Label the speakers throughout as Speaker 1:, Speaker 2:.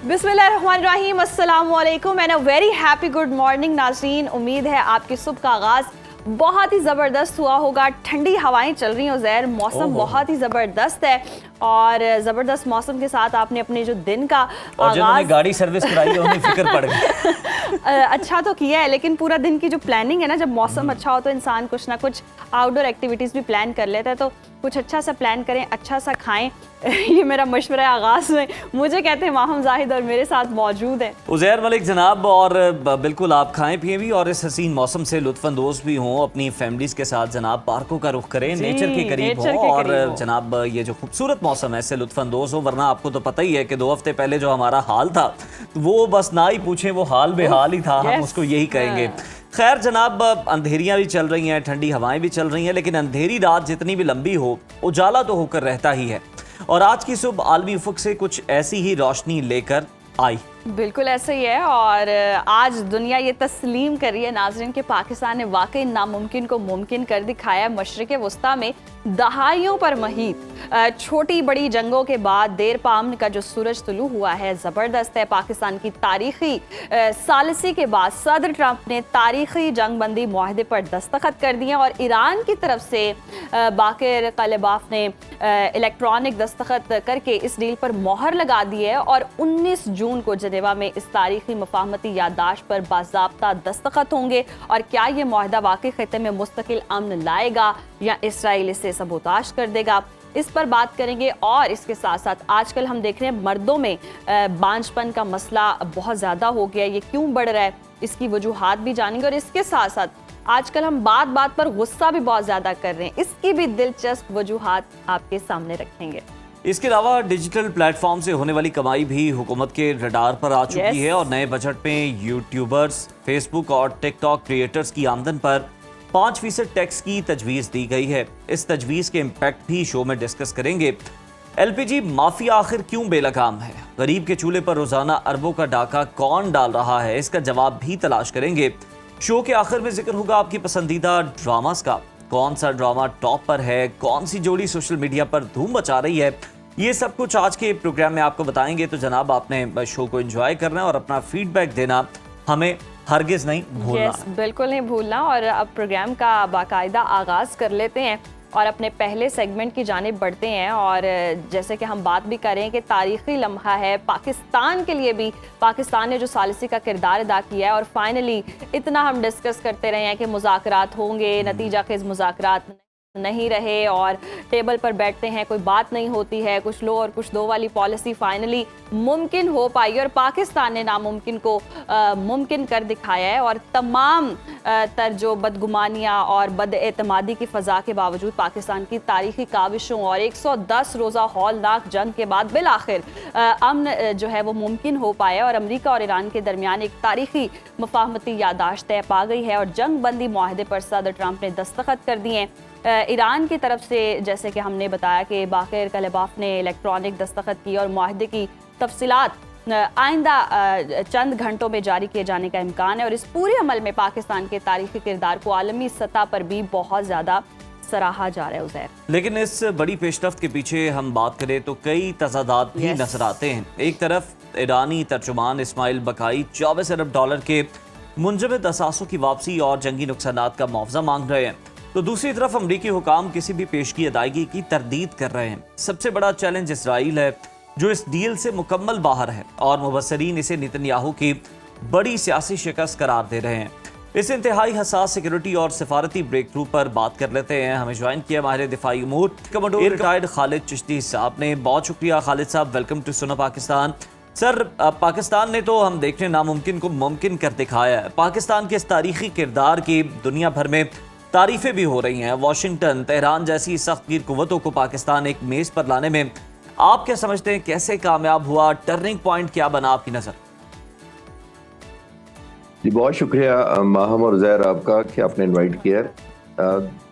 Speaker 1: बिस्मिल्लाहिर्रहमानिर्रहीम, अस्सलाम वालेकुम and a very happy good morning नाज़रीन। उम्मीद है आपकी सुबह का आगाज़ बहुत ही ज़बरदस्त हुआ होगा। ठंडी हवाएं चल रही हैं ज़ैर, मौसम बहुत ही ज़बरदस्त है और ज़बरदस्त मौसम के साथ आपने अपने जो दिन का
Speaker 2: आगाज़ गाड़ी सर्विस कराई है उन्हें फिक्र पड़ गई।
Speaker 1: अच्छा तो किया है, लेकिन पूरा दिन की जो प्लानिंग है ना, जब मौसम अच्छा हो तो इंसान कुछ ना कुछ आउटडोर एक्टिविटीज़ भी प्लान कर लेता है। तो कुछ अच्छा सा प्लान करें, अच्छा सा खाएं। ये मेरा मशवरा है आगाज़ में। मुझे कहते हैं माहम जाहिद और मेरे साथ मौजूद हैं
Speaker 2: उज़ैर मलिक जनाब। और बिल्कुल आप खाएं पिए भी और इस हसीन मौसम से लुत्फ़अंदोज़ भी हों। अपनी फैमिलीज़ के साथ जनाब पार्कों का रुख करें, नेचर के करीब हों और जनाब ये जो खूबसूरत मौसम है इससे लुत्फ़अंदोज़ हो। वरना आपको तो पता ही है कि 2 हफ्ते पहले जो हमारा हाल था वो बस ना ही पूछें, वो हाल बेहाल ही था, हम उसको यही कहेंगे। खैर जनाब, अंधेरियां भी चल रही हैं, ठंडी हवाएं भी चल रही हैं, लेकिन अंधेरी रात जितनी भी लंबी हो उजाला तो होकर रहता ही है। और आज की सुबह आलमी उफक से कुछ ऐसी ही रोशनी लेकर आई।
Speaker 1: बिल्कुल ऐसे ही है और आज दुनिया ये तस्लीम कर रही है नाज़रीन कि पाकिस्तान ने वाकई नामुमकिन को मुमकिन कर दिखाया। मशरिक़ वस्ता में दहाइयों पर महीत छोटी बड़ी जंगों के बाद देर पाम का जो सूरज तुलू हुआ है ज़बरदस्त है। पाकिस्तान की तारीखी सालिसी के बाद सदर ट्रंप ने तारीखी जंग बंदी मुआहदे पर दस्तखत कर दिए और ईरान की तरफ से बाकिर कलेबाफ ने इलेक्ट्रॉनिक दस्तखत करके इस डील पर मोहर लगा दी है और 19 जून को जेनेवा में इस तारीखी मफाहमती याददाश्त पर बाज़ाब्ता दस्तखत होंगे। और क्या ये मुआहदा वाकई खित्ते में मुस्तकिल अमन लाएगा या इसराइल इसे सबोताश कर देगा, इस पर बात करेंगे। और इसके साथ साथ आजकल हम देख रहे हैं मर्दों में बांझपन का मसला बहुत ज़्यादा हो गया है। ये क्यों बढ़ रहा है, इसकी वजूहात भी जानेंगे। और इसके साथ साथ आजकल हम बात बात पर गुस्सा भी बहुत ज़्यादा कर रहे हैं, इसकी भी दिलचस्प वजूहात आपके सामने रखेंगे।
Speaker 2: इसके अलावा डिजिटल प्लेटफॉर्म से होने वाली कमाई भी हुकूमत के रडार पर आ चुकी है और नए बजट में यूट्यूबर्स, फेसबुक और टिकटॉक क्रिएटर्स की आमदन पर 5% टैक्स की तजवीज़ दी गई है। इस तजवीज़ के इम्पैक्ट भी शो में डिस्कस करेंगे। LPG माफिया आखिर क्यों बेलगाम है, गरीब के चूल्हे पर रोजाना अरबों का डाका कौन डाल रहा है, इसका जवाब भी तलाश करेंगे। शो के आखिर में जिक्र होगा आपकी पसंदीदा ड्रामास का, कौन सा ड्रामा टॉप पर है, कौन सी जोड़ी सोशल मीडिया पर धूम मचा रही है, ये सब कुछ आज के प्रोग्राम में आपको बताएंगे। तो जनाब आपने शो को एंजॉय करना है और अपना फीडबैक देना हमें हरगिज नहीं भूलना।
Speaker 1: बिल्कुल नहीं भूलना। और अब प्रोग्राम का बाकायदा आगाज़ कर लेते हैं और अपने पहले सेगमेंट की जानिब बढ़ते हैं। और जैसे कि हम बात भी करें कि तारीख़ी लम्हा है पाकिस्तान के लिए भी, पाकिस्तान ने जो सालिसी का किरदार अदा किया है और फाइनली इतना हम डिस्कस करते रहे हैं कि मुज़ाकरात होंगे, नतीजा खेज़ मुज़ाकरात नहीं रहे और टेबल पर बैठते हैं, कोई बात नहीं होती है, कुछ लो और कुछ दो वाली पॉलिसी फाइनली मुमकिन हो पाई और पाकिस्तान ने नामुमकिन को मुमकिन कर दिखाया है। और तमाम तर जो बदगुमानियाँ और बदएतमादी की फ़ज़ा के बावजूद पाकिस्तान की तारीख़ी काविशों और 110 रोज़ा हौलनाक जंग के बाद बिल आखिर अमन जो है वो मुमकिन हो पाया और अमरीका और ईरान के दरमियान एक तारीख़ी मफाहमती याददाश्त तय पा गई है और जंग बंदी मुआहदे पर सदर ट्रंप ने दस्तखत कर दिए हैं। ईरान की तरफ से जैसे कि हमने बताया कि बाकिर कलेबाफ ने इलेक्ट्रॉनिक दस्तखत की और मुआहदे की तफसीलात आइंदा चंद घंटों में जारी किए जाने का इम्कान है। और इस पूरे अमल में पाकिस्तान के तारीखी किरदार को आलमी सतह पर भी बहुत ज़्यादा सराहा जा रहा है उज़ैर।
Speaker 2: लेकिन इस बड़ी पेशरफ्त के पीछे हम बात करें तो कई तजादात भी नजर आते हैं। एक तरफ ईरानी तर्जुमान इस्माइल बकाई $24 अरब के मुंजमद असासों की वापसी और जंगी नुकसानात का मुआवजा मांग रहे हैं, तो दूसरी तरफ अमरीकी हुकाम किसी भी पेशगी अदायगी की तरदीद कर रहे हैं। सबसे बड़ा चैलेंज इसराइल है जो इस डील से मुकम्मल बाहर है और मुबस्सरीन इसे नेतन्याहू की बड़ी सियासी शिकस्त करार दे रहे हैं। इस इंतहाई हसास सिक्योरिटी और सिफारती ब्रेक थ्रू पर बात कर लेते हैं। हमें ज्वाइन किया माहिर दिफाई उमूर कमांडर रिटायर्ड खालिद चिश्ती साहब ने। बहुत शुक्रिया खालिद साहब, वेलकम टू सुनो पाकिस्तान। सर, पाकिस्तान ने तो हम देख रहे हैं नामुमकिन को मुमकिन कर दिखाया है। पाकिस्तान के इस तारीखी किरदार की दुनिया भर में तारीफें भी हो रही हैं। वाशिंगटन, तेहरान जैसी सख्तगीर कुव्वतों को पाकिस्तान एक मेज पर लाने में आप क्या समझते हैं, कैसे कामयाब हुआ, टर्निंग पॉइंट क्या बना आपकी नज़र?
Speaker 3: जी बहुत शुक्रिया माहम और ज़ैर आपका कि आपने इनवाइट किया।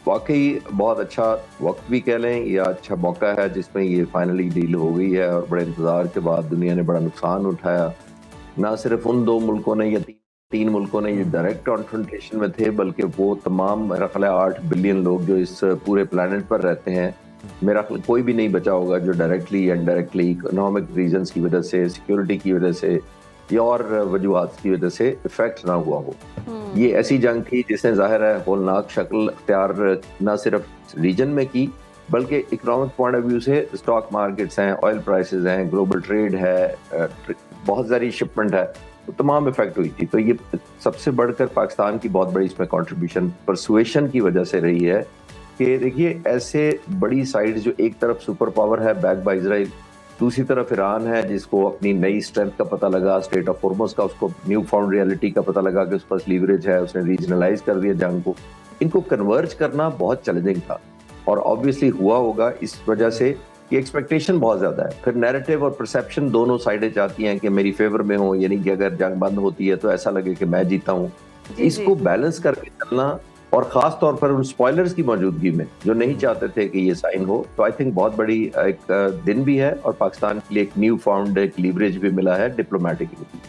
Speaker 3: वाकई बहुत अच्छा वक्त भी कह लें या अच्छा मौका है जिसमें ये फाइनली डील हो गई है और बड़े इंतज़ार के बाद दुनिया ने बड़ा नुकसान उठाया। ना सिर्फ उन 2 मुल्कों ने या 3 मुल्कों ने ये डायरेक्ट कॉन्फ्रंटेशन में थे, बल्कि वो तमाम मेरा ख्याल है 8 बिलियन लोग जो इस पूरे प्लानट पर रहते हैं मेरा ख्याल कोई भी नहीं बचा होगा जो डायरेक्टली या इनडायरेक्टली इकोनॉमिक रीजंस की वजह से, सिक्योरिटी की वजह से या और वजूहात की वजह से इफेक्ट ना हुआ हो। ये ऐसी जंग थी जिसने जाहिर है होलनाक शक्ल अख्तियार न सिर्फ रीजन में की, बल्कि इकोनॉमिक पॉइंट ऑफ व्यू से स्टॉक मार्केट्स हैं, ऑयल प्राइसेस हैं, ग्लोबल ट्रेड है, बहुत सारी शिपमेंट है, तो तमाम इफेक्ट हुई थी। तो ये सबसे बढ़कर पाकिस्तान की बहुत बड़ी इसमें कंट्रीब्यूशन परसुएशन की वजह से रही है कि देखिए ऐसे बड़ी साइड जो एक तरफ सुपर पावर है बैक बाय इजराइल, दूसरी तरफ ईरान है जिसको अपनी नई स्ट्रेंथ का पता लगा, स्टेट ऑफ हॉर्मुज़ का उसको न्यू फाउंड रियलिटी का पता लगा कि उसके पास लीवरेज है, उसने रीजनलाइज कर दिया जंग को। इनको कन्वर्ज करना बहुत चैलेंजिंग था और ऑब्वियसली हुआ होगा इस वजह से कि एक्सपेक्टेशन बहुत ज्यादा है। फिर नैरेटिव और परसेप्शन दोनों साइडें चाहती हैं कि मेरी फेवर में हो, यानी कि अगर जंग बंद होती है तो ऐसा लगे कि मैं जीता हूँ। इसको बैलेंस करके चलना और खास तौर पर उन स्पॉयलर्स की मौजूदगी में जो नहीं चाहते थे कि ये साइन हो, तो आई थिंक बहुत बड़ी एक दिन भी है और पाकिस्तान के लिए एक न्यू फाउंड एक लीवरेज भी मिला है डिप्लोमेटिकली।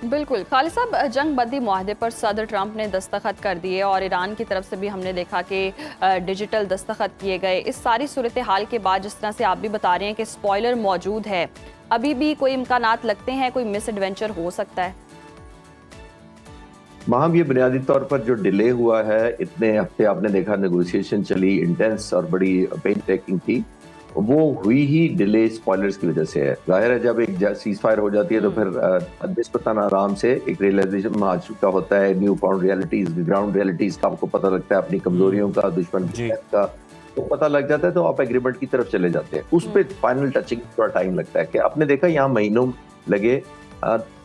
Speaker 1: बिल्कुल खालिद साहब, जंग बंदी मुआहदे पर सदर ट्रंप ने दस्तखत कर दिए और ईरान की तरफ से भी हमने देखा कि डिजिटल दस्तखत किए गए। इस सारी सूरत हाल के बाद जिस तरह से आप भी बता रहे हैं कि स्पॉयलर मौजूद है, अभी भी कोई इम्कानात लगते हैं कोई मिस एडवेंचर हो सकता है?
Speaker 3: माहम, ये बुनियादी तौर पर जो डिले हुआ है, इतने हफ्ते आपने देखा नेगोशिएशन चली, इंटेंस और बड़ी पेन टेकिंग थी, वो हुई ही डिले स्पॉयलर्स की वजह से है। जाहिर है जब एक सीज फायर हो जाती है तो फिर निस्बतन आराम से एक रियलाइजेशन आ चुका होता है, new found realities, ground realities का आपको पता लगता है, अपनी कमजोरियों का, दुश्मन की का तो पता लग जाता है, तो आप एग्रीमेंट की तरफ चले जाते हैं। उस पर फाइनल टचिंग थोड़ा टाइम लगता है कि आपने देखा यहाँ महीनों लगे,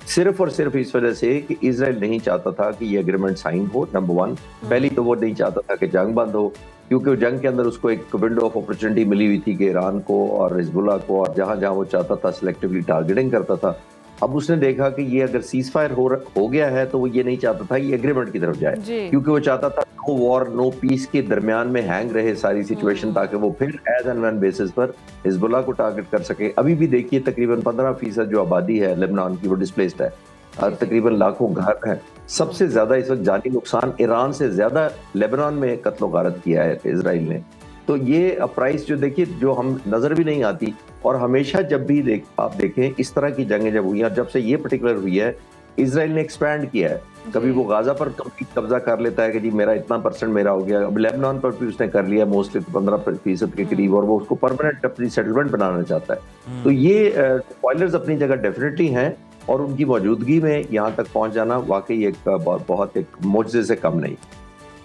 Speaker 3: सिर्फ और सिर्फ इस वजह से कि इजराइल नहीं चाहता था कि ये एग्रीमेंट साइन हो। नंबर वन, पहली तो वो नहीं चाहता था कि जंग बंद हो, क्योंकि जंग के अंदर उसको एक विंडो ऑफ अपॉर्चुनिटी मिली हुई थी कि ईरान को और हिजबुल्लाह को और जहां जहां वो चाहता था सिलेक्टिवली टारगेटिंग करता था। अब उसने देखा कि ये अगर सीज फायर हो गया है तो वो ये नहीं चाहता था ये एग्रीमेंट की तरफ जाए, क्योंकि वो चाहता था नो वॉर नो पीस के दरमियान में हैंग रहे सारी सिचुएशन, ताकि वो फिर एज एंड व्हेन बेसिस पर हिजबुल्लाह को टारगेट कर सके। अभी भी देखिए तकरीबन 15% जो आबादी है लेबनान की वो डिस्प्लेस्ड है, तकरीबन लाखों घर हैं। सबसे ज्यादा इस वक्त जानी नुकसान ईरान से ज्यादा लेबनान में कत्लो गारत किया है इजराइल ने। तो ये प्राइस जो देखिए जो हम नजर भी नहीं आती, और हमेशा जब भी आप देखें इस तरह की जंगें जब हुई हैं, जब से ये पर्टिकुलर हुई है, इजराइल ने एक्सपैंड किया है। कभी वो गाजा पर कब्जा कर लेता है कि जी मेरा इतना % मेरा हो गया, अब लेबनान पर भी उसने कर लिया मोस्टली 15% के करीब, और वो उसको परमानेंट अपनी सेटलमेंट बनाना चाहता है। तो ये स्पॉयलर्स अपनी जगह डेफिनेटली हैं और उनकी मौजूदगी में यहाँ तक पहुँच जाना वाकई एक बहुत एक मौजज़े से कम नहीं।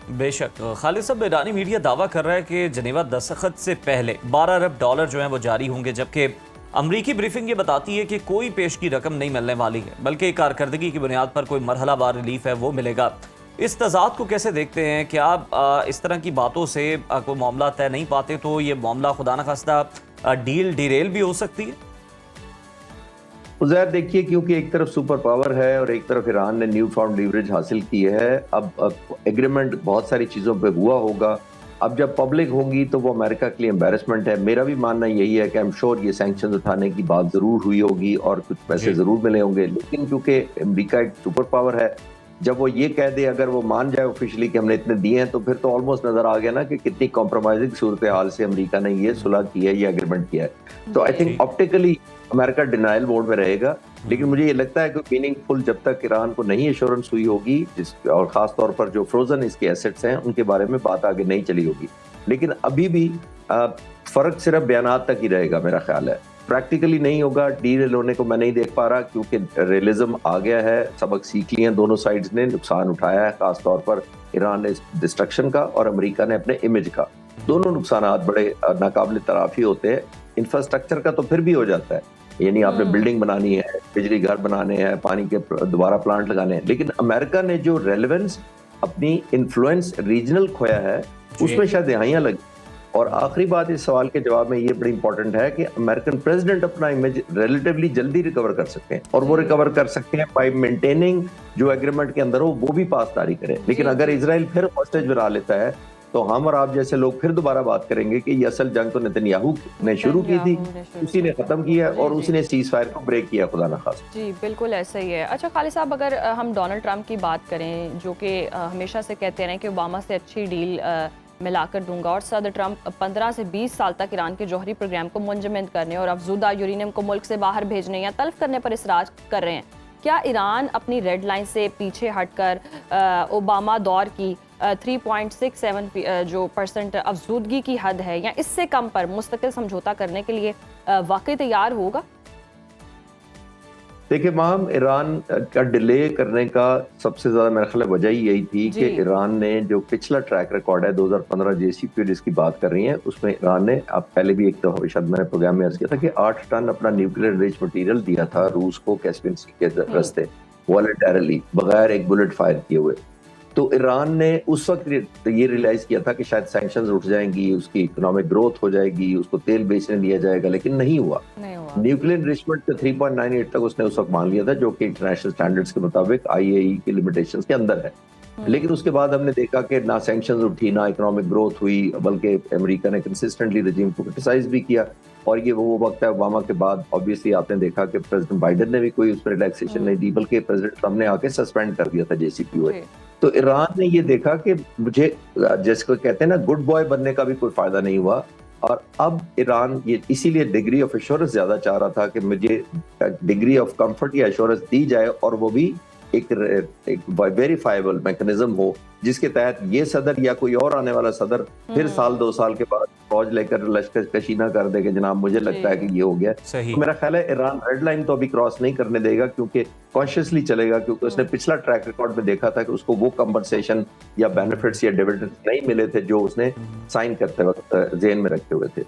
Speaker 2: बेशक खालिद साहब, ईरानी मीडिया दावा कर रहा है कि जनेवा दस्तखत से पहले $12 अरब जो हैं वो जारी होंगे, जबकि अमरीकी ब्रीफिंग ये बताती है कि कोई पेश की रकम नहीं मिलने वाली है, बल्कि कारकर्दगी की बुनियाद पर कोई मरहलावार रिलीफ है वो मिलेगा। इस तजाद को कैसे देखते हैं? क्या आप इस तरह की बातों से कोई मामला तय नहीं पाते तो ये मामला खुदा न खास्ता डील डिरेल भी हो सकती है?
Speaker 3: उज़ैर देखिए, क्योंकि एक तरफ सुपर पावर है और एक तरफ ईरान ने न्यू फाउंड लीवरेज हासिल की है। अब एग्रीमेंट बहुत सारी चीज़ों पे हुआ होगा, अब जब पब्लिक होंगी तो वो अमेरिका के लिए एम्बेरसमेंट है। मेरा भी मानना यही है कि आई एम श्योर ये सैंक्शन उठाने की बात ज़रूर हुई होगी और कुछ पैसे ज़रूर मिले होंगे, लेकिन क्योंकि अमेरिका एक सुपर पावर है, जब वो ये कह दे, अगर वो मान जाए ऑफिशियली कि हमने इतने दिए हैं, तो फिर तो ऑलमोस्ट नजर आ गया ना कि कितनी कॉम्प्रोमाइजिंग सूरत हाल से अमेरिका ने ये सुलह की है, ये एग्रीमेंट किया है। तो I think optically America denial mode में रहेगा, लेकिन मुझे ये लगता है कि मीनिंगफुल जब तक ईरान को नहीं एश्योरेंस हुई होगी, और खास तौर पर जो फ्रोजन इसके एसेट्स हैं उनके बारे में बात आगे नहीं चली होगी। लेकिन अभी भी फर्क सिर्फ बयानात तक ही रहेगा, मेरा ख्याल है प्रैक्टिकली नहीं होगा। डील होने को मैं नहीं देख पा रहा, क्योंकि रियलिज्म आ गया है, सबक सीख लिए हैं दोनों साइड्स ने, नुकसान उठाया है खास तौर पर ईरान ने डिस्ट्रक्शन का और अमेरिका ने अपने इमेज का। दोनों नुकसान बड़े नाकाबिल तराफी होते हैं। इंफ्रास्ट्रक्चर का तो फिर भी हो जाता है, यानी आपने बिल्डिंग बनानी है, बिजली घर बनाने हैं, पानी के दोबारा प्लांट लगाने हैं, लेकिन अमेरिका ने जो रेलेवेंस, अपनी इन्फ्लुएंस रीजनल खोया है, उसमें शायद दहाइयां लगी। और आखिरी बात इस सवाल के जवाब में ये बड़ी इंपॉर्टेंट है कि अमेरिकन प्रेसिडेंट अपना इमेज रिलेटिवली जल्दी रिकवर कर सकते हैं, और वो रिकवर कर सकते हैं बाय मेंटेनिंग जो एग्रीमेंट के अंदर हो वो भी पासदारी करें। लेकिन अगर इजराइल फिर हॉस्टेज बना लेता है तो हम और आप जैसे लोग फिर दोबारा बात करेंगे कि ये असल जंग तो नेतन्याहू ने शुरू की थी, उसी ने खत्म किया और उसी ने सीज फायर को ब्रेक किया, खुदा ना खास।
Speaker 1: जी बिल्कुल ऐसा ही है। अच्छा खालिद साहब, अगर हम डोनाल्ड ट्रंप की बात करें, जो कि हमेशा से कहते रहे कि ओबामा से अच्छी डील मिलाकर दूंगा और सदर ट्रंप 15 से 20 साल तक ईरान के जौहरी प्रोग्राम को मुंजमद करने और अफजूदा यूरेनियम को मुल्क से बाहर भेजने या तल्फ करने पर इसरार कर रहे हैं। क्या ईरान अपनी रेड लाइन से पीछे हटकर ओबामा दौर की 3.67 जो % अफजूदगी की हद है या इससे कम पर मुस्तकिल समझौता करने के लिए वाकई तैयार होगा?
Speaker 3: देखिए माम, ईरान का डिले करने का सबसे ज्यादा मेरा ख्याल वजह ही यही थी कि ईरान ने जो पिछला ट्रैक रिकॉर्ड है 2015 JCPOA जिसकी बात कर रही हैं, उसमें ईरान ने, अब पहले भी एक तो शायद मैंने प्रोग्राम में अर्ज किया था कि 8 टन अपना न्यूक्लियर रिच मटेरियल दिया था रूस को कैस्पियन सी के रास्ते, वॉलंटरली, बगैर एक बुलेट फायर किए हुए। तो ईरान ने उस वक्त ये रियलाइज किया था कि शायद सैंक्शंस उठ जाएंगी, उसकी इकोनॉमिक ग्रोथ हो जाएगी, उसको तेल बेचने दिया जाएगा, लेकिन नहीं हुआ। न्यूक्लियर एनरिचमेंट का 3.98 तक उसने उस वक्त मान लिया था, जो कि इंटरनेशनल स्टैंडर्ड्स के मुताबिक IAEA की लिमिटेशंस के अंदर है। लेकिन उसके बाद हमने देखा कि ना सैंक्शंस उठी, ना इकोनॉमिक ग्रोथ हुई, बल्कि अमेरिका ने कंसिस्टेंटली रजीम को क्रिटिसाइज भी किया। और ये वो वक्त है ओबामा के बाद, ऑब्वियसली आपने देखा कि प्रेसिडेंट बाइडेन ने भी कोई उस पर रिलैक्सेशन नहीं दी, बल्कि प्रेसिडेंट ट्रंप ने आके सस्पेंड कर दिया था JCPOA। तो ईरान ने ये देखा कि मुझे, जिसको कहते हैं ना, गुड बॉय बनने का भी कोई फायदा नहीं हुआ। और अब ईरान ये इसीलिए डिग्री ऑफ एश्योरेंस ज्यादा चाह रहा था कि मुझे डिग्री ऑफ कंफर्ट या एश्योरेंस दी जाए, और वो भी एक वेरीफाइबल मैकेनिज्म हो, जिसके तहत ये सदर या कोई और आने वाला सदर फिर साल 2 साल के बाद फौज लेकर लश्कर कशी ना कर दे कि जनाब मुझे लगता है कि ये हो गया। तो मेरा ख्याल है ईरान रेड लाइन तो अभी क्रॉस नहीं करने देगा, क्योंकि कॉन्शियसली चलेगा, क्योंकि उसने पिछला ट्रैक रिकॉर्ड में देखा था कि उसको वो कंपनसेशन या बेनिफिट्स या डिविडेंड्स नहीं मिले थे जो उसने साइन करते वक्त जेन में रखे हुए थे।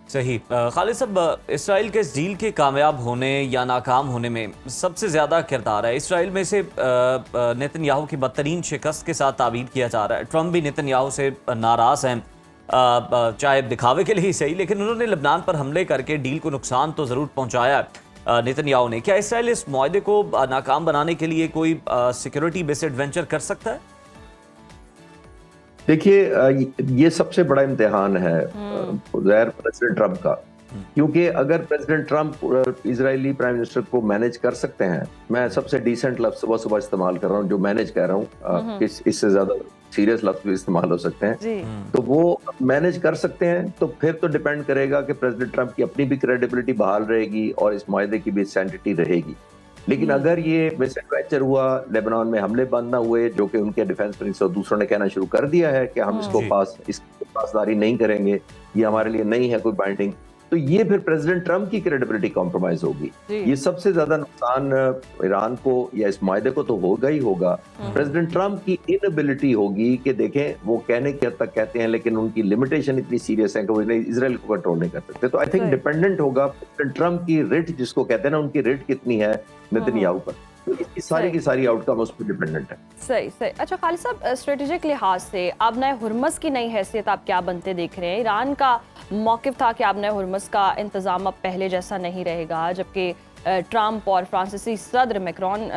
Speaker 2: सही। खालिद साहब, इसराइल के इस डील के कामयाब होने या नाकाम होने में सबसे ज़्यादा किरदार है इसराइल में से नेतन्याहू की बदतरीन शिकस्त के साथ ताबीर किया जा रहा है। ट्रंप भी नेतन्याहू से नाराज़ हैं, चाहे दिखावे के लिए ही सही, लेकिन उन्होंने लबनान पर हमले करके डील को नुकसान तो ज़रूर पहुँचाया है नेतन्याहू ने। क्या इसराइल इस मुआहदे को नाकाम बनाने के लिए कोई सिक्योरिटी बेस्ड एडवेंचर कर सकता है?
Speaker 3: देखिए, ये सबसे बड़ा इम्तिहान है प्रेसिडेंट ट्रंप का, क्योंकि अगर president Trump Israeli prime minister को मैनेज कर सकते हैं, मैं सबसे डिसेंट लफ्ज सुबह इस्तेमाल कर रहा हूँ, जो मैनेज कह रहा हूँ, इससे ज्यादा सीरियस लफ्ज भी इस्तेमाल हो सकते हैं, तो वो मैनेज कर सकते हैं, तो फिर तो डिपेंड करेगा कि प्रेसिडेंट ट्रंप की अपनी भी क्रेडिबिलिटी बहाल रहेगी और इस मुआहदे की भी सैंटिटी रहेगी। लेकिन अगर ये मिसएडवेंचर हुआ, लेबनान में हमले बंद ना हुए, जो कि उनके डिफेंस मिनिस्टर दूसरों ने कहना शुरू कर दिया है कि हम इसको पासदारी नहीं करेंगे, ये हमारे लिए नहीं है कोई बाइंडिंग, तो ये फिर प्रेसिडेंट ट्रंप की क्रेडिबिलिटी कॉम्प्रोमाइज होगी। ये सबसे ज्यादा नुकसान ईरान को या इस मुआहदे को तो होगा ही होगा। प्रेसिडेंट ट्रंप की इनएबिलिटी होगी कि देखें, वो कहने के हद तक कहते हैं, लेकिन उनकी लिमिटेशन इतनी सीरियस है कि वो इजराइल को कंट्रोल नहीं कर सकते। तो आई थिंक डिपेंडेंट होगा प्रेसिडेंट ट्रंप की रिट, जिसको कहते हैं ना, उनकी रिट कितनी है नेतन्याहू पर, तो इसकी सारी की सारी आउटकम उस पर डिपेंडेंट है।
Speaker 1: सही। अच्छा खालिद साहब, स्ट्रेटेजिक लिहाज से आबना हुर्मुज़ की नई हैसियत आप क्या बनते देख रहे हैं? ईरान का मौक़िफ़ था कि आबना हुर्मुज़ का इंतज़ाम अब पहले जैसा नहीं रहेगा, जबकि ट्रंप और फ्रांसीसी सदर मैक्रोन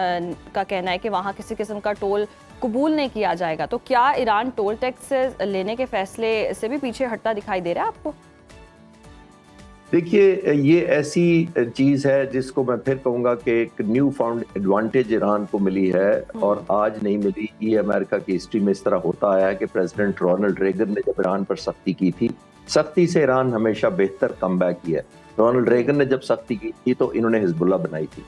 Speaker 1: का कहना है कि वहाँ किसी किस्म का टोल कबूल नहीं किया जाएगा। तो क्या ईरान टोल टैक्स लेने के फैसले से भी पीछे हटता दिखाई दे रहा है आपको?
Speaker 3: देखिए, ये ऐसी चीज है जिसको मैं फिर कहूंगा कि एक न्यू फाउंड एडवांटेज ईरान को मिली है, और आज नहीं मिली। ये अमेरिका की हिस्ट्री में इस तरह होता आया है कि प्रेसिडेंट रोनाल्ड रेगन ने जब ईरान पर सख्ती की थी, सख्ती से ईरान हमेशा बेहतर कमबैक किया है। रोनाल्ड रेगन ने जब सख्ती की थी तो इन्होंने हिजबुल्लाह बनाई थी।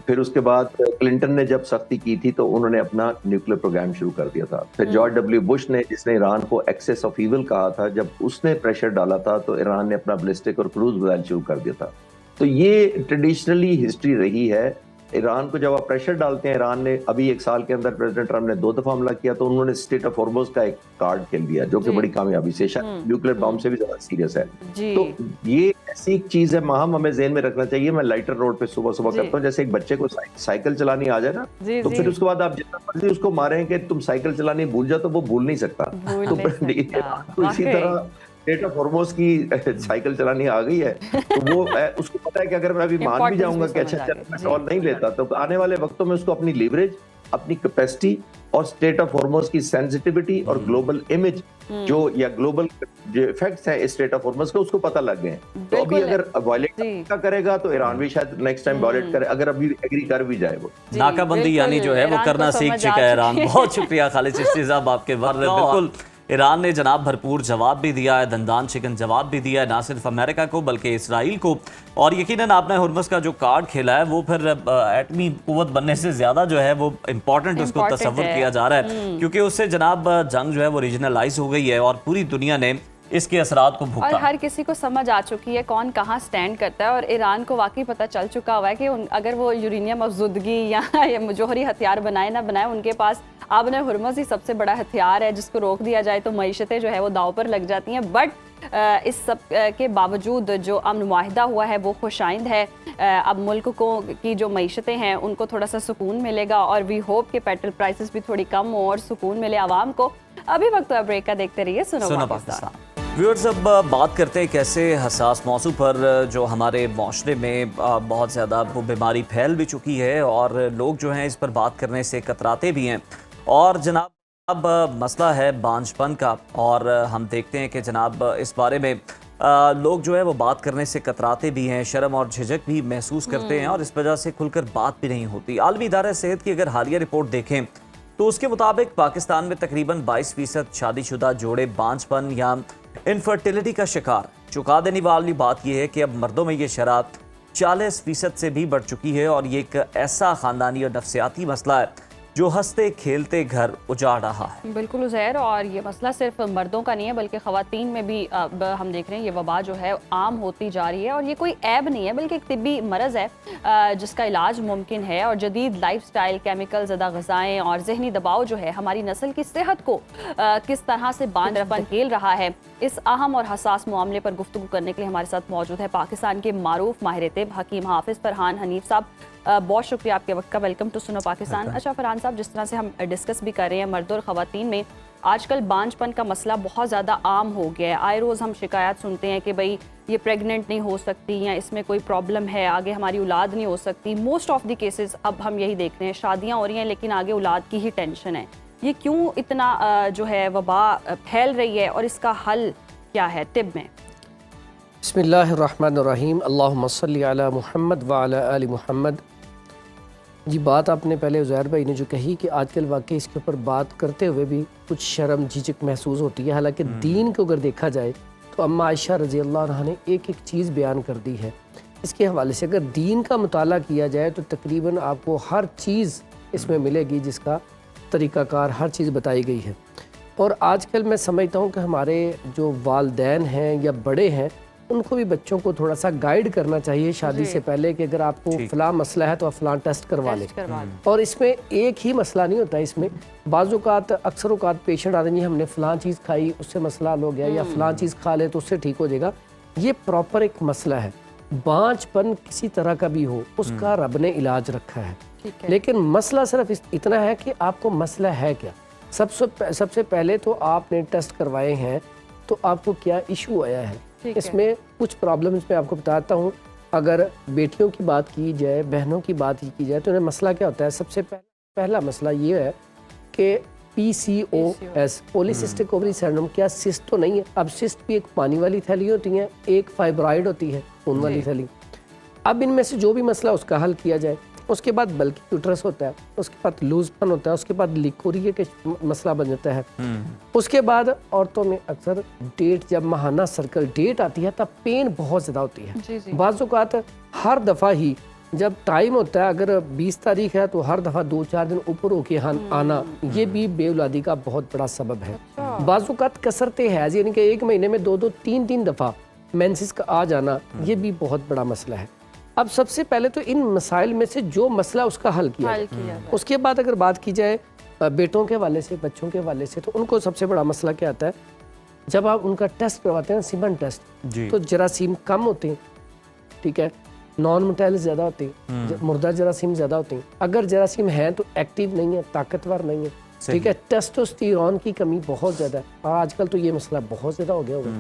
Speaker 3: फिर उसके बाद क्लिंटन ने जब सख्ती की थी तो उन्होंने अपना न्यूक्लियर प्रोग्राम शुरू कर दिया था। फिर जॉर्ज W. बुश ने, जिसने ईरान को एक्सेस ऑफ ईविल कहा था, जब उसने प्रेशर डाला था तो ईरान ने अपना बैलिस्टिक और क्रूज मिसाइल शुरू कर दिया था। तो ये ट्रेडिशनली हिस्ट्री रही है। ईरान को जब आप प्रेशर डालते हैं, ईरान ने अभी 1 साल के अंदर प्रेसिडेंट ट्रंप ने 2 दफा हमला किया, तो उन्होंने स्टेट ऑफ हॉर्मुज़ का एक कार्ड खेल दिया, जो कि बड़ी कामयाबी से शायद न्यूक्लियर बॉम्ब से भी ज्यादा सीरियस है। तो ये ऐसी एक चीज है, माहम हमें ज़हन में रखना चाहिए। मैं लाइटर रोड पे सुबह करता हूँ, जैसे एक बच्चे को साइकिल चलानी आ जाए ना, तो फिर उसके बाद आप जितना मर्जी उसको मारें कि तुम साइकिल चलानी भूल जाओ, तो वो भूल नहीं सकता। तो इसी तरह स्टेट ऑफ हॉर्मुज़ की साइकिल चलानी आ गई है, तो वो उसको पता है कि अगर मैं अभी मान भी जाऊंगा कि अच्छा मैं टोल नहीं लेता, तो आने वाले वक्तों में उसको अपनी लीवरेज, अपनी कैपेसिटी और स्टेट ऑफ हॉर्मुज़ की सेंसिटिविटी और ग्लोबल इमेज जो या ग्लोबल जो इफेक्ट्स है स्टेट ऑफ हॉर्मुज़ के, उसको पता लग गए। तो अभी अगर वायलेट का करेगा तो ईरान भी शायद नेक्स्ट टाइम वायलेट करे, अगर अभी एग्री कर भी जाए। वो नाकाबंदी
Speaker 2: यानी जो है वो करना सीख चुका है ईरान। बहुत शुक्रिया खालिद चिश्ती साहब आपके। बिल्कुल ईरान ने जनाब भरपूर जवाब भी दिया है, दंदान चिकन जवाब भी दिया है, ना सिर्फ अमेरिका को बल्कि इसराइल को। और यकीनन आपने हुर्मुज़ का जो कार्ड खेला है वो फिर एटमी कुव्वत बनने से ज़्यादा जो है वो इम्पॉर्टेंट उसको तस्वुर किया जा रहा है, क्योंकि उससे जनाब जंग जो है वो रीजनलाइज हो गई है और पूरी दुनिया ने इसके असरात को भुगता।
Speaker 1: और हर किसी को समझ आ चुकी है कौन कहाँ स्टैंड करता है, और ईरान को वाकई पता चल चुका हुआ है कि अगर वो यूरेनियम अफजुदगी या जोहरी हथियार बनाए ना बनाए, उनके पास आबने हुर्मुज़ ही सबसे बड़ा हथियार है, जिसको रोक दिया जाए तो मईशतें जो है वो दाव पर लग जाती हैं। बट इस सब के बावजूद जो अमन मुआहिदा हुआ है वो खुशाइंद है। अब मुल्क को की जो मईशतें हैं उनको थोड़ा सा सुकून मिलेगा, और वी होप कि पेट्रोल प्राइसेस भी थोड़ी कम हो और सुकून मिले आवाम को। अभी वक्त ब्रेक का, देखते रहिए सुनो पाकिस्तान।
Speaker 2: व्यूअर्स, अब बात करते हैं कैसे हसास मौजू पर जो हमारे माशरे में बहुत ज़्यादा वो बीमारी फैल भी चुकी है और लोग जो हैं इस पर बात करने से कतराते भी हैं। और जनाब अब मसला है बांझपन का, और हम देखते हैं कि जनाब इस बारे में लोग जो है वो बात करने से कतराते भी हैं, शर्म और झिझक भी महसूस करते हैं, और इस वजह से खुलकर बात भी नहीं होती। आलमी इदारा सेहत की अगर हालिया रिपोर्ट देखें तो उसके मुताबिक पाकिस्तान में तकरीबन 22% शादीशुदा जोड़े बांझपन या इनफर्टिलिटी का शिकार। चौंका देने वाली बात यह है कि अब मर्दों में ये शरह 40% से भी बढ़ चुकी है, और ये एक ऐसा ख़ानदानी और नफ्सियाती मसला है जो हंसते खेलते घर उजाड़ रहा है।
Speaker 1: बिल्कुल उज़ैर, और ये मसला सिर्फ मर्दों का नहीं है बल्कि ख़वातीन में भी अब हम देख रहे हैं ये वबा जो है आम होती जा रही है। और ये कोई ऐब नहीं है बल्कि एक तिब्बी मरज़ है जिसका इलाज मुमकिन है। और जदीद लाइफस्टाइल, केमिकल ज़दा ग़िज़ाएँ और ज़हनी दबाव जो है हमारी नस्ल की सेहत को किस तरह से बांझपन खेल रहा है, इस अहम और हसास मामले पर गुफ्तगू करने के लिए हमारे साथ मौजूद है पाकिस्तान के मारूफ माहिर तिब हकीम हाफिज़ फरहान हनीफ साहब। बहुत शुक्रिया आपके वक्त का। वेलकम टू सुनो पाकिस्तान। अच्छा फरहान साहब, जिस तरह से हम डिस्कस भी कर रहे हैं, मर्द और ख़वातीन में आजकल बांझपन का मसला बहुत ज़्यादा आम हो गया है। आए रोज़ हम शिकायत सुनते हैं कि भाई ये प्रेग्नेंट नहीं हो सकती, या इसमें कोई प्रॉब्लम है, आगे हमारी औलाद नहीं हो सकती। मोस्ट ऑफ द केसेस अब हम यही देख रहे हैं, शादियाँ हो रही हैं लेकिन आगे औलाद की ही टेंशन है। ये क्यों इतना जो है वबा फैल रही है, और इसका हल क्या है तिब में?
Speaker 4: बिस्मिल्लाहिर्रहमानिर्रहीम, अल्लाहुम्मा सल्ली अला मुहम्मद व अला आलि मुहम्मद। जी, बात आपने पहले उज़ैर भाई ने जो कही कि आजकल वाकई इसके ऊपर बात करते हुए भी कुछ शर्म झिझक महसूस होती है। हालांकि दीन को अगर देखा जाए तो अम्मा आयशा रज़ी अल्लाह अन्हा ने एक एक चीज़ बयान कर दी है इसके हवाले से। अगर दीन का मुताला किया जाए तो तकरीबन आपको हर चीज़ इसमें मिलेगी, जिसका तरीक़ाकार हर चीज़ बताई गई है। और आजकल मैं समझता हूँ कि हमारे जो वालिदैन हैं या बड़े हैं उनको भी बच्चों को थोड़ा सा गाइड करना चाहिए शादी से पहले कि अगर आपको फ़लाँ मसला है तो आप फ़लाँ टेस्ट करवा लें। और इसमें एक ही मसला नहीं होता, इसमें बाज़-औक़ात अक्सर औक़ात पेशेंट आते हैं हमने फ़लाँ चीज़ खाई उससे मसला हल हो गया, या फ़लाँ चीज़ खा ले तो उससे ठीक हो जाएगा। ये प्रॉपर एक मसला है। बांझपन किसी तरह का भी हो उसका रब ने इलाज रखा है, लेकिन मसला सिर्फ इतना है कि आपको मसला है क्या। सबसे पहले तो आपने टेस्ट करवाए हैं तो आपको क्या इशू आया है। इसमें कुछ प्रॉब्लम्स मैं आपको बताता हूँ। अगर बेटियों की बात की जाए, बहनों की बात की जाए, तो उन्हें मसला क्या होता है। सबसे पहला मसला ये है कि PCOS, पॉलीसिस्टिक ओवरी सिंड्रोम, क्या सिस्ट तो नहीं है। अब सिस्ट भी एक पानी वाली थैली होती है, एक फाइब्रॉइड होती है खून वाली थैली। अब इनमें से जो भी मसला उसका हल किया जाए। उसके बाद बल्कि यूट्रस होता है, उसके बाद लूजपन होता है, उसके बाद लिकोरिया का मसला बन जाता है। उसके बाद औरतों में अक्सर डेट, जब माहाना सर्कल डेट आती है तब पेन बहुत ज़्यादा होती है। बाज़ औक़ात हर दफ़ा ही जब टाइम होता है, अगर 20 तारीख है तो हर दफ़ा 2-4 दिन ऊपर होके आना, ये भी बेऔलादी का बहुत बड़ा सबब है। बाज़ औक़ात कसरते हैज़, यानी कि एक महीने में 2-2, 3-3 दफ़ा मेंसेस का आ जाना, ये भी बहुत बड़ा मसला है। अब सबसे पहले तो इन मसाइल में से जो मसला उसका हल किया जाए। उसके बाद अगर बात की जाए बेटों के हवाले से, बच्चों के हवाले से, तो उनको सबसे बड़ा मसला क्या आता है, जब आप उनका टेस्ट करवाते हैं, सीमन टेस्ट, तो जरासीम कम होते हैं, ठीक है, नॉन मोटाइल ज़्यादा होते हैं, मुर्दा जरासीम ज़्यादा होते हैं। अगर जरासीम हैं तो एक्टिव नहीं है, ताकतवर नहीं है, ठीक है। टेस्टोस्टेरोन की कमी बहुत ज़्यादा है, आजकल तो ये मसला बहुत ज़्यादा हो गया होगा।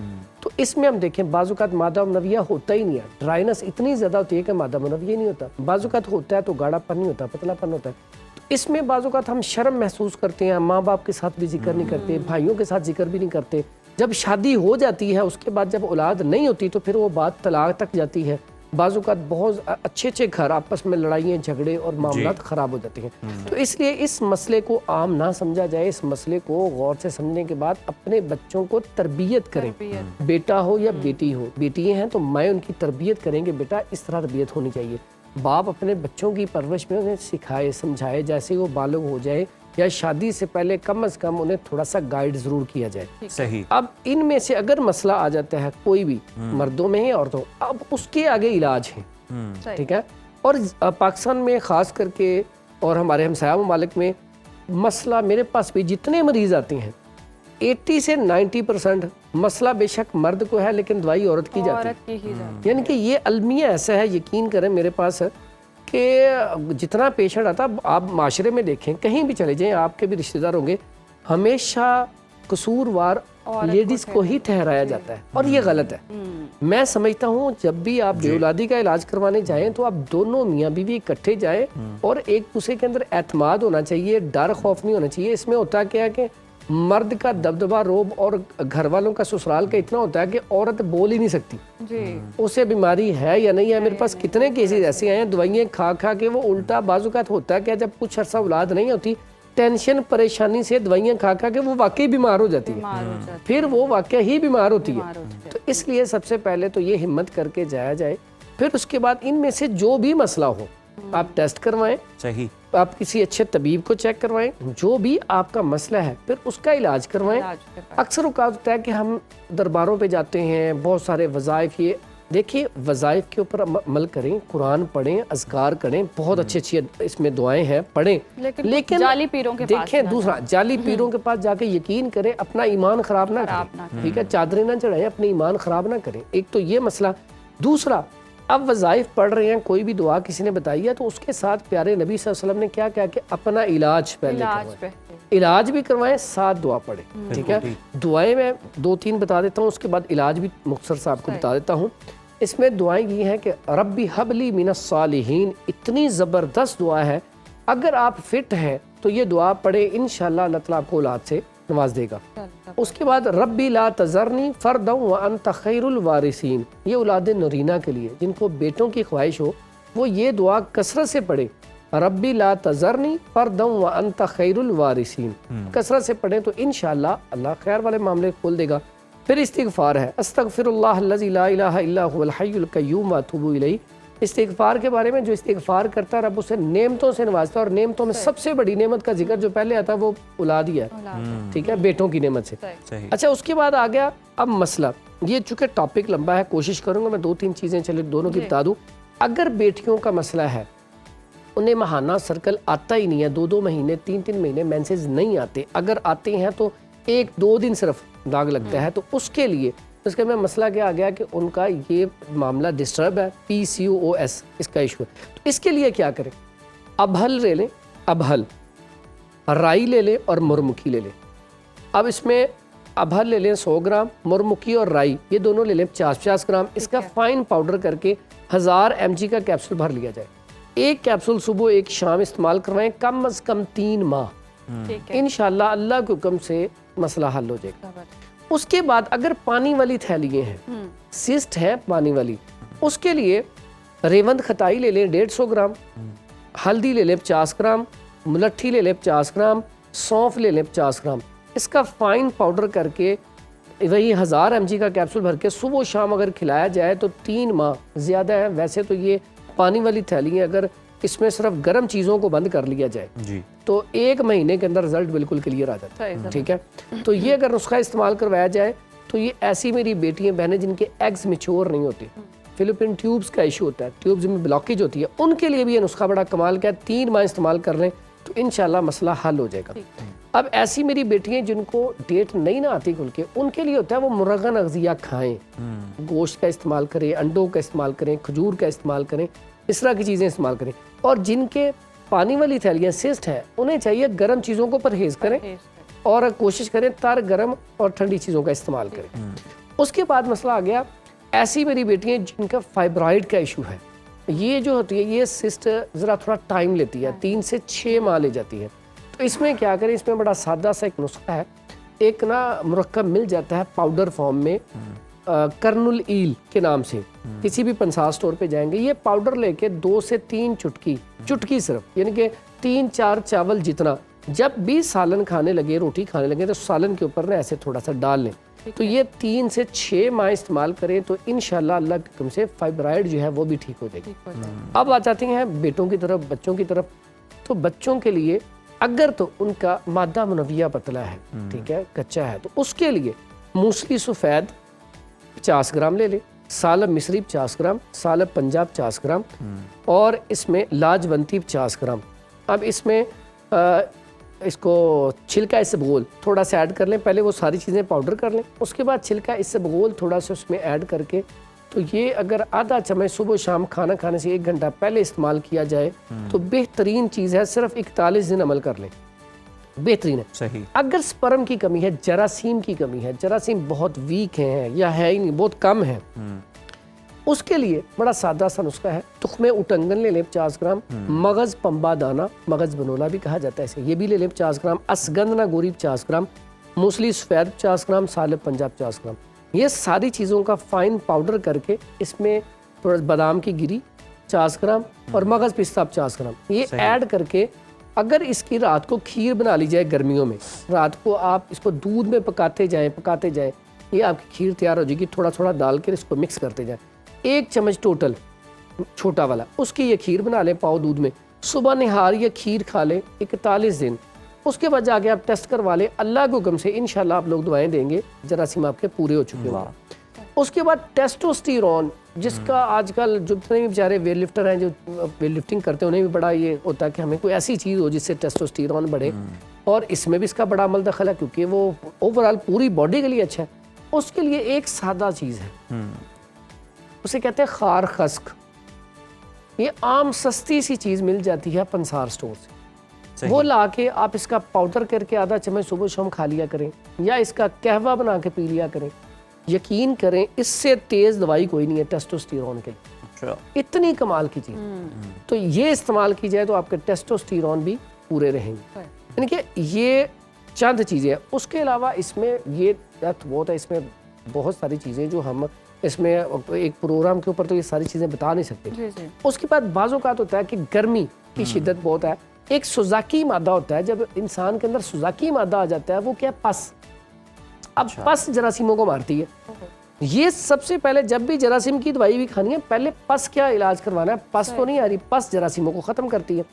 Speaker 4: तो इसमें हम देखें बाज़-औक़ात मादा मुनव्विया होता ही नहीं है, ड्राइनेस इतनी ज़्यादा होती है कि मादा मुनव्विया नहीं होता। बाज़-औक़ात होता है तो गाढ़ापन नहीं होता, पतलापन होता है। तो इसमें बाज़-औक़ात हम शर्म महसूस करते हैं, माँ बाप के साथ भी जिक्र नहीं करते, भाइयों के साथ जिक्र भी नहीं करते। जब शादी हो जाती है उसके बाद जब औलाद नहीं होती तो फिर वो बात तलाक तक जाती है। बाज़-औक़ात बहुत अच्छे घर आपस में लड़ाइयाँ झगड़े और मामलात ख़राब हो जाते हैं। तो इसलिए इस मसले को आम ना समझा जाए, इस मसले को गौर से समझने के बाद अपने बच्चों को तरबियत करें। बेटा हो या बेटी हो, बेटियाँ हैं तो माएँ उनकी तरबियत करेंगे, बेटा इस तरह तरबियत होनी चाहिए। बाप अपने बच्चों की परवरिश में उन्हें सिखाए समझाए, जैसे वो बालिग हो जाए या शादी से पहले कम से कम उन्हें थोड़ा सा गाइड जरूर किया जाए।
Speaker 2: सही।
Speaker 4: अब इनमें से अगर मसला आ जाता है कोई भी, मर्दों में है औरतों, अब उसके आगे इलाज है, ठीक है। और पाकिस्तान में ख़ास करके और हमारे हमसाया ममालिक में मसला, मेरे पास भी जितने मरीज़ आते हैं 80 से 90% मसला बेशक मर्द को है लेकिन दवाई औरत की जाती है। यानी कि ये अलमिया ऐसा है, यकीन करें मेरे पास कि जितना पेशेंट आता, आप माशरे में देखें कहीं भी चले जाएं, आपके भी रिश्तेदार होंगे, हमेशा कसूरवार लेडीज़ को ही ठहराया जाता है और ये गलत है। मैं समझता हूँ जब भी आप बेऔलादी का इलाज करवाने जाएं तो आप दोनों मियाँ बीवी इकट्ठे जाएं और एक दूसरे के अंदर एतमाद होना चाहिए, डर खौफ नहीं होना चाहिए। इसमें होता क्या है कि मर्द का दबदबा रोब और घर वालों का ससुराल का इतना होता है कि औरत बोल ही नहीं सकती उसे बीमारी है या नहीं है। मेरे पास कितने केसेस ऐसे आए हैं, दवाइयाँ खा खा के वो उल्टा बाजुकात होता है कि जब कुछ अर्सा औलाद नहीं होती, टेंशन परेशानी से दवाइयाँ खा खा के वो वाकई बीमार हो जाती है, फिर वो वाकई ही बीमार होती है। तो इसलिए सबसे पहले तो ये हिम्मत करके जाया जाए, फिर उसके बाद इनमें से जो भी मसला हो आप टेस्ट करवाएं,
Speaker 2: सही,
Speaker 4: आप किसी अच्छे तबीब को चेक करवाएं, जो भी आपका मसला है फिर उसका इलाज करवाएं। अक्सर औक़ात होता है कि हम दरबारों पे जाते हैं, बहुत सारे वज़ाइफ, ये देखिए वज़ाइफ के ऊपर अमल करें, कुरान पढ़ें, अज़कार करें, बहुत अच्छी अच्छी इसमें दुआएं हैं, पढ़ें। लेकिन
Speaker 1: जाली पीरों के पास
Speaker 4: देखें दूसरा, जाली पीरों के पास जाके यकीन करें, अपना ईमान ख़राब ना करें, ठीक है, चादरें ना चढ़ाएं, अपने ईमान ख़राब ना करें। एक तो ये मसला। दूसरा, अब वज़ाइफ पढ़ रहे हैं, कोई भी दुआ किसी ने बताई है तो उसके साथ प्यारे नबी सल्लल्लाहु अलैहि वसल्लम ने क्या क्या कि अपना इलाज पहले करवाएं, इलाज भी करवाएं, साथ दुआ पढ़ें, ठीक है। दुआएं मैं 2-3 बता देता हूँ, उसके बाद इलाज भी मुख्तसर से आपको बता देता हूँ। इसमें दुआएं ये हैं कि रब्बी हबली मिनस सालिहीन, इतनी ज़बरदस्त दुआ है, अगर आप फिट हैं तो ये दुआ पढ़े, इंशाअल्लाह अल्लाह ताला आपको औलाद से नवाज देगा। उसके बाद रब्बी ला तज़रनी फ़र्दन व अंत खैरुल वारिसीन, ये औलाद नरीना के लिए, जिनको बेटों की ख्वाहिश हो वो ये दुआ कसरत से पढ़े, रब्बी ला तज़रनी फ़र्दन व अंत खैरुल वारिसीन, कसरत से पढ़ें तो इंशाअल्लाह अल्लाह खैर वाले मामले खोल देगा। फिर इस्तिग़फ़ार है, अस्तग़फ़िरुल्लाह अल्लज़ी ला इलाहा इल्ला हुवल हय्युल क़य्यूम व अतूबु इलैह। इस्तिग़फ़ार के बारे में, जो इस्तिग़फ़ार करता है रब उसे नेमतों से नवाजता है, और नेमतों में सबसे बड़ी नेमत का जिक्र जो पहले आता है वो औलाद ही है, ठीक है, बेटों की नेमत से। अच्छा, उसके बाद आ गया अब मसला, ये चूँकि टॉपिक लंबा है, कोशिश करूँगा मैं 2-3 चीज़ें चले दोनों की बता दूँ। अगर बेटियों का मसला है, उन्हें माहाना सर्कल आता ही नहीं है, 2-2 महीने 3-3 महीने मेंसेस नहीं आते, अगर आते हैं तो 1-2 दिन सिर्फ दाग लगता है, तो उसके लिए उसके में मसला क्या आ गया कि उनका ये मामला डिस्टर्ब है, PCOS इसका इशू है। तो इसके लिए क्या करें, अबहल ले लें, अबहल, राई ले लें और मुरमुखी ले लें। अब इसमें अबहल ले लें 100 ग्राम, मुरमुखी और राई ये दोनों ले लें 50-50 ग्राम। इसका फाइन पाउडर करके 1000 mg का कैप्सूल भर लिया जाए। एक कैप्सूल सुबह एक शाम इस्तेमाल करवाएं, कम अज़ कम 3 माह, इंशाअल्लाह अल्लाह के हुक्म से मसला हल हो जाएगा। उसके बाद अगर पानी वाली थैलियाँ हैं, सिस्ट है पानी वाली, उसके लिए रेवंद खताई ले लें 150 ग्राम, हल्दी ले लें 50 ग्राम, मुलट्ठी ले लें 50 ग्राम, सौंफ ले लें 50 ग्राम। इसका फाइन पाउडर करके वही 1000 mg का कैप्सूल भर के सुबह शाम अगर खिलाया जाए तो 3 माह, ज़्यादा है वैसे तो ये पानी वाली थैलियाँ, अगर इसमें सिर्फ गर्म चीज़ों को बंद कर लिया जाए जी, तो 1 महीने के अंदर रिजल्ट बिल्कुल क्लियर आ जाता है, ठीक है। तो ये अगर नुस्खा इस्तेमाल करवाया जाए तो ये ऐसी मेरी बेटियां बहनें जिनके एग्स मैच्योर नहीं होते, फिलिपिन ट्यूब्स का इशू होता है, ट्यूब्स में ब्लॉकेज होती है, उनके लिए भी ये नुस्खा बड़ा कमाल का है। 3 माह इस्तेमाल कर लें तो इंशाल्लाह मसला हल हो जाएगा। अब ऐसी मेरी बेटियां जिनको डेट नहीं ना आती खुल के, उनके लिए होता है वो मुरगन अग़ज़िया खाएं, गोश्त का इस्तेमाल करें, अंडों का इस्तेमाल करें, खजूर का इस्तेमाल करें, इस तरह की चीज़ें इस्तेमाल करें। और जिनके पानी वाली थैलियाँ सिस्ट है, उन्हें चाहिए गर्म चीज़ों को परहेज़ करें और कोशिश करें तर गर्म और ठंडी चीज़ों का इस्तेमाल करें। उसके बाद मसला आ गया, ऐसी मेरी बेटियाँ जिनका फाइब्रॉइड का इशू है, ये जो होती है ये सिस्ट ज़रा थोड़ा टाइम लेती है, 3 से 6 माह ले जाती है। तो इसमें क्या करें, इसमें बड़ा सादा सा एक नुस्खा है, एक ना मुरक्कब मिल जाता है पाउडर फॉर्म में, कर्नुल ईल के नाम से, किसी भी पंसार स्टोर पे जाएंगे, ये पाउडर लेके 2 से 3 चुटकी सिर्फ, यानी कि 3-4 चावल जितना, जब भी सालन खाने लगे, रोटी खाने लगे, तो सालन के ऊपर ना ऐसे थोड़ा सा डाल लें। तो ये 3 से 6 माह इस्तेमाल करें तो इंशाल्लाह अल्लाह के हुक्म से फाइब्राइड जो है वो भी ठीक हो जाएगी। अब आ जाते हैं बेटों की तरफ, बच्चों की तरफ। तो बच्चों के लिए अगर तो उनका मादा मुनव्विया पतला है, ठीक है, कच्चा है, तो उसके लिए मूसली सफ़ेद 50 ग्राम ले ले, सालब मिस्री 50 ग्राम, सालब पंजाब 50 ग्राम और इसमें लाजवंती 50 ग्राम। अब इसमें इसको छिलका इसबगोल थोड़ा सा ऐड कर लें, पहले वो सारी चीज़ें पाउडर कर लें, उसके बाद छिलका इसबगोल थोड़ा सा उसमें ऐड करके, तो ये अगर आधा चम्मच सुबह शाम खाना खाने से 1 घंटा पहले इस्तेमाल किया जाए तो बेहतरीन चीज़ है। सिर्फ 41 दिन अमल कर लें, बेहतरीन है।
Speaker 2: सही।
Speaker 4: अगर स्पर्म की कमी है, जरासीम की कमी है, जरासीम बहुत वीक हैं या है ही नहीं, बहुत कम है, उसके लिए बड़ा सादा सा नुस्खा है। तुख्मे उटंगन ले लें 50 ग्राम, मगज़ पंबा दाना, मगज़ बनोला भी कहा जाता है इसे, ये भी ले लें 50 ग्राम, असगंधना गोरी 50 ग्राम, मूसली सफ़ेद 50 ग्राम, सालब पंजाब 50 ग्राम। ये सारी चीज़ों का फाइन पाउडर करके इसमें थोड़ा बादाम की गिरी 50 ग्राम और मगज़ पिस्ता 50 ग्राम, ये ऐड करके अगर इसकी रात को खीर बना ली जाए, गर्मियों में रात को आप इसको दूध में पकाते जाएं, ये आपकी खीर तैयार हो जाएगी। थोड़ा थोड़ा डाल कर इसको मिक्स करते जाएं, 1 चम्मच टोटल छोटा वाला, उसकी ये खीर बना लें पाव दूध में, सुबह निहार ये खीर खा लें 41 दिन। उसके बाद जाके आप टेस्ट करवा लें, अल्लाह के हुक्म से इंशाल्लाह आप लोग दुआएं देंगे, जरासीम आपके पूरे हो चुके होंगे। उसके बाद टेस्टोस्टेरोन, जिसका आजकल जो जितने भी बेचारे वेट लिफ्टर हैं, जो वेट लिफ्टिंग करते हैं, उन्हें भी बड़ा ये होता है कि हमें कोई ऐसी चीज़ हो जिससे टेस्टोस्टेरोन बढ़े, और इसमें भी इसका बड़ा अमल दखल है क्योंकि वो ओवरऑल पूरी बॉडी के लिए अच्छा है। उसके लिए एक सादा चीज़ है, उसे कहते हैं खार खस्क। ये आम सस्ती सी चीज़ मिल जाती है पंसार स्टोर से, वो ला के आप इसका पाउडर करके आधा चम्मच सुबह शाम खा लिया करें, या इसका कहवा बना के पी लिया करें। यकीन करें इससे तेज़ दवाई कोई नहीं है टेस्टोस्टेरोन के लिए, इतनी कमाल की चीज़। तो ये इस्तेमाल की जाए तो आपके टेस्टोस्टेरोन भी पूरे रहेंगे। यानी कि ये चंद चीज़ें। उसके अलावा इसमें ये बहुत है, इसमें बहुत सारी चीज़ें जो हम इसमें एक प्रोग्राम के ऊपर तो ये सारी चीज़ें बता नहीं सकते। उसके बाद बाज़ औक़ात होता है कि गर्मी की शिद्दत बहुत है, एक सुज़ाकी मादा होता है, जब इंसान के अंदर सुज़ाकी मादा आ जाता है, वो क्या, पस। अब पस जरासीमों को मारती है। ये सबसे पहले जब भी जरासीम की दवाई भी खानी है, पहले पस क्या इलाज करवाना है, पस तो नहीं आ रही, पस जरासीमों को ख़त्म करती है।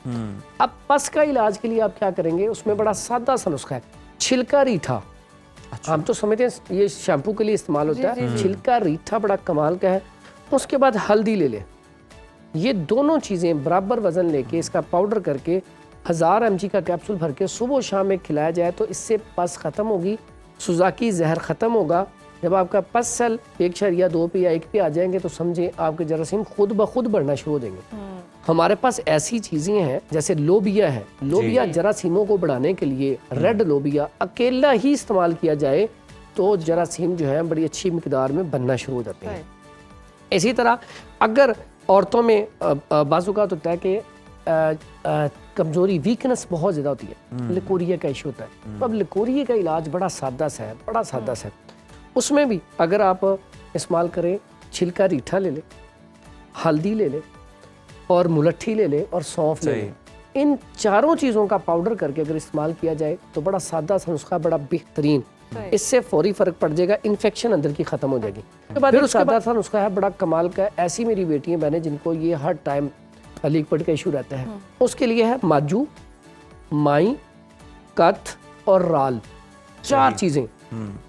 Speaker 4: अब पस का इलाज के लिए आप क्या करेंगे, उसमें बड़ा सादा सा नुस्खा है, छिलका रीठा। हम तो समझते हैं ये शैम्पू के लिए इस्तेमाल होता है, छिलका रीठा बड़ा कमाल का है। उसके बाद हल्दी ले ले, ये दोनों चीज़ें बराबर वज़न लेके इसका पाउडर करके 1000 mg का कैप्सूल भर के सुबह शाम में खिलाया जाए तो इससे पस ख़त्म होगी, सुज़ाकी जहर ख़त्म होगा। जब आपका पस सेल 1.2 पे या 1 पे आ जाएंगे तो समझें आपके जरासीम खुद ब खुद बढ़ना शुरू हो जाएंगे। हमारे पास ऐसी चीज़ें हैं जैसे लोबिया है, लोबिया जरासीमों को बढ़ाने के लिए, रेड लोबिया अकेला ही इस्तेमाल किया जाए तो जरासीम जो है बड़ी अच्छी मिकदार में बनना शुरू हो जाते हैं। इसी तरह अगर औरतों में बाज़ औक़ात होता है कि कमज़ोरी, वीकनेस बहुत ज़्यादा होती है, लिकोरिया का इशू होता है, तो अब लिकोरिया का इलाज बड़ा सादा सा है, बड़ा सादा सा है। उसमें भी अगर आप इस्तेमाल करें, छिलका रीठा ले लें, हल्दी ले लें और मुलट्ठी ले लें और सौंफ ले लें, इन चारों चीज़ों का पाउडर करके अगर इस्तेमाल किया जाए तो बड़ा सादा सा नुस्खा, बड़ा बेहतरीन, इससे फौरी फ़र्क पड़ जाएगा, इन्फेक्शन अंदर की ख़त्म हो जाएगी। फिर सादा सा नुस्खा है, बड़ा कमाल का है। ऐसी मेरी बेटियाँ बहनें जिनको ये हर टाइम लीकपट का इशू रहता है, उसके लिए है माजू, माई, कथ और राल, 4 चीज़ें।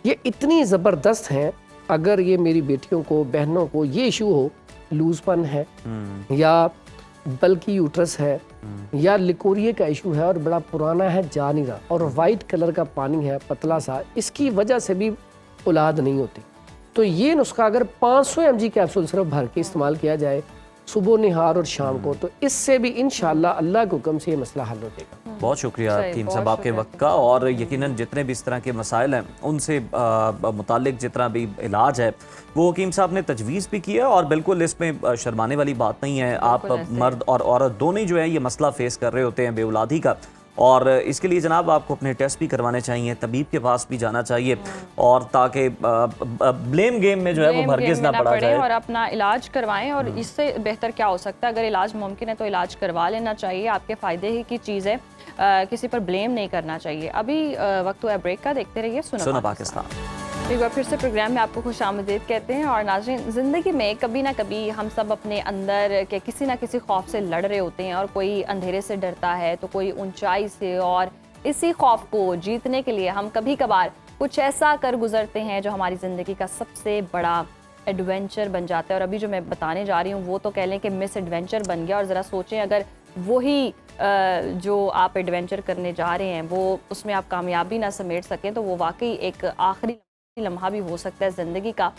Speaker 4: ये इतनी ज़बरदस्त हैं, अगर ये मेरी बेटियों को, बहनों को ये इशू हो, लूजपन है या बल्कि यूट्रस है या लिकोरिया का इशू है और बड़ा पुराना है, जा नहीं रहा, और वाइट कलर का पानी है पतला सा, इसकी वजह से भी औलाद नहीं होती, तो ये नुस्खा अगर 500 mg कैप्सूल सिर्फ भर के इस्तेमाल किया जाए सुबह, निहार और शाम को, तो इससे भी इंशाल्लाह अल्लाह के हुक्म से ये मसला हल हो जाएगा।
Speaker 2: बहुत शुक्रिया कीम साहब आपके वक्त का, और यकीनन जितने भी इस तरह के मसाइल हैं उनसे मुतालिक जितना भी इलाज है वो कीम साहब ने तजवीज़ भी किया, और बिल्कुल इसमें शर्माने वाली बात नहीं है। आप मर्द और औरत दोनों जो है ये मसला फेस कर रहे होते हैं बेऔलादी का, और इसके लिए जनाब आपको अपने टेस्ट भी करवाने चाहिए, तबीब के पास भी जाना चाहिए, और ताकि ब्लेम गेम में जो है वो भरगिज ना पड़ा जाए,
Speaker 1: और अपना इलाज करवाएं। और इससे बेहतर क्या हो सकता है, अगर इलाज मुमकिन है तो इलाज करवा लेना चाहिए, आपके फ़ायदे ही की चीज़ है, किसी पर ब्लेम नहीं करना चाहिए। अभी वक्त हुआ ब्रेक का, देखते रहिए सुनो पाकिस्तान। एक बार फिर से प्रोग्राम में आपको खुश आमदीद कहते हैं। और नाज़रीन, ज़िंदगी में कभी ना कभी हम सब अपने अंदर के किसी ना किसी खौफ से लड़ रहे होते हैं, और कोई अंधेरे से डरता है तो कोई ऊंचाई से, और इसी खौफ को जीतने के लिए हम कभी कभार कुछ ऐसा कर गुजरते हैं जो हमारी ज़िंदगी का सबसे बड़ा एडवेंचर बन जाता है। और अभी जो मैं बताने जा रही हूँ वो तो कह लें कि मिस एडवेंचर बन गया। और ज़रा सोचें, अगर वही जो आप एडवेंचर करने जा रहे हैं वो उसमें आप कामयाबी ना समेट सकें तो वो वाकई एक आखिरी लम्हा भी हो सकता है ज़िंदगी का।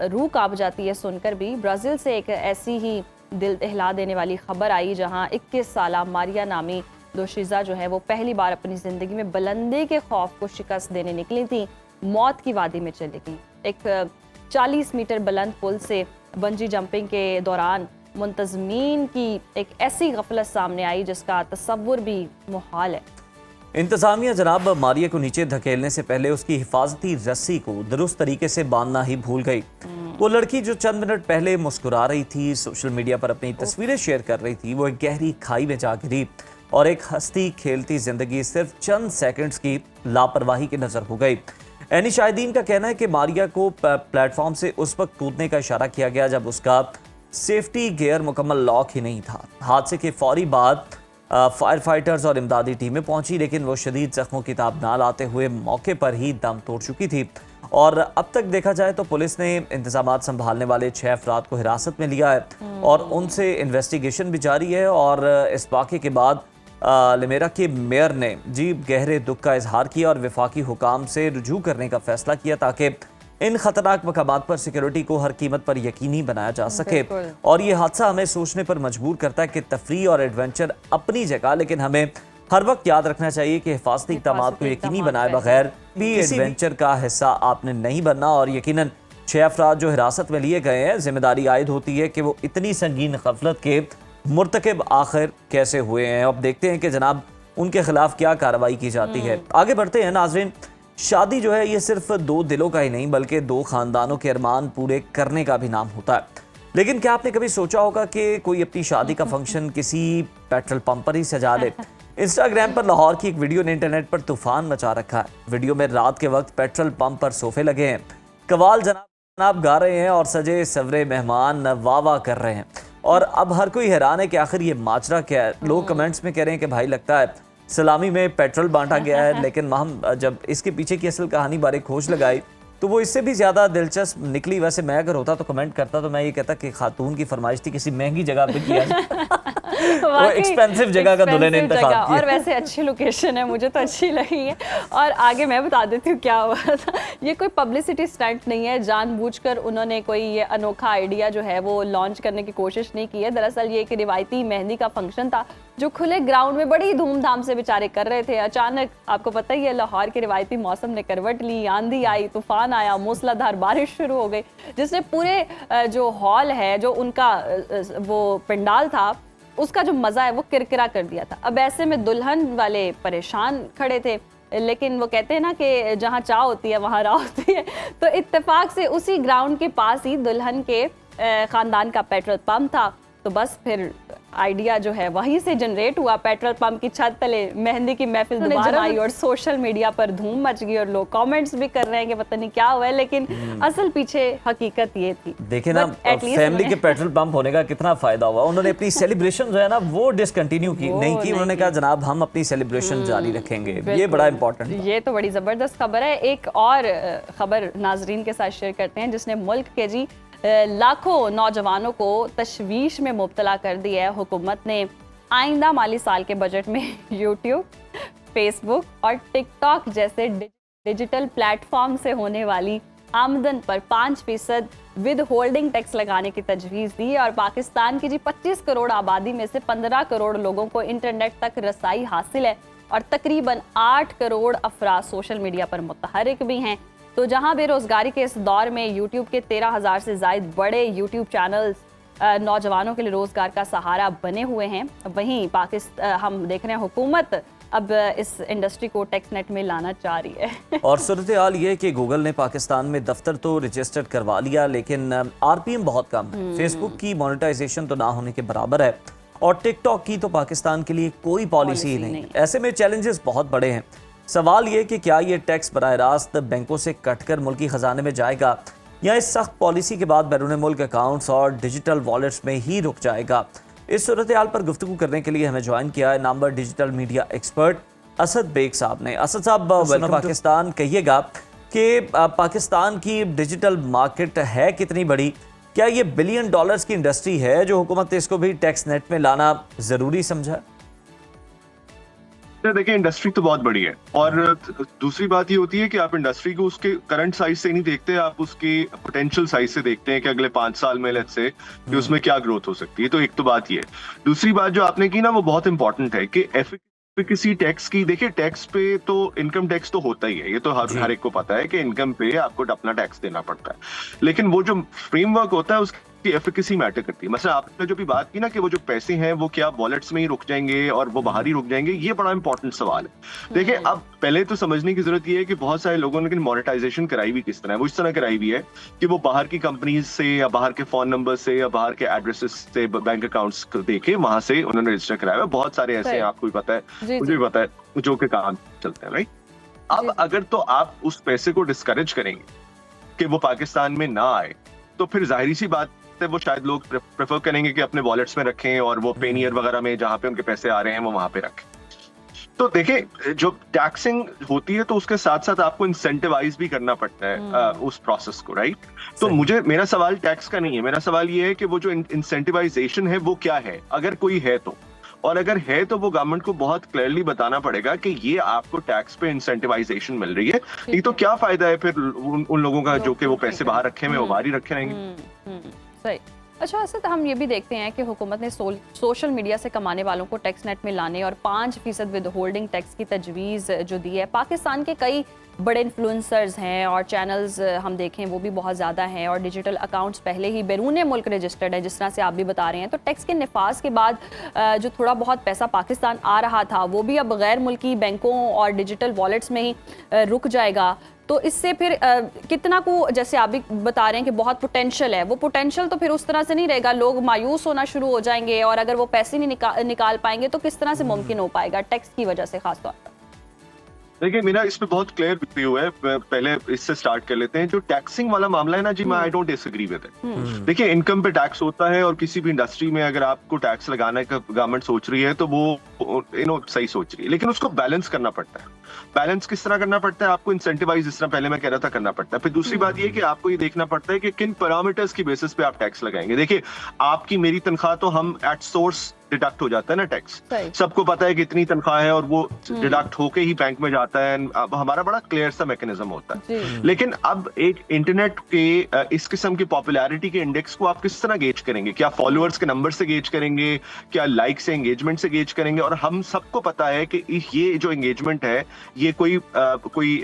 Speaker 1: रूह कांप जाती है सुनकर भी। ब्राज़ील से एक ऐसी ही दिल दहला देने वाली खबर आई जहां 21 साला मारिया नामी दोशीज़ा जो है वो पहली बार अपनी ज़िंदगी में बुलंदी के खौफ को शिकस्त देने निकली थी, मौत की वादी में चली गई। एक 40 मीटर बुलंद पुल से बंजी जंपिंग के दौरान मुंतज़मीन की एक ऐसी गफलत सामने आई जिसका तसव्वुर भी मुहाल है।
Speaker 2: इंतजामिया जनाब मारिया को नीचे धकेलने से पहले उसकी हिफाजती रस्सी को दुरुस्त तरीके से बांधना ही भूल गई। वो लड़की जो चंद मिनट पहले मुस्कुरा रही थी, सोशल मीडिया पर अपनी तस्वीरें शेयर कर रही थी, वो एक गहरी खाई में जा गिरी और एक हंसती खेलती जिंदगी सिर्फ चंद सेकंड्स की लापरवाही की नजर हो गई। एनी शाहिदीन का कहना है कि मारिया को प्लेटफॉर्म से उस वक्त कूदने का इशारा किया गया जब उसका सेफ्टी गियर मुकम्मल लॉक ही नहीं था। हादसे के फौरी बाद फायर फाइटर्स और इमदादी टीमें पहुंची, लेकिन वो शदीद जख्मों की ताब ना लाते हुए मौके पर ही दम तोड़ चुकी थी। और अब तक देखा जाए तो पुलिस ने इंतजामात संभालने वाले 6 अफराद को हिरासत में लिया है और उनसे इन्वेस्टिगेशन भी जारी है। और इस वाक़े के बाद लिमेरा के मेयर ने गहरे दुख का इजहार किया और वफाकी हुकाम से रुजू करने का फैसला किया ताकि इन खतरनाक मकामात पर सिक्योरिटी को हर कीमत पर यकीनी बनाया जा सके। और ये हादसा हमें सोचने पर मजबूर करता है कि तफरीह और एडवेंचर अपनी जगह, लेकिन हमें हर वक्त याद रखना चाहिए कि हिफाजती इक़दामात को यकीनी बनाए बगैर भी एडवेंचर का हिस्सा आपने नहीं बनना। और यकीनन 6 अफराद जो हिरासत में लिए गए हैं, जिम्मेदारी आयद होती है कि वो इतनी संगीन गफलत के मुर्तकिब आखिर कैसे हुए हैं। अब देखते हैं कि जनाब उनके खिलाफ क्या कार्रवाई की जाती है। आगे बढ़ते हैं नाजरीन। शादी जो है ये सिर्फ 2 दिलों का ही नहीं बल्कि 2 खानदानों के अरमान पूरे करने का भी नाम होता है। लेकिन क्या आपने कभी सोचा होगा कि कोई अपनी शादी का फंक्शन किसी पेट्रोल पंप पर ही सजा ले? इंस्टाग्राम पर लाहौर की एक वीडियो ने इंटरनेट पर तूफान मचा रखा है। वीडियो में रात के वक्त पेट्रोल पंप पर सोफे लगे हैं, कवाल जनाब गा रहे हैं और सजे सवरे मेहमान वाह वाह कर रहे हैं। और अब हर कोई हैरान है कि आखिर ये माजरा क्या है। लोग कमेंट्स में कह रहे हैं कि भाई लगता है सलामी में पेट्रोल बांटा गया है। लेकिन हम जब इसके पीछे की असल कहानी बारे खोज लगाई तो वो इससे भी ज़्यादा दिलचस्प निकली। वैसे मैं अगर होता तो कमेंट करता तो मैं ये कहता कि खातून की फरमाइश थी किसी महंगी जगह पे किया वो एक्सपेंसिव जगह का दुल्हन इंतखाब किया।
Speaker 1: और वैसे अच्छी लोकेशन है, मुझे तो अच्छी लगी है। और आगे मैं बता देती हूँ क्या हुआ था। ये कोई पब्लिसिटी स्टंट नहीं है, जानबूझकर उन्होंने कोई ये अनोखा आइडिया जो है वो लॉन्च करने की कोशिश नहीं की है। दरअसल ये एक रिवायती मेहंदी का फंक्शन था जो खुले ग्राउंड में बड़ी धूमधाम से बेचारे कर रहे थे। अचानक आपको पता ही है लाहौर के रिवायती मौसम ने करवट ली, आंधी आई, तूफान आया, मूसलाधार बारिश शुरू हो गई जिसने पूरे जो हॉल है, जो उनका वो पंडाल था, उसका जो मज़ा है वो किरकिरा कर दिया था। अब ऐसे में दुल्हन वाले परेशान खड़े थे, लेकिन वो कहते हैं ना कि जहाँ चाह होती है वहाँ राह होती है। तो इत्तेफाक से उसी ग्राउंड के पास ही दुल्हन के ख़ानदान का पेट्रोल पंप था। तो बस फिर आइडिया जो है वहीं से जनरेट हुआ। पेट्रोल पंप की छत तले मेहंदी की महफिल दोबारा आई और सोशल मीडिया पर धूम मच गई और लोग कमेंट्स भी कर रहे हैं कि पता नहीं क्या हुआ है, लेकिन असल पीछे हकीकत ये थी।
Speaker 2: देखे ना फैमिली के पेट्रोल पंप होने का कितना फायदा हुआ। उन्होंने अपनी सेलिब्रेशन जो है ना वो डिसकंटिन्यू की नहीं की। उन्होंने कहा जनाब हम अपनी सेलिब्रेशन जारी रखेंगे। ये बड़ा इंपॉर्टेंट,
Speaker 1: ये तो बड़ी जबरदस्त खबर है। एक और खबर नाजरीन के साथ शेयर करते हैं जिसने मुल्क के लाखों नौजवानों को तशवीश में मुब्तला कर दिया है। हुकूमत ने आइंदा माली साल के बजट में यूट्यूब, फेसबुक और टिकटॉक जैसे डिजिटल प्लेटफॉर्म से होने वाली आमदन पर 5% विद होल्डिंग टैक्स लगाने की तजवीज़ दी है। और पाकिस्तान की 25 करोड़ आबादी में से 15 करोड़ लोगों को इंटरनेट तक रसाई हासिल है और तकरीबन 8 करोड़ अफराद सोशल मीडिया पर मुतहरिक भी हैं। तो जहां बेरोजगारी के इस दौर में यूट्यूब के 13,000 से ज़ायद बड़े यूट्यूब चैनल्स नौजवानों के लिए रोज़गार का सहारा बने हुए हैं, वहीं हम देख रहे हैं हुकूमत अब इस इंडस्ट्री को टेक्सनेट में लाना चाह रही है।
Speaker 2: और सूरत हाल ये है कि गूगल ने पाकिस्तान में दफ्तर तो रजिस्टर्ड करवा लिया, लेकिन आरपीएम बहुत कम है। फेसबुक की मोनेटाइजेशन तो ना होने के बराबर है और टिकटॉक की तो पाकिस्तान के लिए कोई पॉलिसी ही नहीं। ऐसे में चैलेंजेस बहुत बड़े हैं। सवाल ये कि क्या ये टैक्स बराह रास्त बैंकों से कटकर मुल्की खजाने में जाएगा या इस सख्त पॉलिसी के बाद बैरून मुल्क अकाउंट्स और डिजिटल वॉलेट्स में ही रुक जाएगा। इस सूरत हाल पर गुफ्तगू करने के लिए हमें ज्वाइन किया है नामवर digital media expert Asad Baig साहब ने। असद साहब, वेलकम पाकिस्तान। कहिएगा कि पाकिस्तान की डिजिटल मार्केट है कितनी बड़ी, क्या ये $1 बिलियन की इंडस्ट्री है जो हुकूमत ने इसको भी टैक्स नेट में लाना जरूरी समझा?
Speaker 5: देखिए, इंडस्ट्री तो बहुत बड़ी है और दूसरी बात ये होती है कि आप इंडस्ट्री को उसके करंट साइज से नहीं देखते, आप उसके पोटेंशियल साइज से देखते हैं कि अगले 5 साल में लेट्स से कि उसमें क्या ग्रोथ हो सकती है। तो एक तो बात ये है। दूसरी बात जो आपने की ना वो बहुत इंपॉर्टेंट है कि किसी टैक्स की, देखिए टैक्स पे तो इनकम टैक्स तो होता ही है, ये तो हर एक को पता है कि इनकम पे आपको अपना टैक्स देना पड़ता है, लेकिन वो जो फ्रेमवर्क होता है उसकी एफिकेसी मैटर करती है। मतलब आपने जो भी बात की ना कि वो जो पैसे हैं वो क्या वॉलेट्स में ही रुक जाएंगे और वो बाहर ही रुक जाएंगे, ये बड़ा इंपॉर्टेंट सवाल है। देखिए, अब पहले तो समझने की जरूरत ये है कि बहुत सारे लोगों ने मोनेटाइजेशन कराई हुई किस तरह है। वो इस तरह कराई हुई है कि वो बाहर की कंपनीज से या बाहर के फोन नंबर से या बाहर के एड्रेसेस से बैंक अकाउंट्स देके वहां से उन्होंने रजिस्टर कराया हुआ। बहुत सारे ऐसे हैं, आपको भी पता है, मुझे भी पता है, जो के काम चलते हैं, राइट। अब अगर तो आप उस पैसे को डिस्करेज करेंगे कि वो पाकिस्तान में ना आए, तो फिर जाहिर सी बात है वो शायद लोग प्रेफर करेंगे कि अपने वॉलेट्स में रखें और वो पेनियर वगैरह में जहां पे उनके पैसे आ रहे हैं वो वहां पे रखें। तो देखिए, जो टैक्सिंग होती है तो उसके साथ साथ आपको इंसेंटिवाइज भी करना पड़ता है उस प्रोसेस को, राइट। तो मेरा सवाल टैक्स का नहीं है, मेरा सवाल ये है कि वो जो इंसेंटिवाइजेशन है वो क्या है, अगर कोई है तो, और अगर है तो वो गवर्नमेंट को बहुत क्लियरली बताना पड़ेगा कि ये आपको टैक्स पे इंसेंटिवाइजेशन मिल रही है। नहीं तो क्या फायदा है फिर उन लोगों का जो कि वो पैसे बाहर रखे हुए वो बाहर ही रखे रहेंगे।
Speaker 1: सही। अच्छा असद, हम ये भी देखते हैं कि हुकूमत ने सोशल मीडिया से कमाने वालों को टैक्स नेट में लाने और 5% विद होल्डिंग टैक्स की तजवीज़ जो दी है। पाकिस्तान के कई बड़े इन्फ्लुएंसर्स हैं और चैनल्स हम देखें वो भी बहुत ज़्यादा हैं और डिजिटल अकाउंट्स पहले ही बैरून मुल्क रजिस्टर्ड है, जिस तरह से आप भी बता रहे हैं। तो टैक्स के निफाज के बाद जो थोड़ा बहुत पैसा पाकिस्तान आ रहा था वो भी अब गैर मुल्की बैंकों और डिजिटल वॉलेट्स में ही रुक जाएगा। तो इससे फिर कितना को, जैसे आप भी बता रहे हैं कि बहुत पोटेंशियल है, वो पोटेंशियल तो फिर उस तरह से नहीं रहेगा, लोग मायूस होना शुरू हो जाएंगे और अगर वो पैसे नहीं निकाल पाएंगे तो किस तरह से मुमकिन हो पाएगा टैक्स की वजह से खासतौर पर?
Speaker 5: देखिए, मेरा इसमें बहुत क्लियर व्यू है। पहले इससे स्टार्ट कर लेते हैं। जो टैक्सिंग वाला मामला है ना जी, मैं I don't disagree with it. देखिए, इनकम पे टैक्स होता है और किसी भी इंडस्ट्री में अगर आपको टैक्स लगाने का गवर्नमेंट सोच रही है तो वो सही सोच रही है, लेकिन उसको बैलेंस करना पड़ता है। बैलेंस किस तरह करना पड़ता है? आपको इंसेंटिवाइज, जिस तरह पहले मैं कह रहा था, करना पड़ता है। फिर दूसरी बात ये कि आपको ये देखना पड़ता है कि किन पैरामीटर्स की बेसिस पे आप टैक्स लगाएंगे। देखिए, आपकी मेरी तनख्वाह तो हम एट सोर्स डिडक्ट हो जाता है ना टैक्स, सबको पता है कि इतनी तनख्वाह है और वो डिडक्ट होके ही बैंक में जाता है। अब हमारा बड़ा क्लियर सा मैकेनिज्म होता है। लेकिन अब एक इंटरनेट के इस किस्म की पॉपुलैरिटी के इंडेक्स को आप किस तरह गेज करेंगे? क्या फॉलोअर्स के नंबर से गेज करेंगे, क्या लाइक से, एंगेजमेंट से गेज करेंगे? और हम सबको पता है कि ये जो एंगेजमेंट है ये कोई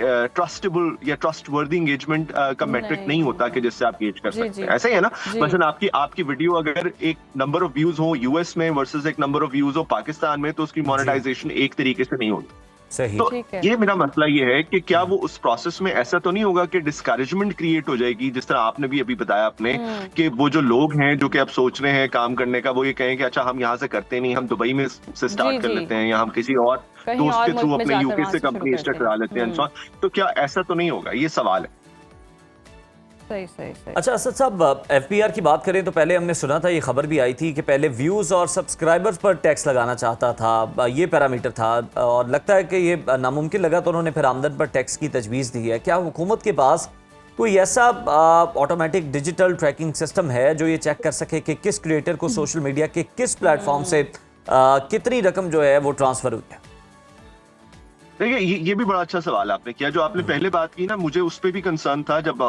Speaker 5: ट्रस्टेबल या ट्रस्टवर्दी एंगेजमेंट का मेट्रिक नहीं होता कि जिससे आप गेज कर सकते हैं। ऐसा ही है ना, मसलन आपकी वीडियो अगर एक नंबर ऑफ व्यूज हो यूएस में वर्सेस एक नंबर ऑफ व्यूज हो पाकिस्तान में, तो उसकी मोनेटाइजेशन एक तरीके से नहीं होती।
Speaker 2: सही।
Speaker 5: तो ये मेरा मसला ये है कि क्या वो उस प्रोसेस में ऐसा तो नहीं होगा कि डिस्करेजमेंट क्रिएट हो जाएगी, जिस तरह आपने भी अभी बताया अपने कि वो जो लोग हैं जो कि अब सोच रहे हैं काम करने का, वो ये कहें कि अच्छा हम यहाँ से करते नहीं, हम दुबई में से स्टार्ट कर लेते हैं या हम किसी और दोस्त के थ्रू अपने यूके से कंपनी रजिस्टर करा लेते हैं। तो क्या ऐसा तो नहीं होगा? ये सवाल है।
Speaker 1: सही।
Speaker 2: अच्छा असद साहब, एफपीआर की बात करें तो पहले हमने सुना था, ये खबर भी आई थी कि पहले व्यूज़ और सब्सक्राइबर्स पर टैक्स लगाना चाहता था, ये पैरामीटर था और लगता है कि ये नामुमकिन लगा तो उन्होंने फिर आमदन पर टैक्स की तजवीज़ दी है। क्या हुकूमत के पास कोई ऐसा ऑटोमेटिक डिजिटल ट्रैकिंग सिस्टम है जो ये चेक कर सके कि किस क्रिएटर को सोशल मीडिया के किस प्लेटफॉर्म से कितनी रकम जो है वो ट्रांसफ़र हुई है?
Speaker 5: देखिए, ये भी बड़ा अच्छा सवाल आपने किया। जो आपने पहले बात की ना, मुझे उस पे भी कंसर्न था जब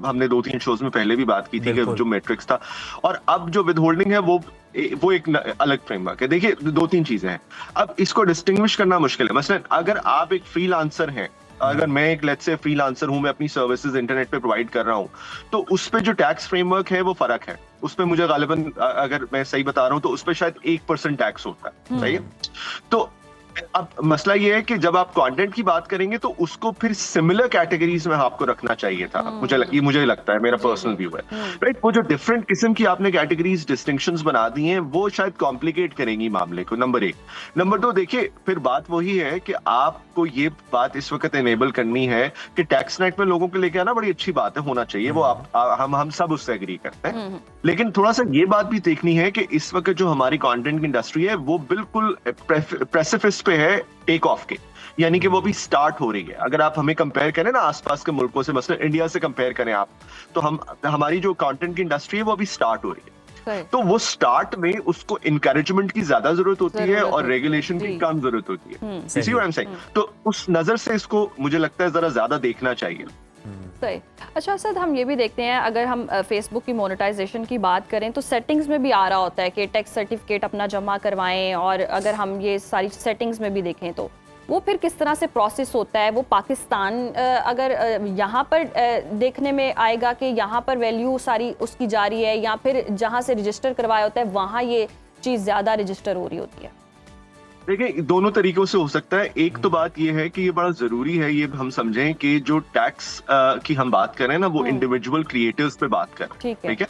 Speaker 5: हमने 2-3 शोज में पहले भी बात की थी कि जो मैट्रिक्स था, और अब जो विद होल्डिंग है वो एक अलग फ्रेमवर्क है। देखिए, 2-3 चीजें हैं। अब इसको डिस्टिंग्विश करना मुश्किल है। मसलन अगर आप एक फ्रीलांसर हैं, अगर मैं एक लेट्स से फ्रीलांसर हूं, मैं अपनी सर्विसेज इंटरनेट पे प्रोवाइड कर रहा हूं, तो उस पे जो टैक्स फ्रेमवर्क है वो फर्क है। उस पे मुझे गालिबन, अगर मैं सही बता रहा हूं, तो उस पे शायद 1% टैक्स होता है। सही है? तो अब मसला ये है कि जब आप कंटेंट की बात करेंगे तो उसको फिर सिमिलर कैटेगरीज में आपको रखना चाहिए था। मुझे लगता है, मेरा पर्सनल व्यू है, राइट। वो जो डिफरेंट किस्म की आपने कैटेगरीज डिस्टिंक्शंस बना दी हैं वो शायद कॉम्प्लिकेट करेंगी मामले को, नंबर 1। नंबर 2, देखिए फिर बात वही है कि आपको ये बात इस वक्त एनेबल करनी है कि टैक्स नेट में लोगों को लेके आना बड़ी अच्छी बात है, होना चाहिए वो, हम सब उससे एग्री करते हैं। लेकिन थोड़ा सा ये बात भी देखनी है कि इस वक्त जो हमारी कंटेंट की इंडस्ट्री है वो बिल्कुल प्रेसिफिस पे है टेक ऑफ के, यानी कि वो भी स्टार्ट हो रही है। अगर आप हमें कंपेयर करें ना आसपास के मुल्कों से, मसलन इंडिया से कंपेयर करें आप, तो हमारी जो कंटेंट की इंडस्ट्री है वो अभी स्टार्ट हो रही है। तो वो स्टार्ट में उसको इनकरेजमेंट की ज्यादा जरूरत होती है और रेगुलेशन की कम जरूरत होती है। इसी व्हाट आई एम सेइंग। तो उस नजर से इसको मुझे लगता है जरा ज्यादा देखना चाहिए।
Speaker 1: सही। अच्छा असद, हम ये भी देखते हैं, अगर हम फेसबुक की मोनेटाइजेशन की बात करें तो सेटिंग्स में भी आ रहा होता है कि टैक्स सर्टिफिकेट अपना जमा करवाएं, और अगर हम ये सारी सेटिंग्स में भी देखें तो वो फिर किस तरह से प्रोसेस होता है। वो पाकिस्तान अगर यहाँ पर देखने में आएगा कि यहाँ पर वैल्यू सारी उसकी जा रही है, या फिर जहाँ से रजिस्टर करवाया होता है वहाँ ये चीज़ ज़्यादा रजिस्टर हो रही होती है?
Speaker 5: देखिए दोनों तरीकों से हो सकता है। एक तो बात ये है कि ये बड़ा जरूरी है, ये हम समझें कि जो टैक्स की हम बात करें ना वो इंडिविजुअल क्रिएटर्स पे बात करें, ठीक है।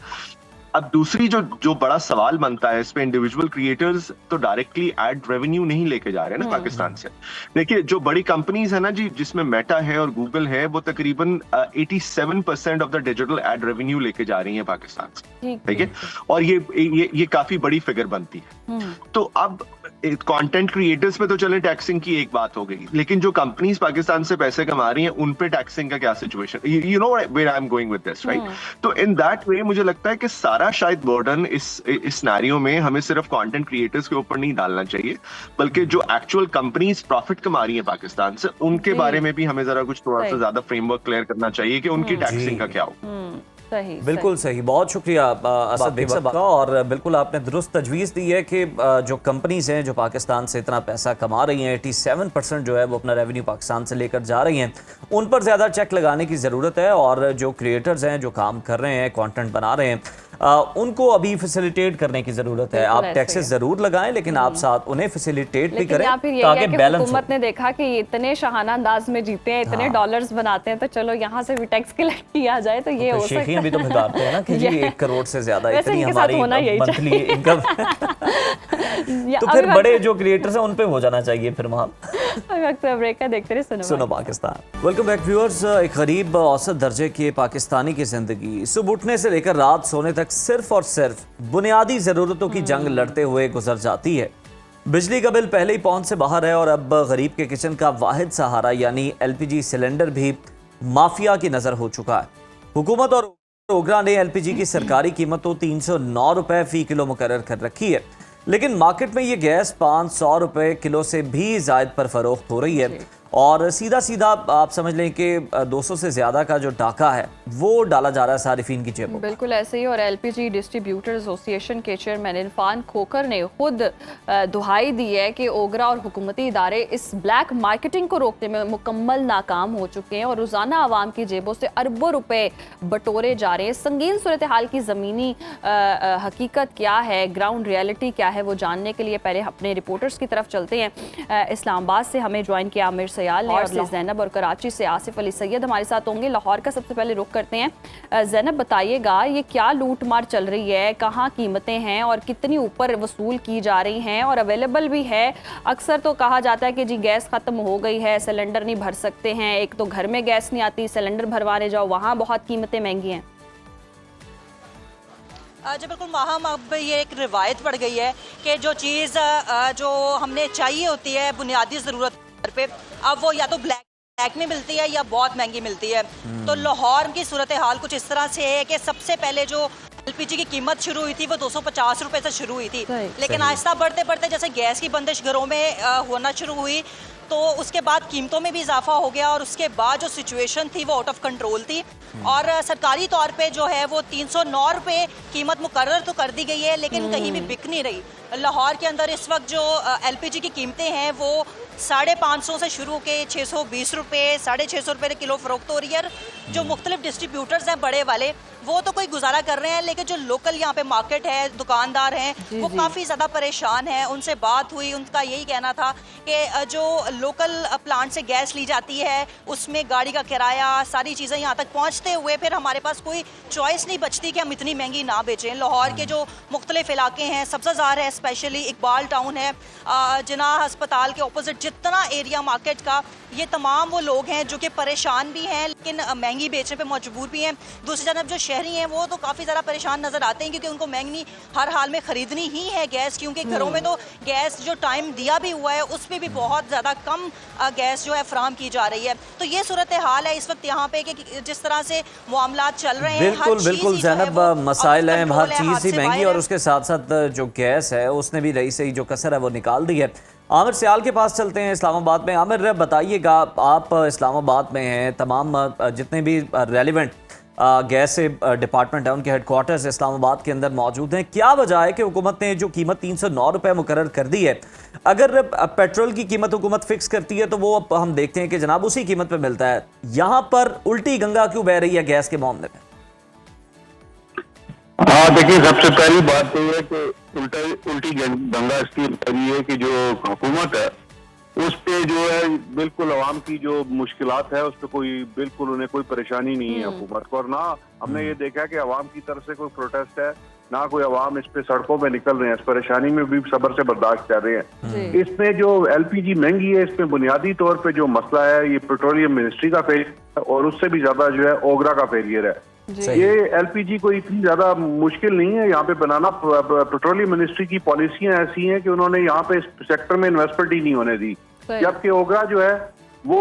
Speaker 5: अब दूसरी जो बड़ा सवाल बनता है इस पे, इंडिविजुअल क्रिएटर्स तो डायरेक्टली एड रेवेन्यू नहीं लेके जा रहे हैं ना पाकिस्तान से। देखिए जो बड़ी कंपनीज है ना जी, जिसमें मेटा है और गूगल है, वो तकरीबन 87% of the digital ad revenue लेके जा रही है पाकिस्तान से, ठीक है। और ये काफी बड़ी फिगर बनती है। तो अब कंटेंट क्रिएटर्स पे तो चले टैक्सिंग की एक बात हो गई, लेकिन जो कंपनीज पाकिस्तान से पैसे कमा रही हैं उन पे टैक्सिंग का क्या situation, you know where I am going with this, right. तो इन दैट वे मुझे लगता है कि सारा शायद बर्डन इस सिनेरियो में हमें सिर्फ कंटेंट क्रिएटर्स के ऊपर नहीं डालना चाहिए, बल्कि जो एक्चुअल कंपनीज प्रॉफिट कमा रही है पाकिस्तान से उनके बारे में भी हमें जरा कुछ थोड़ा सा ज्यादा फ्रेमवर्क क्लियर करना चाहिए कि उनकी टैक्सिंग का क्या हो।
Speaker 2: बिल्कुल सही, बहुत शुक्रिया असद बेग साहब का। और बिल्कुल आपने दुरुस्त तजवीज़ दी है कि जो कंपनीज हैं जो पाकिस्तान से इतना पैसा कमा रही हैं, 87% जो है वो अपना रेवेन्यू पाकिस्तान से लेकर जा रही हैं, उन पर ज़्यादा चेक लगाने की ज़रूरत है। और जो क्रिएटर्स हैं जो काम कर रहे हैं, कंटेंट बना रहे हैं, उनको अभी फैसिलिटेट करने की ज़रूरत है। आप टैक्सेस ज़रूर लगाएं, लेकिन आप साथ उन्हें फैसिलिटेट भी करें ताकि बैलेंस हो।
Speaker 1: हुकूमत ने देखा कि इतने शाहाना अंदाज में जीते हैं, इतने डॉलर्स बनाते हैं, तो चलो यहाँ से भी टैक्स कलेक्ट किया जाए तो ये हो सकता है।
Speaker 2: भी तो बताते हैं ना कि जी 1 करोड़ से ज्यादा इतनी हमारी मंथली इनकम तो फिर बड़े जो क्रिएटर्स हैं उन पे हो जाना चाहिए फिर वहाँ।
Speaker 1: ब्रेक का देखते रहे
Speaker 2: सुनो पाकिस्तान। Welcome back viewers. एक गरीब औसत दर्जे के पाकिस्तानी की जिंदगी सुबह उठने से लेकर रात सोने तक सिर्फ और सिर्फ बुनियादी जरूरतों की जंग लड़ते हुए गुजर जाती है। बिजली का बिल पहले ही पहुंच से बाहर है और अब गरीब के किचन का वाहिद सहारा यानी LPG सिलेंडर भी माफिया की नजर हो चुका है। हुकूमत और ओगरा ने LPG की सरकारी कीमत तो 309 रुपए फी किलो मुकर्रर कर रखी है, लेकिन मार्केट में ये गैस 500 रुपए किलो से भी ज़ायद पर फरोख्त हो रही है। और सीधा सीधा आप समझ लें कि 200 से ज़्यादा का जो डाका है वो डाला जा रहा है सारिफीन की जेबों।
Speaker 1: बिल्कुल ऐसे ही। और LPG डिस्ट्रीब्यूटर एसोसिएशन के चेयरमैन इरफान खोकर ने खुद दुहाई दी है कि ओगरा और हुकूमती इदारे इस ब्लैक मार्केटिंग को रोकने में मुकम्मल नाकाम हो चुके हैं और रोज़ाना आवाम की जेबों से अरबों रुपए बटोरे जा रहे हैं। संगीन सूरत हाल की ज़मीनी हकीकत क्या है, ग्राउंड रियलिटी क्या है, वो जानने के लिए पहले अपने रिपोर्टर्स की तरफ चलते हैं। इस्लामाबाद से हमें ज्वाइन किया आमिर सयाल ने, और ज़ैनब, और कराची से आसिफ अली सैयद हमारे साथ होंगे। लाहौर का सबसे पहले रुख करते हैं। ज़ैनब बताइएगा ये क्या लूट मार चल रही है, कहाँ कीमतें हैं और कितनी ऊपर वसूल की जा रही हैं, और अवेलेबल भी है। अक्सर तो कहा जाता है कि जी गैस ख़त्म हो गई है, सिलेंडर नहीं भर सकते हैं, एक तो घर में गैस नहीं आती, सिलेंडर भरवाने जाओ वहाँ बहुत कीमतें महंगी हैं।
Speaker 6: जी बिल्कुल माहम, अब ये एक रिवायत पड़ गई है कि जो चीज़ जो हमने चाहिए होती है बुनियादी ज़रूरत पे, अब वो या तो ब्लैक में मिलती है या बहुत महंगी मिलती है। तो लाहौर की सूरत हाल कुछ इस तरह से है कि सबसे पहले जो LPG की कीमत शुरू हुई थी वो 250 रुपए से शुरू हुई थी, लेकिन आहिस्ता बढ़ते बढ़ते जैसे गैस की बंदिश घरों में होना शुरू हुई तो उसके बाद कीमतों में भी इजाफा हो गया, और उसके बाद जो सिचुएशन थी वो आउट ऑफ कंट्रोल थी। और सरकारी तौर पे जो है वो 309 रुपए कीमत मुकर्रर तो कर दी गई है, लेकिन कहीं भी बिक नहीं रही। लाहौर के अंदर इस वक्त जो LPG की कीमतें हैं वो 550 से शुरू के 620 रुपये, 650 रुपये किलो फ़रोख्त हो रही है। जो मुख्तलिफ डिस्ट्रीब्यूटर्स हैं बड़े वाले, वो तो कोई गुजारा कर रहे हैं, लेकिन जो लोकल यहाँ पे मार्केट है, दुकानदार हैं, वो काफ़ी ज़्यादा परेशान हैं। उनसे बात हुई, उनका यही कहना था कि जो लोकल प्लांट से गैस ली जाती है, उसमें गाड़ी का किराया, सारी चीज़ें यहाँ तक पहुँचते हुए फिर हमारे पास कोई चॉइस नहीं बचती कि हम इतनी महंगी ना बेचें। लाहौर के जो मुख्तलिफ इलाके हैं, सब्ज़ाज़ार है, स्पेशली इकबाल टाउन है, जिनाह अस्पताल के अपोजिट जितना एरिया मार्केट का, ये तमाम वो लोग हैं जो कि परेशान भी हैं लेकिन महंगी बेचने पे मजबूर भी हैं। दूसरी जानब जो शहरी हैं वो तो काफ़ी ज़्यादा परेशान नज़र आते हैं, क्योंकि उनको महंगी हर हाल में ख़रीदनी ही है गैस, क्योंकि घरों में तो गैस जो टाइम दिया भी हुआ है उस पर भी बहुत ज़्यादा कम गैस जो है फराहम की जा रही है। तो ये सूरत हाल है इस वक्त यहाँ पे कि जिस तरह से मामला चल रहे हैं।
Speaker 2: बिल्कुल बिल्कुल ज़ैनब, मसाइल हैं, हर चीज़ ही महंगी, और उसके साथ साथ जो गैस है उसने भी रही सही जो कसर है वो निकाल दी है। आमिर सियाल के पास चलते हैं इस्लामाबाद में। आमिर बताइएगा, आप इस्लामाबाद में हैं, तमाम जितने भी रेलिवेंट गैस से डिपार्टमेंट है उनके हेडक्वार्टर्स इस्लामाबाद के अंदर मौजूद हैं। क्या वजह है कि हुकूमत ने जो कीमत 309 रुपये मुकर्रर कर दी है? अगर पेट्रोल की कीमत हुकूमत फिक्स करती है तो वो हम देखते हैं कि जनाब उसी कीमत पे मिलता है, यहाँ पर उल्टी गंगा क्यों बह रही है गैस के मामले में?
Speaker 7: हाँ देखिए, सबसे पहली बात तो ये है कि उल्टी गंगा इसकी रही है कि जो हुकूमत है उस पे जो है बिल्कुल अवाम की जो मुश्किलात है उस पे कोई बिल्कुल उन्हें कोई परेशानी नहीं है हुकूमत को। और ना हमने ये देखा है कि अवाम की तरफ से कोई प्रोटेस्ट है, ना कोई अवाम इस पे सड़कों पे निकल रहे हैं, इस परेशानी में भी सब्र से बर्दाश्त कर रहे हैं। इसमें जो LPG महंगी है, इसमें बुनियादी तौर पे जो मसला है ये पेट्रोलियम मिनिस्ट्री का फेलियर है, और उससे भी ज्यादा जो है ओगरा का फेलियर है। ये LPG कोई इतनी ज्यादा मुश्किल नहीं है यहाँ पे बनाना। पेट्रोलियम मिनिस्ट्री की पॉलिसियां ऐसी हैं कि उन्होंने यहाँ पे इस सेक्टर में इन्वेस्टमेंट ही नहीं होने दी, जबकि ओगरा जो है वो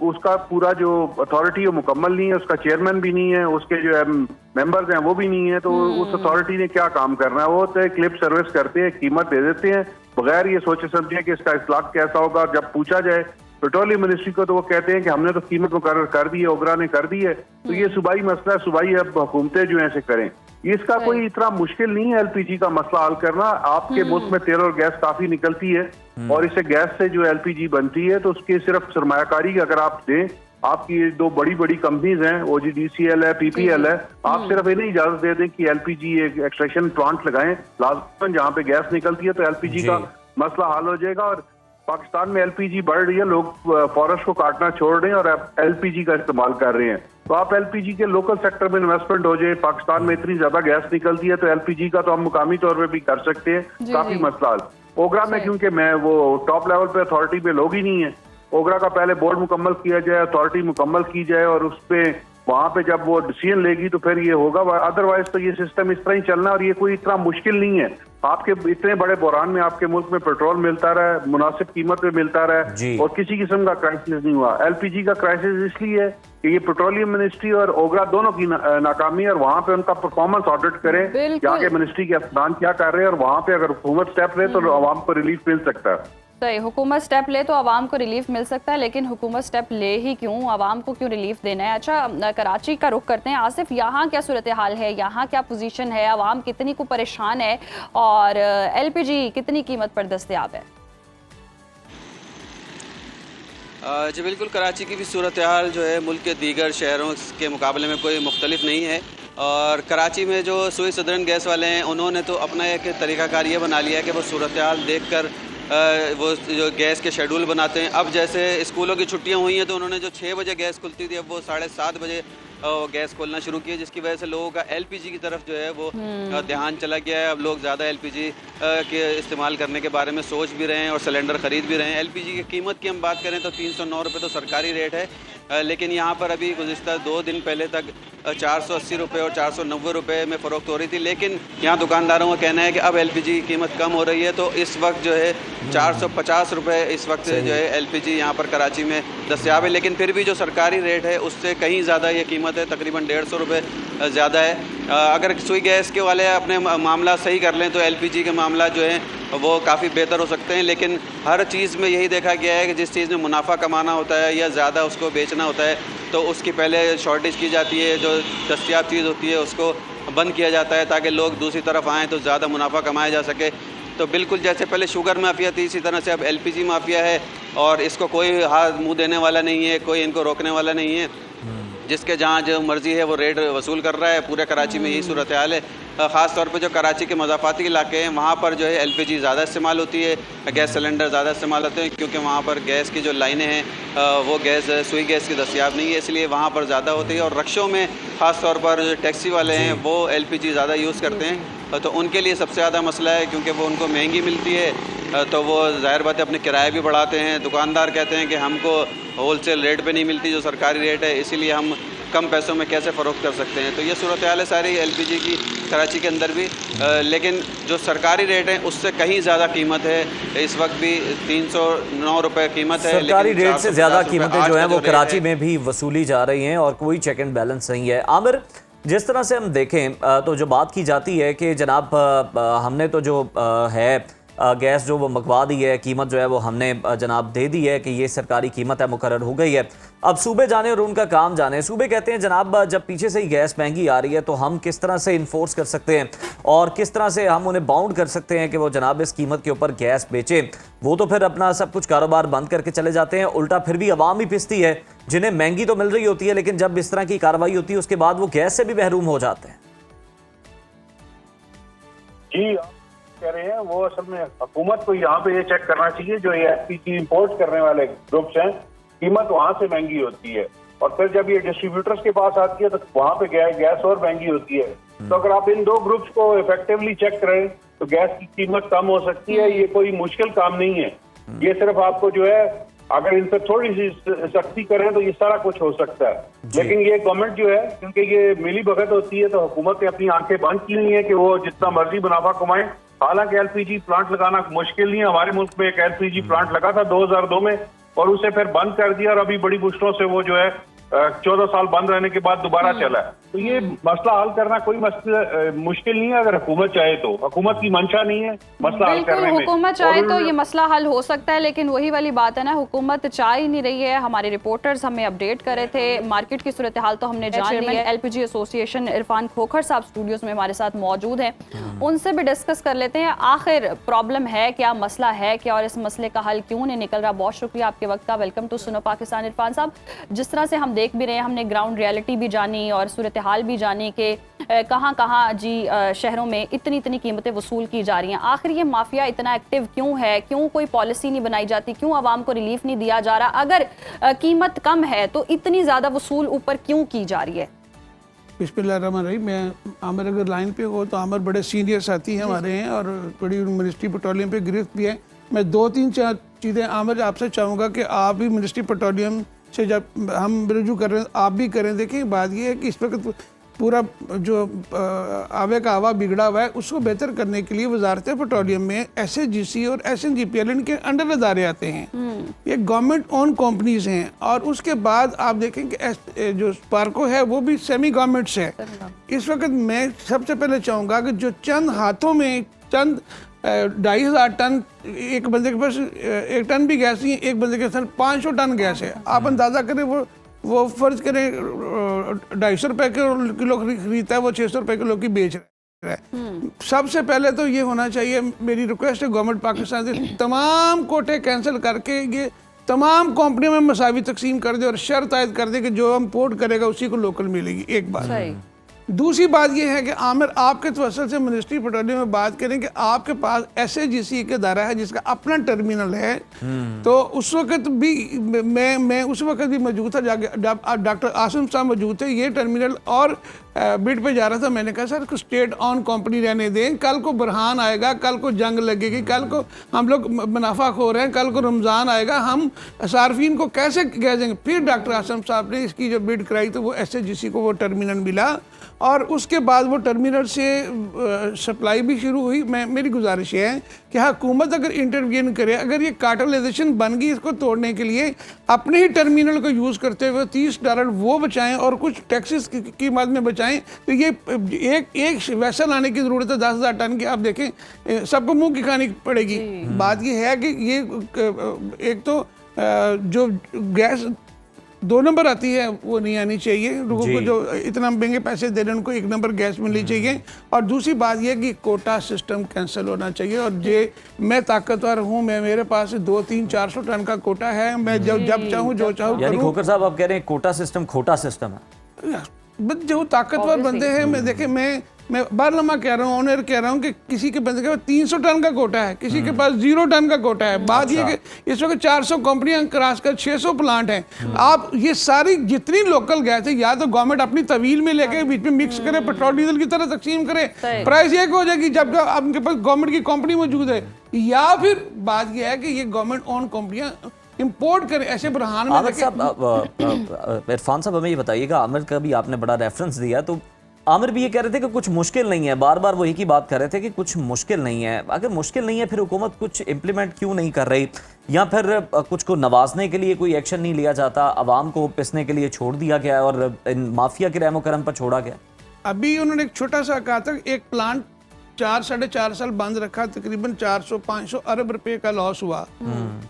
Speaker 7: उसका पूरा जो अथॉरिटी है मुकम्मल नहीं है, उसका चेयरमैन भी नहीं है, उसके जो है मेंबर्स हैं वो भी नहीं है। तो उस अथॉरिटी ने क्या काम करना है? वो तो क्लिप सर्विस करते हैं, कीमत दे देते हैं बगैर ये सोचे समझे कि इसका इस्लाक कैसा होगा। जब पूछा जाए पेट्रोलियम मिनिस्ट्री को तो वो कहते हैं कि हमने तो कीमत मुकर्रर कर दी है, ओगरा ने कर दी है। तो ये सूबाई मसला है, सूबाई अब हुकूमतें जो ऐसे करें। इसका कोई इतना मुश्किल नहीं है LPG का मसला हल करना। आपके मुल्क में तेल और गैस काफी निकलती है, और इसे गैस से जो LPG बनती है तो उसकी सिर्फ सरमायाकारी अगर आप दें, आपकी दो बड़ी बड़ी कंपनीज हैं, OGDCL है, PPL है, आप सिर्फ इन्हें इजाजत दे दें कि LPG एक एक्सट्रैक्शन प्लांट लगाएं लाजमन जहाँ पे गैस निकलती है, तो LPG का मसला हल हो जाएगा। और पाकिस्तान में LPG बढ़ रही है, लोग फॉरेस्ट को काटना छोड़ रहे हैं और LPG का इस्तेमाल कर रहे हैं। तो आप LPG के लोकल सेक्टर में इन्वेस्टमेंट हो जाए। पाकिस्तान में इतनी ज्यादा गैस निकलती है तो LPG का तो हम मुकामी तौर पे भी कर सकते हैं, काफी मसला। ओगरा में क्योंकि मैं वो टॉप लेवल पे अथॉरिटी पे लोग ही नहीं है, ओगरा का पहले बोर्ड मुकम्मल किया जाए, अथॉरिटी मुकम्मल की जाए, और उस पे वहां पे जब वो डिसीजन लेगी तो फिर ये होगा। अदरवाइज तो ये सिस्टम इस तरह ही चलना, और ये कोई इतना मुश्किल नहीं है। आपके इतने बड़े बहरान में आपके मुल्क में पेट्रोल मिलता रहा, मुनासिब कीमत पे मिलता रहा, और किसी किस्म का क्राइसिस नहीं हुआ। LPG का क्राइसिस इसलिए है कि ये पेट्रोलियम मिनिस्ट्री और ओगरा दोनों की नाकामी है, और वहाँ पे उनका परफॉर्मेंस ऑडिट करें जाके मिनिस्ट्री के अफसरान क्या कर रहे हैं, और वहाँ पे अगर हुकूमत स्टेप ले तो आवाम को रिलीफ मिल सकता है।
Speaker 1: सही, हुकूमत स्टेप ले तो आवाम को रिलीफ मिल सकता है, लेकिन हुकूमत स्टेप ले ही क्यों, आवाम को क्यों रिलीफ देना है? अच्छा, कराची का रुख करते हैं। आसिफ, यहाँ क्या सूरत हाल है, यहाँ क्या पोजीशन है, आवाम कितनी को परेशान है, और LPG कितनी कीमत पर दस्तयाब है?
Speaker 8: जी बिल्कुल, कराची की भी सूरत हाल जो है मुल्क के दीगर शहरों के मुकाबले में कोई मुख्तलिफ नहीं है। और कराची में जो सुई सदरन गैस वाले हैं उन्होंने तो अपना एक तरीक़ाकार ये बना लिया है कि वो सूरत हाल देख कर वो जो गैस के शेड्यूल बनाते हैं। अब जैसे स्कूलों की छुट्टियां हुई हैं तो उन्होंने जो 6 बजे गैस खुलती थी अब वो 7:30 बजे गैस खोलना शुरू किया, जिसकी वजह से लोगों का LPG की तरफ जो है वो ध्यान चला गया है। अब लोग ज़्यादा LPG के इस्तेमाल करने के बारे में सोच भी रहे हैं और सिलेंडर ख़रीद भी रहे हैं। LPG की कीमत की हम बात करें तो 309 रुपये तो सरकारी रेट है, लेकिन यहाँ पर अभी गुज़िश्ता 2 दिन पहले तक 480 रुपये और 490 रुपये में फ़रोख्त हो रही थी। लेकिन यहाँ दुकानदारों का कहना है कि अब LPG की कीमत कम हो रही है, तो इस वक्त जो है 450 रुपये इस वक्त जो है LPG यहाँ पर कराची में दस्तयाब है। लेकिन फिर भी जो सरकारी रेट है उससे कहीं ज़्यादा ये कीमत है, तकरीबन 150 रुपये ज़्यादा है। अगर सुई गैस के वाले अपने मामला सही कर लें तो LPG के मामला जो है वो काफ़ी बेहतर हो सकते हैं। लेकिन हर चीज़ में यही देखा गया है कि जिस चीज़ में मुनाफा कमाना होता है या ज़्यादा उसको बेचना होता है तो उसकी पहले शॉर्टेज की जाती है, जो दस्तयाब चीज़ होती है उसको बंद किया जाता है ताकि लोग दूसरी तरफ आएँ तो ज़्यादा मुनाफा कमाया जा सके। तो बिल्कुल जैसे पहले शुगर माफिया थी इसी तरह से अब LPG माफिया है। और इसको कोई हाथ मुंह देने वाला नहीं है, कोई इनको रोकने वाला नहीं है। जिसके जहाँ जो मर्जी है वो रेट वसूल कर रहा है। पूरे कराची में यही सूरत हाल है। ख़ास तौर पे जो कराची के मज़ाफ़ाती इलाके हैं वहाँ पर जो है एलपीजी ज़्यादा इस्तेमाल होती है, गैस सिलेंडर ज़्यादा इस्तेमाल होते हैं, क्योंकि वहाँ पर गैस की जो लाइनें हैं वो गैस सुई गैस की दस्तियाब नहीं है, इसलिए वहाँ पर ज़्यादा होती है। और रक्शों में ख़ास तौर पर जो टैक्सी वाले हैं वो एलपीजी ज़्यादा यूज़ करते हैं, तो उनके लिए सबसे ज़्यादा मसला है, क्योंकि वो उनको महंगी मिलती है तो वो ज़ाहिर बात है अपने किराए भी बढ़ाते हैं। दुकानदार कहते हैं कि हमको होलसेल रेट पे नहीं मिलती जो सरकारी रेट है, इसीलिए हम कम पैसों में कैसे फ़रोख्त कर सकते हैं। तो ये सूरत हाल है सारी एलपीजी की कराची के अंदर भी। लेकिन जो सरकारी रेट है उससे कहीं ज़्यादा कीमत है। इस वक्त भी 309 रुपये कीमत है।
Speaker 2: सरकारी
Speaker 8: लेकिन
Speaker 2: रेट से
Speaker 8: 450
Speaker 2: ज़्यादा
Speaker 8: रुपये
Speaker 2: कीमतें
Speaker 8: आज
Speaker 2: जो
Speaker 8: का
Speaker 2: हैं वो
Speaker 8: रेट
Speaker 2: कराची
Speaker 8: है।
Speaker 2: में भी वसूली जा रही हैं और कोई चेक एंड बैलेंस नहीं है। आमिर, जिस तरह से हम देखें तो जो बात की जाती है कि जनाब हमने तो जो है गैस जो वो मंगवा दी है, कीमत जो है वो हमने जनाब दे दी है कि ये सरकारी कीमत है, मुकर्रर हो गई है। अब सूबे जाने और उनका काम जाने। सूबे कहते हैं जनाब जब पीछे से ही गैस महंगी आ रही है तो हम किस तरह से इन्फोर्स कर सकते हैं और किस तरह से हम उन्हें बाउंड कर सकते हैं कि वो जनाब इस कीमत के ऊपर गैस बेचें। वो तो फिर अपना सब कुछ कारोबार बंद करके चले जाते हैं, उल्टा फिर भी आवाम ही पिसती है जिन्हें महंगी तो मिल रही होती है, लेकिन जब इस तरह की कार्रवाई होती है उसके बाद वो गैस से भी महरूम हो जाते हैं।
Speaker 7: जी कह रहे हैं वो असल में हुकूमत को यहाँ पे ये चेक करना चाहिए, जो ये एलपीजी इंपोर्ट करने वाले ग्रुप्स हैं कीमत वहाँ से महंगी होती है और फिर जब ये डिस्ट्रीब्यूटर्स के पास आती है तो वहाँ पे गैस और महंगी होती है। तो अगर आप इन दो ग्रुप्स को इफेक्टिवली चेक करें तो गैस की कीमत कम हो सकती है। ये कोई मुश्किल काम नहीं है, ये सिर्फ आपको जो है अगर इन पर थोड़ी सी सख्ती करें तो ये सारा कुछ हो सकता है। लेकिन ये गवर्नमेंट जो है, क्योंकि ये मिली भगत होती है तो हुकूमत ने अपनी आंखें बंद की हुई है कि वो जितना मर्जी मुनाफा कमाए। हालांकि एलपीजी प्लांट लगाना मुश्किल नहीं है। हमारे मुल्क में एक एलपीजी प्लांट लगा था 2002 में और उसे फिर बंद कर दिया और अभी बड़ी मुश्किलों से वो जो है 14 साल बंद रहने के बाद दोबारा चला है। तो ये मसला हल करना कोई मुश्किल नहीं है अगर हुकूमत चाहे तो। हुकूमत की मंशा नहीं है मसला हल करने में।
Speaker 1: हुकूमत चाहे तो ये मसला हल हो सकता है, लेकिन वही वाली बात है ना, हुकूमत चाह ही नहीं रही है। हमारे रिपोर्टर्स हमें अपडेट कर रहे थे, मार्केट की सूरत हाल तो हमने जान ली है। एलपीजी एसोसिएशन इरफान खोखर साहब स्टूडियोज में हमारे साथ मौजूद हैं, उनसे भी डिस्कस कर लेते हैं आखिर प्रॉब्लम है क्या, मसला है क्या और इस मसले का हल क्यों नहीं निकल रहा। बहुत शुक्रिया आपके वक्त का। वेलकम टू सुनो पाकिस्तान। इरफान साहब, जिस तरह से हम देख भी रहे हैं, हमने ग्राउंड रियलिटी भी जानी और सूरत हाल भी जानी कि कहाँ कहाँ जी शहरों में इतनी कीमतें वसूल की जा रही हैं। आखिर ये माफिया इतना एक्टिव क्यों है, क्यों कोई पॉलिसी नहीं बनाई जाती, क्यों आवाम को रिलीफ नहीं दिया जा रहा? अगर कीमत कम है तो इतनी ज़्यादा वसूल ऊपर क्यों की जा रही है?
Speaker 9: बिस्मिल्लाहिर्रहमानिर्रहीम। मैं आमिर अगर लाइन पे हो तो आमिर बड़े सीनियर साथी हैं हमारे हैं और बड़ी मिनिस्ट्री पेट्रोलियम पे गिरफ्त भी है। मैं 2-3 चीज़ें आमिर आपसे चाहूँगा कि आप भी मिनिस्ट्री पेट्रोलियम से जब हम रुजू कर रहे हैं आप भी करें। देखिए बात ये है कि इस वक्त पूरा जो आवे का हवा बिगड़ा हुआ है उसको बेहतर करने के लिए वजारत पेट्रोलियम में SAGC और SNGPL के अंडर अदारे आते हैं। ये गवर्नमेंट ओन कंपनीज हैं और उसके बाद आप देखें कि जो स्पार्को है वो भी सेमी गवर्नमेंट्स है। इस वक्त मैं सबसे पहले चाहूँगा कि जो चंद हाथों में चंद 2,500 टन, एक बंदे के पास 1 टन भी गैस नहीं है, एक बंदे के पास 500 टन गैस है। आप अंदाज़ा करें वो फर्ज करें 250 रुपए किलो खरीदता है, वो 600 रुपए किलो की बेच रहा है। सबसे पहले तो ये होना चाहिए, मेरी रिक्वेस्ट है गवर्नमेंट पाकिस्तान से, तमाम कोटे कैंसिल करके ये तमाम कंपनियों में मसावी तकसीम कर दे और शर्त आयद कर दे कि जो हम पोर्ट करेगा उसी को लोकल मिलेगी। एक बात। दूसरी बात यह है कि आमिर आपके तवसल से मिनिस्ट्री पेट्रोलियम में बात करें कि आपके पास SAGC के दायरा है जिसका अपना टर्मिनल है। तो उस वक्त भी मैं उस वक्त भी मौजूद था, डॉक्टर आसिम साहब मौजूद थे। ये टर्मिनल और बिड पे जा रहा था। मैंने कहा सर स्टेट ऑन कंपनी रहने दें, कल को बुरहान आएगा, कल को जंग लगेगी, कल को हम लोग मुनाफा खो रहे हैं, कल को रमज़ान आएगा, हम सार्फिन को कैसे कह देंगे। फिर डॉक्टर आसिम साहब ने इसकी जो बिड कराई तो वो SAGC को वो टर्मिनल मिला और उसके बाद वो टर्मिनल से सप्लाई भी शुरू हुई। मेरी गुजारिश है कि हुकूमत अगर इंटरवीन करे, अगर ये कार्टेलाइजेशन बन गई इसको तोड़ने के लिए अपने ही टर्मिनल को यूज़ करते हुए $30 वो बचाएं और कुछ टैक्सेस की मद में बचाएं, तो ये एक वैसा लाने की ज़रूरत है 10,000 टन की। आप देखें सबको मुंह की खानी पड़ेगी। बात ये है कि ये एक तो जो गैस 2 नंबर आती है वो नहीं आनी चाहिए। लोगों
Speaker 2: जी।
Speaker 9: को जो इतना महंगे पैसे दे रहे हैं उनको 1 नंबर गैस मिलनी चाहिए। और दूसरी बात यह कि कोटा सिस्टम कैंसिल होना चाहिए। और ये मैं ताकतवर हूँ, मैं मेरे पास 200-300-400 टन का कोटा है, मैं जब चाहूँ जो चाहूँ
Speaker 2: यानी
Speaker 9: करूँ।
Speaker 2: खोकर साहब आप कह रहे हैं कोटा सिस्टम खोटा सिस्टम है।
Speaker 9: बस जो ताकतवर बंदे हैं, मैं देखे मैं बार-लम्मा कह रहा हूँ, ऑनर कह रहा हूँ कि किसी के बंदे के पास 300 टन का कोटा है, किसी के पास 0 टन का कोटा है। बात ये कि इस वक्त 400 कंपनियां क्रॉस कर 600 प्लांट हैं। आप ये सारी जितनी लोकल गैस है, या तो गवर्नमेंट अपनी तवील में लेके बीच में मिक्स करे, पेट्रोल डीजल की तरह तकसीम करे, प्राइस एक हो जाएगी जब आपके पास गवर्नमेंट की कंपनी मौजूद है। या फिर बात यह है कि ये गवर्नमेंट ओन कंपनियां इंपोर्ट करें। ऐसे बुरहान में
Speaker 2: आमिर साहब, इरफान साहब हमें ये बताइएगा, आमिर का भी आपने बड़ा रेफरेंस दिया, तो आमिर भी ये कह रहे थे कि कुछ मुश्किल नहीं है, बार बार वही की बात कर रहे थे कि कुछ मुश्किल नहीं है। अगर मुश्किल नहीं है फिर हुकूमत कुछ इम्प्लीमेंट क्यों नहीं कर रही, या फिर कुछ को नवाजने के लिए कोई एक्शन नहीं लिया जाता, आवाम को पिसने के लिए छोड़ दिया गया और इन माफिया के रहमो करम पर छोड़ा गया।
Speaker 9: अभी उन्होंने एक छोटा सा कहा था, एक प्लांट 4-4.5 साल बंद रखा, तकरीबन 400-500 अरब रुपए का लॉस हुआ।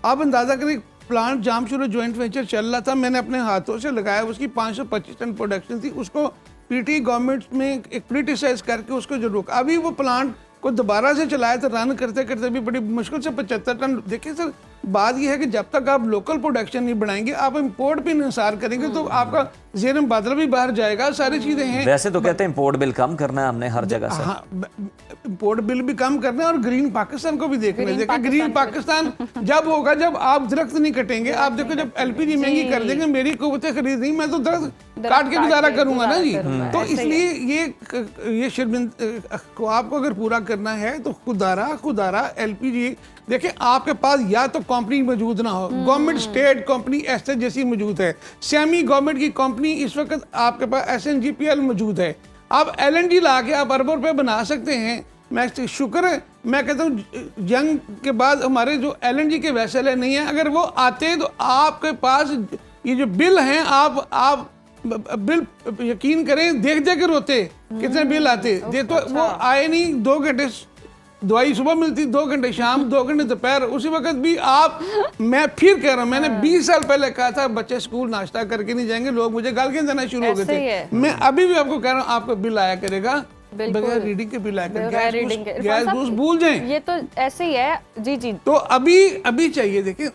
Speaker 9: आप अंदाजा करें, प्लांट जामशुरा जॉइंट वेंचर चल रहा था, मैंने अपने हाथों से लगाया, उसकी 525 टन प्रोडक्शन थी, उसको पीटी गवर्नमेंट में एक क्रिटिसाइज करके उसको जो रोका। अभी वो प्लांट को दोबारा से चलाया तो रन करते करते भी बड़ी मुश्किल से 75 टन। देखिए सर, बात यह है कि जब तक आप लोकल प्रोडक्शन नहीं बढ़ाएंगे, आप इंपोर्ट पे इंसार करेंगे तो आपका ज़ेर बादल भी बाहर जाएगा, सारी चीजें हैं।
Speaker 2: वैसे तो कहते हैं इंपोर्ट बिल कम करना है हमने हर जगह से।
Speaker 9: हाँ, इंपोर्ट बिल भी कम करना है और ग्रीन पाकिस्तान को भी देखना है। देखिए ग्रीन पाकिस्तान जब होगा जब आप दरख्त नहीं कटेंगे। आप देखो जब एलपीजी महंगी कर देंगे, मेरी कुव्वतें खरीद नहीं, मैं तो दरख्त काट के गुजारा करूंगा ना जी। तो इसलिए ये शर्मिंदा को आपको अगर पूरा करना है तो खुदारा एलपीजी देखिए, आपके पास या तो कंपनी मौजूद ना हो, गवर्नमेंट स्टेट कंपनी ऐसे जैसी मौजूद है, सेमी गवर्नमेंट की कंपनी इस वक्त आपके पास SNGPL मौजूद है, आप LNG ला के आप अरबों रुपए बना सकते हैं। मैं शुक्र है, मैं कहता हूँ जंग के बाद हमारे जो LNG के वैसल है नहीं है, अगर वो आते हैं तो आपके पास ये जो बिल हैं, आप बिल यकीन करें देख कर रोते कितने बिल आते। तो वो आए नहीं, 2 घंटे दवाई सुबह मिलती, 2 घंटे शाम, 2 घंटे दोपहर। उसी वक्त भी आप, मैं फिर कह रहा हूँ, मैंने 20 साल पहले कहा था बच्चे स्कूल नाश्ता करके नहीं जाएंगे, लोग मुझे गालियां देना शुरू हो गए थे। मैं अभी भी आपको कह रहा हूँ, आपका बिल आया करेगा, बगैर रीडिंग के बिल आया करेगा, गैस घूस भूल जाएं।
Speaker 1: ये तो ऐसे ही है जी।
Speaker 9: तो अभी चाहिए, देखिए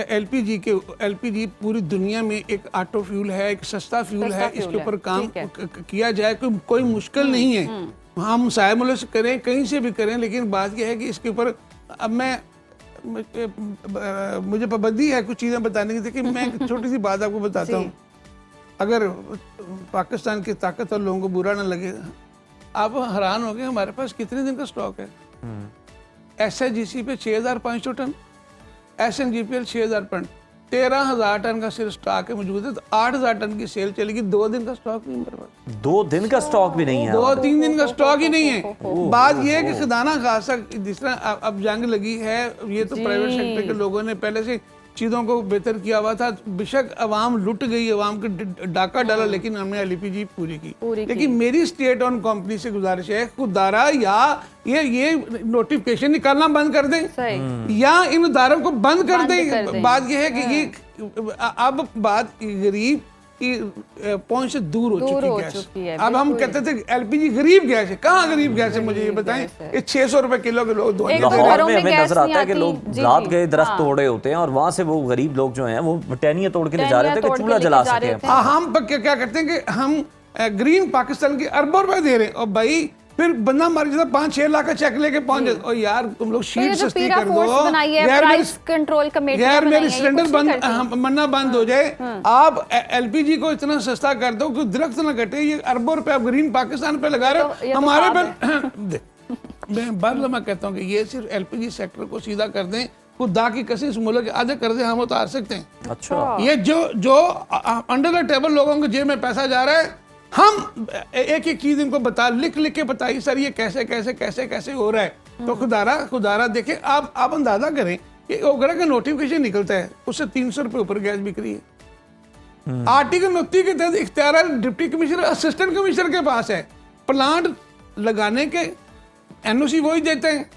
Speaker 9: एलपीजी पूरी दुनिया में एक ऑटो फ्यूल है, एक सस्ता फ्यूल है, इसके ऊपर काम किया जाए, कोई मुश्किल नहीं है। हम सायमुल से करें, कहीं से भी करें, लेकिन बात यह है कि इसके ऊपर अब मुझे पाबंदी है कुछ चीज़ें बताने की। देखिए मैं एक छोटी सी बात आपको बताता हूँ, अगर पाकिस्तान की ताकत और लोगों को बुरा ना लगे, आप हैरान हो गए हमारे पास कितने दिन का स्टॉक है। SIGC पे 6500 टन, SNGPL 6000 टन, 13000 टन का सिर्फ स्टॉक है मौजूद है। तो 8000 टन की सेल चलेगी, 2 दिन का स्टॉक नहीं मेरे पास,
Speaker 2: 2 दिन का स्टॉक भी नहीं है,
Speaker 9: 2-3 दिन का स्टॉक ही नहीं है। बात यह है कि खजाना खासा जिस तरह अब जंग लगी है, ये तो प्राइवेट सेक्टर के लोगों ने पहले से चीज़ों को बेहतर किया हुआ था। बेशक अवाम लुट गई, अवाम को डाका डाला, लेकिन हमने LPG पूरी की। लेकिन मेरी स्टेट ऑन कंपनी से गुजारिश है, खुदारा या ये नोटिफिकेशन निकालना बंद कर दें या इन इदारों को बंद कर दें। बात यह है कि ये अब बात गरीब की पहुंच से दूर हो चुकी है। अब हम कहते थे LPG गरीब गैस है, कहाँ गरीब गैस है मुझे ये बताएं। ये 600 रुपए किलो के लोग
Speaker 2: लाहौर में हमें नजर आता है कि लोग रात गए दरख्त तोड़े होते हैं और वहां से वो गरीब लोग जो हैं वो टहनियां तोड़ के ले जा रहे थे कि चूल्हा जला सके।
Speaker 9: हम क्या करते हैं कि हम ग्रीन पाकिस्तान के अरबों रुपए दे रहे हैं, और भाई फिर बंदा मर जाता, 5-6 लाख का चेक लेके पहुंच जाता। और यार तुम लोग शीट सस्ती कर दो, यार मेरी सिलेंडर बंद मरना बंद हो जाए, आप LPG को इतना सस्ता कर दो कि दरख्त ना कटे। ये अरबों रुपए आप ग्रीन पाकिस्तान पे लगा रहे हो, हमारे पे। मैं बार-बार कहता हूँ कि ये सिर्फ LPG सेक्टर को सीधा कर दें, खुदा की कसम इस मुल्क के आधे कर दें, हम उतार सकते हैं।
Speaker 2: अच्छा,
Speaker 9: ये जो अंडर द टेबल लोगों के जेब में पैसा जा रहा है, हम एक चीज इनको बता, लिख के बताइए सर ये कैसे हो रहा है। तो खुदारा देखें, आप अंदाजा करें कि ओगरा का नोटिफिकेशन निकलता है, उससे 300 रुपए ऊपर गैस बिक रही है। आर्टिकल 29 के तहत इख्तियार डिप्टी कमिश्नर असिस्टेंट कमिश्नर के पास है, प्लांट लगाने के NOC वही देते हैं,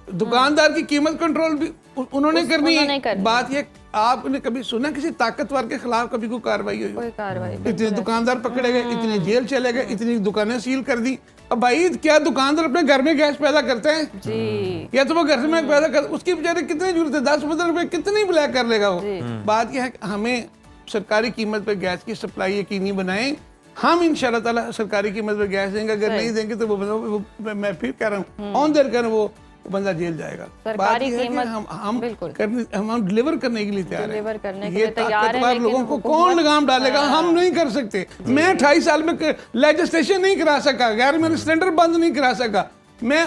Speaker 9: दुकानदार की कीमत कंट्रोल भी उन्होंने करनी है। बात ये आपने कभी सुना किसी ताकतवर के खिलाफ कभी कोई कार्रवाई हुई?
Speaker 1: कोई कार्रवाई
Speaker 9: इतने दुकानदार पकड़े गए, इतने जेल चले गए, इतनी दुकानें सील कर दी। अब भाई क्या दुकानदार अपने घर में गैस पैदा करते हैं
Speaker 1: जी,
Speaker 9: या तो वो घर में पैदा कर, उसकी बेचारे कितनी जरूरत है, 10-15 रुपए कितनी ब्लैक कर लेगा वो। बात यह है कि हमें सरकारी कीमत पे गैस की सप्लाई यकीनी बनाएं। हम इंशाल्लाह ताला सरकारी कीमत पे गैस देंगे, अगर नहीं देंगे तो मैं फिर कह रहा हूँ ऑन देयर कर वो बंदा जेल जाएगा। बात यह है कि हम डिलीवर करने के लिए तैयार हैं।
Speaker 1: डिलीवर करने के
Speaker 9: ये
Speaker 1: लिए तैयार हैं,
Speaker 9: ताकतवर
Speaker 1: लेकिन
Speaker 9: लोगों को
Speaker 1: हुकूमत-
Speaker 9: कौन लगाम डालेगा? हम नहीं कर सकते। मैं 28 साल में लेजिस्लेशन नहीं करा सका, गैर मेरे सिलेंडर बंद नहीं करा सका। मैं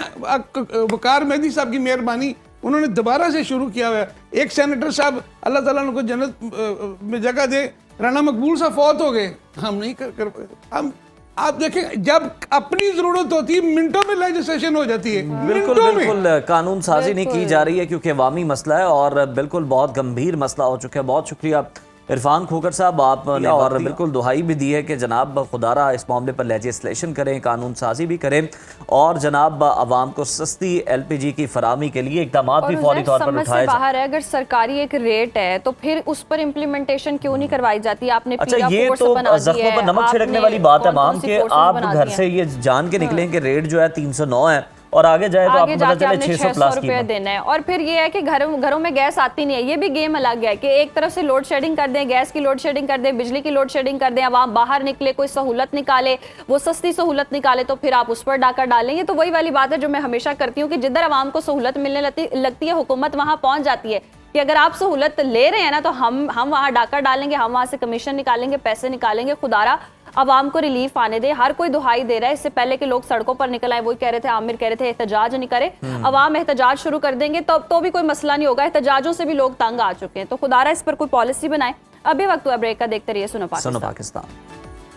Speaker 9: वकार मेहदी साहब की मेहरबानी, उन्होंने दोबारा से शुरू किया हुआ है। एक सेनेटर साहब अल्लाह ताला उनको जन्नत में जगह दे, राना मकबूल साहब फौत हो गए। हम नहीं कर हम आप देखें जब अपनी जरूरत होती है मिनटों में लेजिस्लेशन हो जाती है।
Speaker 2: बिल्कुल
Speaker 9: मिनटों में।
Speaker 2: बिल्कुल कानून साजी नहीं की जा रही है क्योंकि अवामी मसला है और बिल्कुल बहुत गंभीर मसला हो चुका है। बहुत शुक्रिया इरफान खोखर साहब आपने, और बिल्कुल दुहाई भी दी है कि जनाब खुदारा इस मामले पर लेजिस्लेशन करें, कानून साजी भी करें और जनाब आवाम को सस्ती LPG की फराहमी के लिए इकदाम भी फौरी तौर पर उठाए जाए।
Speaker 1: बाहर है, अगर सरकारी एक रेट है तो फिर उस पर इम्प्लीमेंटेशन क्यों नहीं करवाई जाती? आपने
Speaker 2: अच्छा, ये तो जख्मों पर नमक छिड़कने वाली बात है माम कि आप घर से ये जान के निकलें कि रेट जो है 309 है और आगे जाए तो आपको पता चले 600 प्लस
Speaker 1: रुपए देना है। और फिर ये है कि घरों में गैस आती नहीं है। ये भी गेम अलग है कि एक तरफ से लोड शेडिंग कर दें, गैस की लोड शेडिंग कर दें, बिजली की लोड शेडिंग कर दें, अब आप बाहर निकले कोई सहूलत निकाले, वो सस्ती सहूलत निकाले तो फिर आप उस पर डाका डालेंगे। तो वही वाली बात है जो मैं हमेशा करती हूँ कि जिधर आवाम को सहूलत मिलने लगती है हुकूमत वहां पहुंच जाती है कि अगर आप सहूलत ले रहे हैं ना तो हम वहां डाका डालेंगे, हम वहां से कमीशन निकालेंगे, पैसे निकालेंगे। खुदारा अवाम को रिलीफ आने दे। हर कोई दुहाई दे रहा है, इससे पहले कि लोग सड़कों पर निकल आए, वही कह रहे थे, आमिर कह रहे थे एहतजाज नहीं करे। अवाम एहतजाज शुरू कर देंगे तो भी कोई मसला नहीं होगा। एहतजाजों से भी लोग तंग आ चुके हैं। तो खुदारा इस पर कोई पॉलिसी बनाए। अभी वक्त हुआ ब्रेक का, देखते रहिए सुनो पाकिस्तान।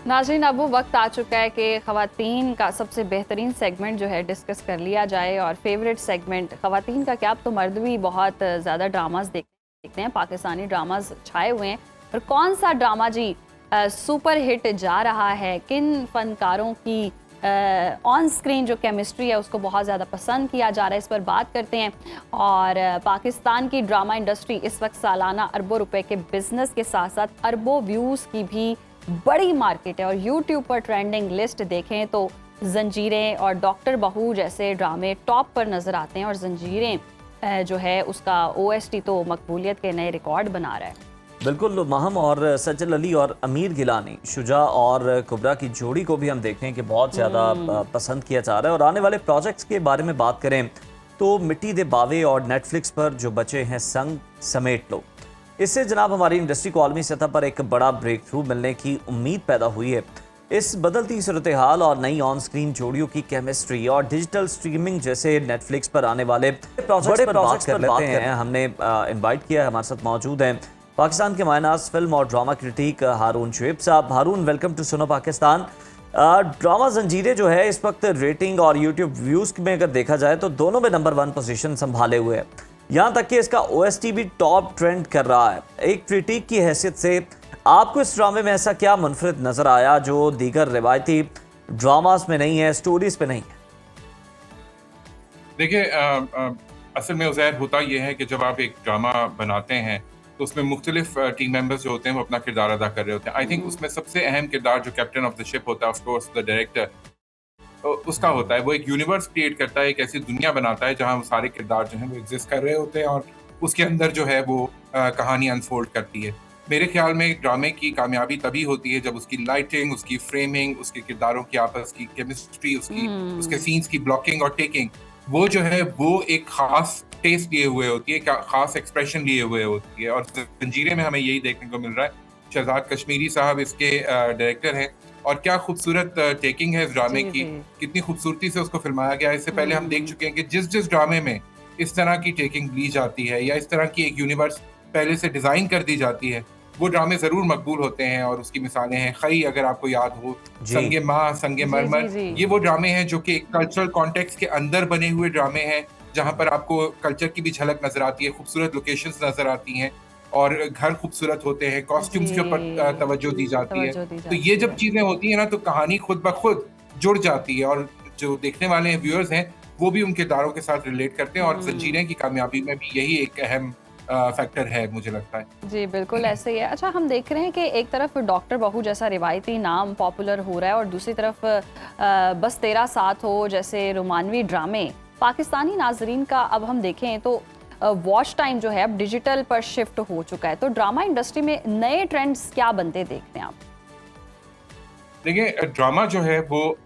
Speaker 1: नाज़रीन, अब वो वक्त आ चुका है कि ख़वातीन का सबसे बेहतरीन सेगमेंट जो है डिस्कस कर लिया जाए। और फेवरेट सेगमेंट ख़वातीन का क्या, अब तो मर्द भी बहुत ज़्यादा ड्रामाज देखते हैं, पाकिस्तानी ड्रामाज छाए हुए हैं। और कौन सा ड्रामा जी सुपर हिट जा रहा है, किन फनकारों की ऑन स्क्रीन जो केमिस्ट्री है उसको बहुत ज़्यादा पसंद किया जा रहा है, इस पर बात करते हैं। और पाकिस्तान की ड्रामा इंडस्ट्री इस वक्त सालाना अरबों रुपए के बिजनेस के साथ साथ अरबों व्यूज़ की भी बड़ी मार्केट है। और यूट्यूब पर ट्रेंडिंग लिस्ट देखें तो जंजीरें और डॉक्टर बहू जैसे ड्रामे टॉप पर नज़र आते हैं। और जंजीरें जो है उसका OST तो मकबूलियत के नए रिकॉर्ड बना रहा है।
Speaker 2: बिल्कुल माहम और सज्जल अली और अमीर गिलानी, शुजा और कुबरा की जोड़ी को भी हम देख रहे हैं कि बहुत ज़्यादा पसंद किया जा रहा है। और आने वाले प्रोजेक्ट्स के बारे में बात करें तो मिट्टी दे बावे और नेटफ्लिक्स पर जो बचे हैं संग समेट लो, इससे जनाब हमारी इंडस्ट्री को आलमी सतह पर एक बड़ा ब्रेक थ्रू मिलने की उम्मीद पैदा हुई है। इस बदलती सूरत हाल और नई ऑन स्क्रीन जोड़ियों की केमिस्ट्री और डिजिटल स्ट्रीमिंग जैसे नेटफ्लिक्स पर आने वाले प्रोजेक्ट्स पर बात कर लेते हैं। हमने इनवाइट किया है, हमारे साथ मौजूद हैं पाकिस्तान के मायनाज फिल्म और ड्रामा क्रिटिक हारून शुएब साहब। हारून, वेलकम टू सुनो पाकिस्तान। ड्रामा जंजीरें जो है इस वक्त रेटिंग और यूट्यूब व्यूज़ में अगर देखा जाए तो दोनों में नंबर 1 पोजीशन संभाले हुए है, यहाँ तक कि इसका OST भी टॉप ट्रेंड कर रहा है। एक क्रिटिक की हैसियत से आपको इस ड्रामे में ऐसा क्या मुनफरिद नजर आया जो दीगर रिवायती ड्रामास में नहीं है, स्टोरीज पे नहीं है?
Speaker 10: देखिए, असल में उज़ैर होता यह है कि जब आप एक ड्रामा बनाते हैं तो उसमें मुख्तलिफ टीम मेंबर्स जो होते हैं वो अपना किरदार अदा कर रहे होते हैं। आई थिंक उसमें सबसे अहम किरदार जो कैप्टन ऑफ द शिप होता है, ऑफ कोर्स द डायरेक्टर, उसका होता है। वो एक यूनिवर्स क्रिएट करता है, एक ऐसी दुनिया बनाता है जहाँ वो सारे किरदार जो हैं वो एग्जिस्ट कर रहे होते हैं और उसके अंदर जो है वो कहानी अनफोल्ड करती है। मेरे ख्याल में ड्रामे की कामयाबी तभी होती है जब उसकी लाइटिंग, उसकी फ्रेमिंग, उसके किरदारों की आपस की केमिस्ट्री, उसके सीन्स की ब्लॉकिंग और टेकिंग, वो जो है वो एक खास टेस्ट लिए हुए होती है, खास एक्सप्रेशन लिए हुए होती है। और जंजीरें में हमें यही देखने को मिल रहा है। शहजाद कश्मीरी साहब इसके डायरेक्टर हैं और क्या खूबसूरत टेकिंग है इस ड्रामे की, कितनी खूबसूरती से उसको फिल्माया गया है। इससे पहले हम देख चुके हैं कि जिस ड्रामे में इस तरह की टेकिंग ली जाती है या इस तरह की एक यूनिवर्स पहले से डिजाइन कर दी जाती है, वो ड्रामे जरूर मकबूल होते हैं। और उसकी मिसालें हैं खई, अगर आपको याद हो, संगे माँ, संगे मरमर, ये वो ड्रामे हैं जो कि कल्चरल कॉन्टेक्स्ट के अंदर बने हुए ड्रामे हैं जहाँ पर आपको कल्चर की भी झलक नजर आती है, खूबसूरत लोकेशंस नजर आती हैं और घर खूबसूरत होते हैं, कॉस्ट्यूम्स के ऊपर तवज्जो दी जाती है। तो ये जब चीजें होती हैं ना तो कहानी खुद ब खुद जुड़ जाती है और जो देखने वाले व्यूअर्स हैं वो भी उन किरदारों के साथ रिलेट करते हैं। और जंजीरें की कामयाबी में भी यही एक अहम फैक्टर है, मुझे लगता है।
Speaker 1: जी बिल्कुल ऐसे ही है। अच्छा, हम देख रहे हैं कि एक तरफ डॉक्टर बहू जैसा रिवायती नाम पॉपुलर हो रहा है और दूसरी तरफ बस तेरा साथ हो जैसे रोमानवी ड्रामे पाकिस्तानी नाजरीन का अब हम देखें तो वॉच टाइम जो है अब डिजिटल पर शिफ्ट हो चुका है। तो ड्रामा इंडस्ट्री में नए ट्रेंड्स क्या बनते देखते हैं आप?
Speaker 10: देखिए, ड्रामा जो है वो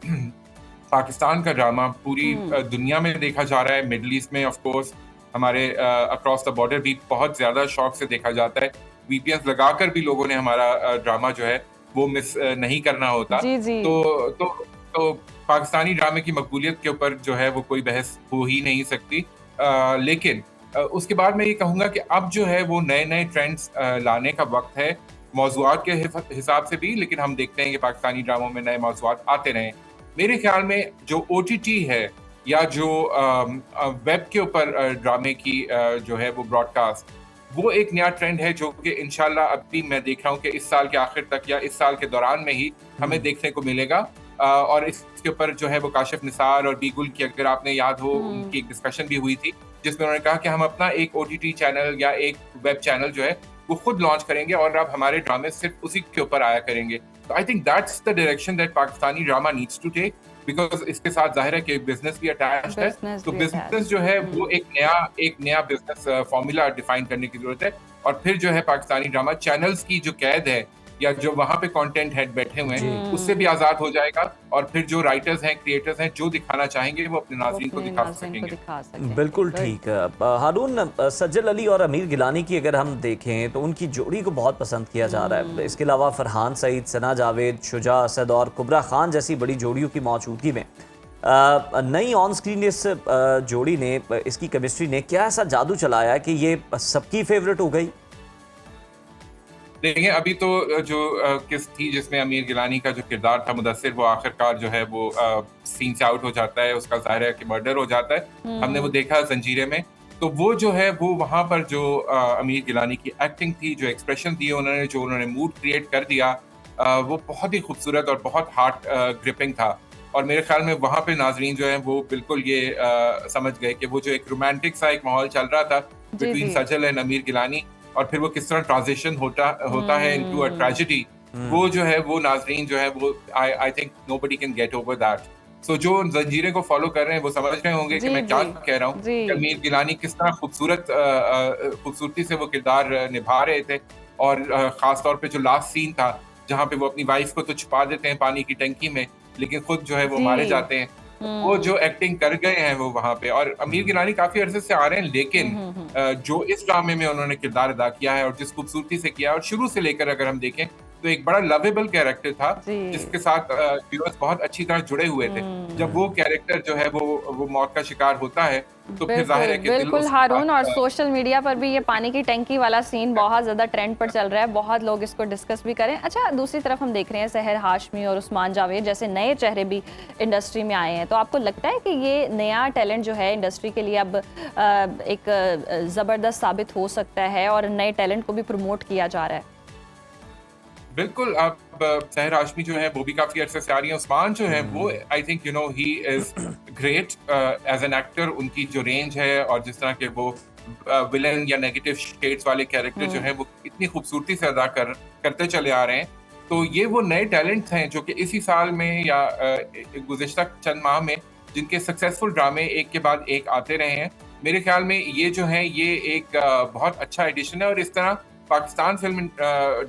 Speaker 10: पाकिस्तान का ड्रामा पूरी दुनिया में देखा जा रहा है। मिडल ईस्ट में ऑफ कोर्स हमारे अक्रॉस द बॉर्डर भी बहुत ज्यादा शौक से देखा जाता है। वीपीएन लगाकर भी लोगों ने हमारा ड्रामा जो है वो मिस नहीं करना होता।
Speaker 1: जी जी।
Speaker 10: तो पाकिस्तानी ड्रामे की मकबूलियत के ऊपर जो है वो कोई बहस हो ही नहीं सकती। लेकिन उसके बाद मैं ये कहूँगा कि अब जो है वो नए नए ट्रेंड्स लाने का वक्त है, मौज़ूआत के हिसाब से भी। लेकिन हम देखते हैं कि पाकिस्तानी ड्रामों में नए मौज़ूआत आते रहें। मेरे ख्याल में जो OTT है या जो वेब के ऊपर ड्रामे की जो है वो ब्रॉडकास्ट, वो एक नया ट्रेंड है जो कि इंशाल्लाह अभी मैं देख रहा हूँ कि इस साल के आखिर तक या इस साल के दौरान में ही हमें देखने को मिलेगा। और इसके ऊपर जो है वो काशिफ निसार और बीगुल की, अगर आपने याद हो, उनकी एक डिस्कशन भी हुई थी जिसमें उन्होंने कहा कि हम अपना एक OTT चैनल या एक वेब चैनल जो है वो खुद लॉन्च करेंगे और अब हमारे ड्रामे सिर्फ उसी के ऊपर आया करेंगे। तो I think that's the direction that Pakistani drama needs to take, because इसके साथ जाहिर है कि बिजनेस भी अटैच्ड है। तो बिजनेस जो है वो एक नया बिजनेस फॉर्मूला डिफाइन करने की जरूरत है। और फिर जो है पाकिस्तानी ड्रामा चैनल्स की जो कैद है या जो वहाँ पे कंटेंट हेड बैठे हुए हैं उससे भी आजाद हो जाएगा और फिर जो राइटर्स हैं, क्रिएटर्स हैं, जो दिखाना चाहेंगे वो अपने नाज़रीन को दिखा सकेंगे।
Speaker 2: बिल्कुल ठीक है। हारून, सज्जल अली और अमीर गिलानी की अगर हम देखें तो उनकी जोड़ी को बहुत पसंद किया जा रहा है। इसके अलावा फरहान सईद, सना जावेद, शुजा असद और कुबरा खान जैसी बड़ी जोड़ियों की मौजूदगी में नई ऑन स्क्रीन इस जोड़ी ने, इसकी केमिस्ट्री ने क्या ऐसा जादू चलाया कि ये सबकी फेवरेट हो गई?
Speaker 10: देखिए, अभी तो जो किस थी जिसमें अमीर गिलानी का जो किरदार था मुदस्सिर, वो आखिरकार जो है वो सीन से आउट हो जाता है, उसका ज़ाहिर है कि मर्डर हो जाता है। हमने वो देखा जंजीरे में। तो वो जो है वो वहाँ पर जो अमीर गिलानी की एक्टिंग थी, जो एक्सप्रेशन दिए उन्होंने, जो उन्होंने मूड क्रिएट कर दिया, वो बहुत ही खूबसूरत और बहुत हार्ट ग्रिपिंग था। और मेरे ख्याल में वहाँ पे नाजरीन जो है वो बिल्कुल ये समझ गए कि वो जो एक रोमांटिक सा एक माहौल चल रहा था बिटवीन सजल एंड अमीर गिलानी, और फिर वो किस तरह ट्रांजिशन होता है इनटू अ ट्रेजेडी, वो जो है वो नाजरीन जो है वो I think nobody can get over that. So जो जंजीरे को फॉलो कर रहे हैं वो समझ रहे होंगे कि मैं क्या कह रहा हूँ कि अमीर गिलानी किस तरह खूबसूरती से वो किरदार निभा रहे थे। और खास तौर पे जो लास्ट सीन था जहाँ पे वो अपनी वाइफ को तो छुपा देते हैं पानी की टंकी में, लेकिन खुद जो है वो मारे जाते हैं। वो जो एक्टिंग कर गए हैं वो वहाँ पे, और अमीर गिलानी काफी अरसे से आ रहे हैं, लेकिन जो इस ड्रामे में उन्होंने किरदार अदा किया है और जिस खूबसूरती से किया है, और शुरू से लेकर अगर हम देखें तो एक बड़ा लवेबल कैरेक्टर था जिसके साथ व्यूअर्स बहुत अच्छी तरह जुड़े हुए थे। जब वो कैरेक्टर जो है वो मौत का शिकार होता है तो फिर जाहिर है कि
Speaker 1: बिल्कुल हारून, और सोशल मीडिया पर भी ये पानी की टंकी वाला सीन बहुत ज्यादा ट्रेंड पर चल रहा है, बहुत लोग इसको डिस्कस भी करें। अच्छा, दूसरी तरफ हम देख रहे हैं सहर हाशमी और उस्मान जावेद जैसे नए चेहरे भी इंडस्ट्री में आए हैं। तो आपको लगता है कि ये नया टैलेंट जो है इंडस्ट्री के लिए अब एक जबरदस्त साबित हो सकता है और नए टैलेंट को भी प्रमोट किया जा रहा है?
Speaker 10: बिल्कुल। अब सहर हाशमी जो है वो भी काफी अरसे से आ रही है। उस्मान जो है वो I think he is great as an actor. उनकी जो रेंज है और जिस तरह के वो विलन या नेगेटिव शेड्स वाले कैरेक्टर जो है वो इतनी खूबसूरती से अदा करते चले आ रहे हैं। तो ये वो नए टैलेंट्स हैं जो कि इसी साल में या गुज़िश्ता चंद माह में जिनके सक्सेसफुल ड्रामे एक के बाद एक आते रहे हैं। मेरे ख्याल में ये जो है ये एक बहुत अच्छा एडिशन है। और इस तरह पाकिस्तान फिल्म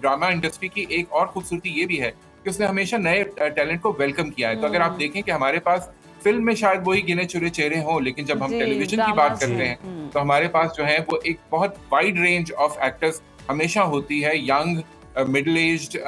Speaker 10: ड्रामा इंडस्ट्री की एक और खूबसूरती ये भी है कि उसने हमेशा नए टैलेंट को वेलकम किया है। तो अगर आप देखें कि हमारे पास फिल्म में शायद वही गिने चुने चेहरे हों, लेकिन जब हम टेलीविजन की बात करते हैं तो हमारे पास जो है वो एक बहुत वाइड रेंज ऑफ एक्टर्स हमेशा होती है। Young, middle aged,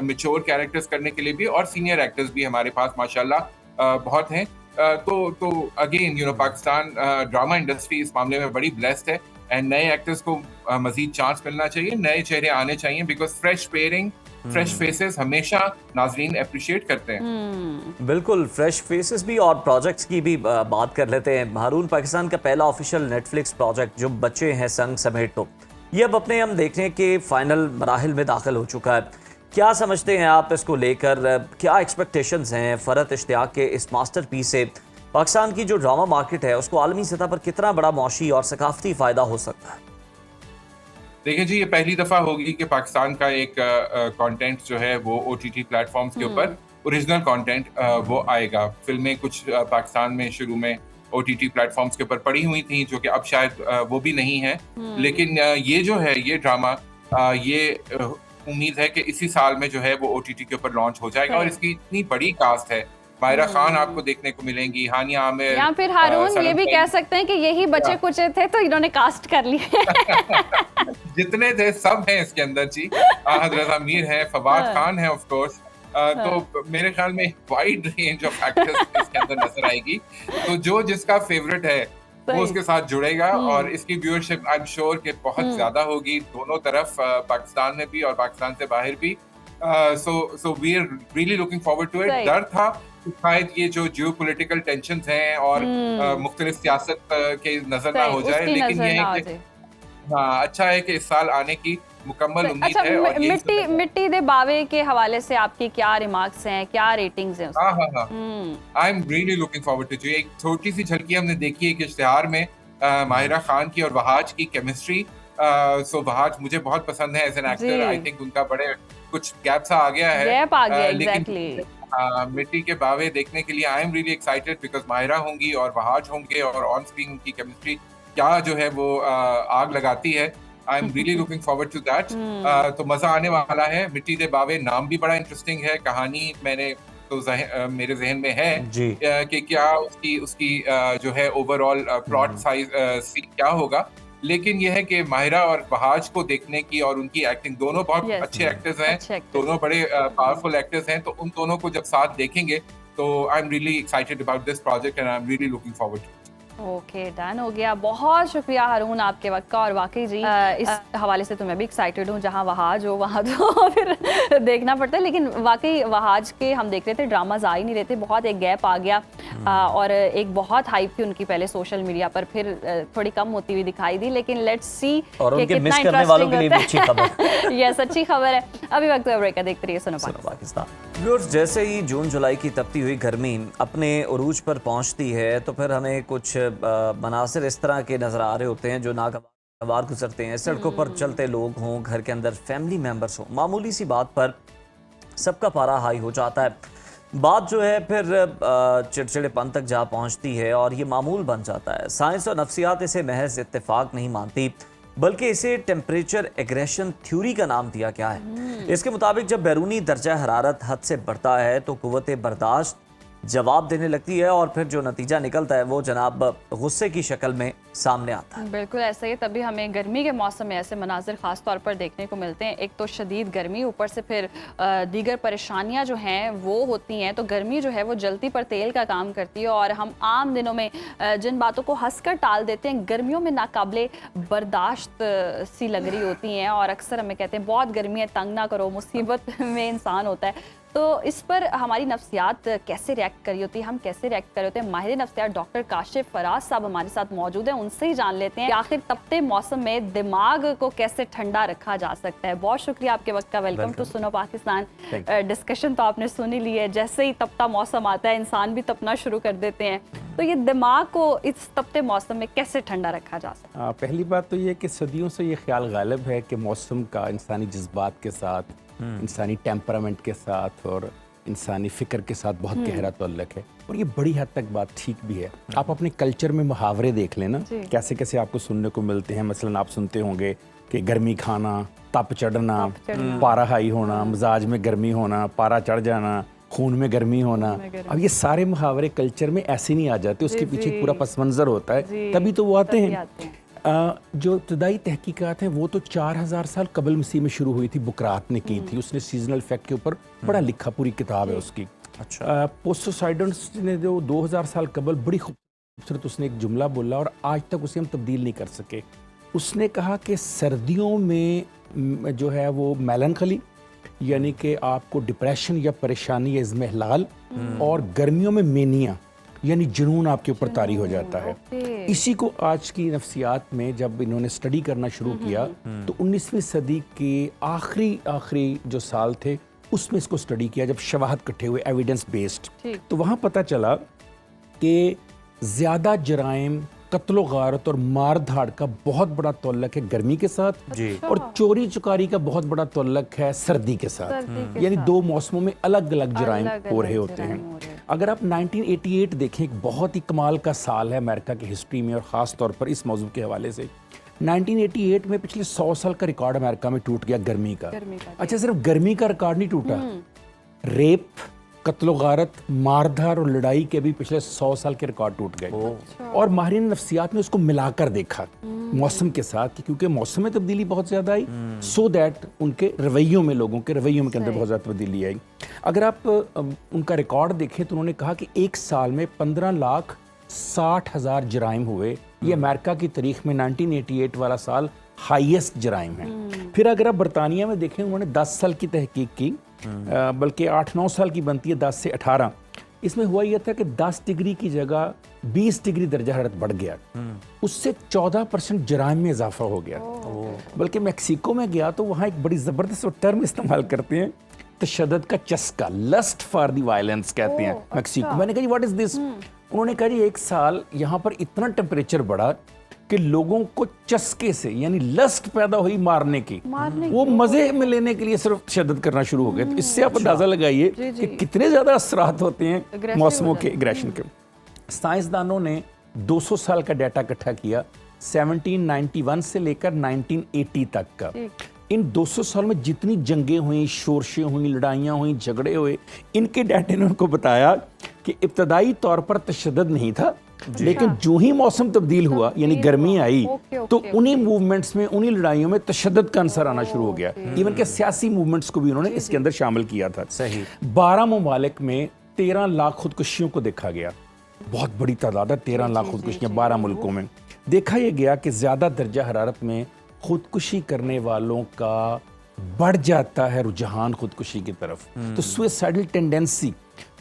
Speaker 10: mature characters करने के लिए भी, और सीनियर एक्टर्स भी हमारे पास माशाल्लाह बहुत हैं। तो अगेन पाकिस्तान ड्रामा इंडस्ट्री इस मामले में बड़ी ब्लेस्ड है एंड नए एक्टर्स को मजीद चांस मिलना चाहिए, नए चेहरे आने चाहिए, because fresh pairing, fresh faces हमेशा नाजरीन अप्रिशिएट करते हैं।
Speaker 2: बिल्कुल, फ्रेश फेसेस भी और प्रोजेक्ट्स की भी बात कर लेते हैं। हारून, पाकिस्तान का पहला ऑफिशियल नेटफ्लिक्स प्रोजेक्ट जो बच्चे हैं संग समेट, तो ये अब अपने हम देख रहे हैं कि फाइनल मराहिल में दाखिल हो चुका है। क्या समझते हैं आप इसको लेकर? क्या एक्सपेक्टेशंस हैं फरहत इश्तियाक के इस मास्टरपीस से? पाकिस्तान की जो ड्रामा मार्केट है उसको आलमी सतह पर कितना बड़ा मौशी और सकाफती फ़ायदा हो सकता है?
Speaker 10: देखिए जी, ये पहली दफा होगी कि पाकिस्तान का एक कंटेंट जो है वो OTT प्लेटफॉर्म्स के ऊपर ओरिजिनल कंटेंट वो आएगा। फिल्में कुछ पाकिस्तान में शुरू में OTT प्लेटफॉर्म्स के ऊपर पड़ी हुई थी, जो कि अब शायद वो भी नहीं है। लेकिन ये जो है ये ड्रामा उम्मीद है कि इसी साल में जो है वो OTT के ऊपर लॉन्च हो जाएगा। और इसकी इतनी बड़ी कास्ट है, मायरा खान आपको देखने को मिलेंगी, हानिया आमिर,
Speaker 1: या फिर हारून ये भी कह सकते हैं कि यही बचे कुचे थे तो इन्होंने कास्ट कर लिए।
Speaker 10: जितने थे सब हैं इसके अंदर जी। हजरत अमीर है, फवाद खान है ऑफ कोर्स। तो मेरे ख्याल में वाइड रेंज ऑफ एक्टर्स इसके अंदर नजर आएगी। तो जो जिसका फेवरेट है वो उसके साथ जुड़ेगा और इसकी व्यूअरशिप आई एम श्योर कि बहुत ज्यादा होगी, दोनों तरफ, पाकिस्तान में भी और पाकिस्तान से बाहर भी। So we are really looking forward to it. डर था कि शायद ये जो जियोपॉलिटिकल टेंशंस हैं और मुख्तलिफ सियासत के नजर ना हो जाए, लेकिन ये है कि हाँ, अच्छा है कि इस साल आने की मुकम्मल उम्मीद है। और
Speaker 1: मिट्टी दे बावे के हवाले से आपकी क्या रिमार्क्स हैं, क्या रेटिंग्स हैं?
Speaker 10: हाँ, I am really looking forward to. एक छोटी सी झलकी हमने देखी है कि इश्तिहार में माहिरा खान की और वहाज की केमिस्ट्री। सो वहाज मुझे बहुत पसंद है as an actor. I think उनका बड़े कुछ गैप सा आ गया है, लेकिन मिट्टी के बावे देखने के लिए आई am really excited because Mahira होंगी और वहाज होंगे और ऑन स्क्रीन उनकी केमिस्ट्री क्या जो है वो आग लगाती है। I am really looking forward to that. तो मजा आने वाला है। मिट्टी दे बावे नाम भी बड़ा इंटरेस्टिंग है, कहानी मैंने तो मेरे जहन में है कि क्या उसकी जो है ओवरऑल प्लॉट साइज क्या होगा। लेकिन यह है कि माहिरा और वहाज को देखने की और उनकी एक्टिंग, दोनों बहुत अच्छे एक्टर्स हैं, दोनों बड़े पावरफुल एक्टर्स हैं। तो उन दोनों को जब साथ देखेंगे तो I am really excited about this project and I am really looking forward to.
Speaker 1: Okay, done हो गया। बहुत शुक्रिया हारून आपके वक्त का। और वाकई जी इस हवाले से तो मैं भी एक्साइटेड हूँ, जहाँ वहाज हो वहाँ तो फिर देखना पड़ता है। लेकिन वाकई वहाज के हम देख रहे थे ड्रामाज आ ही नहीं रहे थे, बहुत एक गैप आ गया। और एक बहुत हाइप थी उनकी पहले सोशल मीडिया पर, फिर थोड़ी कम होती हुई दिखाई दी। लेकिन लेट्स सी कि कितना इंटरेस्टिंग होता है। यस, अच्छी खबर है। अभी वक्त ब्रेक का, देखते रहिए सुनो पाकिस्तान।
Speaker 2: व्यूअर्स, जैसे ही जून जुलाई की तपती हुई गर्मी अपने उरूज पर पहुंचती है तो फिर हमें कुछ मनासिर इस तरह के नजर आ रहे होते हैं जो नागवार गुजरते हैं। सड़कों पर चलते लोग हों, घर के अंदर फैमिली मेंबर्स हों, मामूली सी बात पर सबका पारा हाई हो जाता है। बात जो है फिर चिड़चिड़ेपन तक जा पहुंचती है और ये मामूल बन जाता है। साइंस और नफ्सियात इसे महज इत्तेफाक नहीं मानती, बल्कि इसे टेम्परेचर एग्रेशन थ्योरी का नाम दिया गया है। इसके मुताबिक जब बैरूनी दर्जा हरारत हद से बढ़ता है तो कुव्वत बर्दाश्त जवाब देने लगती है और फिर जो नतीजा निकलता है वो जनाब गुस्से की शक्ल में सामने आता है।
Speaker 1: बिल्कुल ऐसा ही। तभी हमें गर्मी के मौसम में ऐसे मनाजिर ख़ास तौर पर देखने को मिलते हैं। एक तो शदीद गर्मी, ऊपर से फिर दीगर परेशानियां जो हैं वो होती हैं। तो गर्मी जो है वो जलती पर तेल का काम करती है और हम आम दिनों में जिन बातों को हंसकर टाल देते हैं, गर्मियों में नाकाबिले बर्दाश्त सी लग रही होती हैं। और अक्सर हमें कहते हैं बहुत गर्मी है, तंग ना करो, मुसीबत में इंसान होता है। तो इस पर हमारी नफ्सियात कैसे रिएक्ट करी होती है, हम कैसे रिएक्ट कर रहे होते हैं। माहिर नफ्सियात डॉक्टर काशिफ फराज साहब हमारे साथ मौजूद हैं, उनसे ही जान लेते हैं कि आखिर तपते मौसम में दिमाग को कैसे ठंडा रखा जा सकता है। बहुत शुक्रिया आपके वक्त का। वेलकम टू सुनो पाकिस्तान। डिस्कशन तो आपने सुन ही ली है। जैसे ही तपता मौसम आता है इंसान भी तपना शुरू कर देते हैं। तो ये दिमाग को इस तपते मौसम में कैसे ठंडा रखा जा सकता है?
Speaker 11: पहली बात तो ये कि सदियों से ये ख्याल गालिब है कि मौसम का इंसानी जज्बात के साथ, इंसानी टेम्परामेंट के साथ और इंसानी फ़िक्र के साथ बहुत गहरा ताल्लुक है। और ये बड़ी हद तक बात ठीक भी है। आप अपने कल्चर में मुहावरे देख लें ना, कैसे कैसे आपको सुनने को मिलते हैं। मसलन आप सुनते होंगे कि गर्मी खाना, तप चढ़ना, पारा हाई होना, मिजाज में गर्मी होना, पारा चढ़ जाना, खून में गर्मी होना। अब ये सारे मुहावरे कल्चर में ऐसे नहीं आ जाते, उसके पीछे एक पूरा पस मंज़र होता है, तभी तो वो आते हैं। जो इब्तदाई तहकीकात हैं वो तो 4000 साल कबल मसीह में शुरू हुई थी, बुकरात ने की थी। उसने सीजनल इफेक्ट के ऊपर बड़ा लिखा, पूरी किताब है उसकी। अच्छा, पोस्टोसाइडेंट्स ने जो 2000 साल कबल बड़ी खूबसूरत उसने एक जुमला बोला और आज तक उसे हम तब्दील नहीं कर सके। उसने कहा कि सर्दियों में जो है वो मेलनखली यानी कि आपको डिप्रेशन या परेशानी या इज़्मिहलाल, और गर्मियों में मेनिया यानी जुनून आपके ऊपर तारी हो जाता है। इसी को आज की नफ्सियात में जब इन्होंने स्टडी करना शुरू किया तो 19वीं सदी के आखिरी जो साल थे उसमें इसको स्टडी किया, जब शवाहद इकट्ठे हुए एविडेंस बेस्ड, तो वहाँ पता चला कि ज़्यादा जराइम कत्लो गारत और मार धाड़ का बहुत बड़ा तल्लक है गर्मी के साथ
Speaker 2: जी।
Speaker 11: और चोरी चुकारी का बहुत बड़ा तल्लक है सर्दी के साथ। यानी दो मौसमों में अलग अलग जराइम हो रहे होते हैं। अगर आप 1988 देखें, एक बहुत ही कमाल का साल है अमेरिका की हिस्ट्री में और ख़ास तौर पर इस मौजू के हवाले से। 1988 में पिछले 100 साल का रिकॉर्ड अमेरिका में टूट गया गर्मी का। अच्छा, सिर्फ गर्मी का रिकॉर्ड नहीं टूटा, रेप, कत्लो गारत, मारधार और लड़ाई के भी पिछले 100 साल के रिकॉर्ड टूट गए। और माहिरीन नफ्सियात ने उसको मिलाकर देखा मौसम के साथ कि क्योंकि मौसम में तब्दीली बहुत ज़्यादा आई, सो दैट उनके रवैयों में, लोगों के रवैयों के अंदर बहुत ज़्यादा तब्दीली आई। अगर आप उनका रिकॉर्ड देखें तो उन्होंने कहा कि एक साल में 15,60,000 जराइम हुए। ये अमेरिका की तारीख में 1988 वाला साल हाईएस्ट जराइम है। फिर अगर आप बरतानिया में देखें, उन्होंने 10 साल की तहकीक की, बल्कि 8-9 साल की बनती है, 10 से 18। इसमें हुआ यह था कि 10 डिग्री की जगह 20 डिग्री दर्जा हरारत बढ़ गया। उससे 14% जराइम में इजाफा हो गया। बल्कि मैक्सिको में गया तो वहाँ एक बड़ी ज़बरदस्त टर्म इस्तेमाल करते हैं, तशद्दुद का चस्का, लस्ट फॉर दी वायलेंस कहते हैं मैक्सिको। मैंने कहा जी व्हाट इज दिस? उन्होंने कहा जी एक साल यहाँ पर इतना टेम्परेचर बढ़ा कि लोगों को चस्के से, यानी लस्ट पैदा हुई मारने की, वो मजे में लेने के लिए सिर्फ तशद्दुद करना शुरू हो गए। तो इससे आप अंदाजा लगाइए कि कितने ज्यादा असरात होते हैं मौसमों के, एग्रेशन के। साइंसदानों ने 200 साल का डाटा इकट्ठा किया, 1791 से लेकर 1980 तक का। इन 200 साल में जितनी जंगें हुई, शोरशें हुई, लड़ाइयाँ हुई, झगड़े हुए, इनके डाटे ने उनको बताया कि इब्तदाई तौर पर तशद्दुद नहीं था, लेकिन जो ही मौसम तब्दील हुआ, यानी गर्मी आई, तो उन्हीं मूवमेंट्स में, उन्हीं लड़ाइयों में तशद्दुद का अंसर आना शुरू हो गया। इवन के सियासी मूवमेंट्स को भी उन्होंने इसके अंदर शामिल किया था।
Speaker 2: सही।
Speaker 11: 12 ममालिक में 13 लाख खुदकुशियों को देखा गया। बहुत बड़ी तादाद है, 13 लाख खुदकुशियां 12 मुल्कों में। देखा यह गया कि ज्यादा दर्जा हरारत में खुदकुशी करने वालों का बढ़ जाता है रुझान खुदकुशी की तरफ। तो सुसाइडल टेंडेंसी,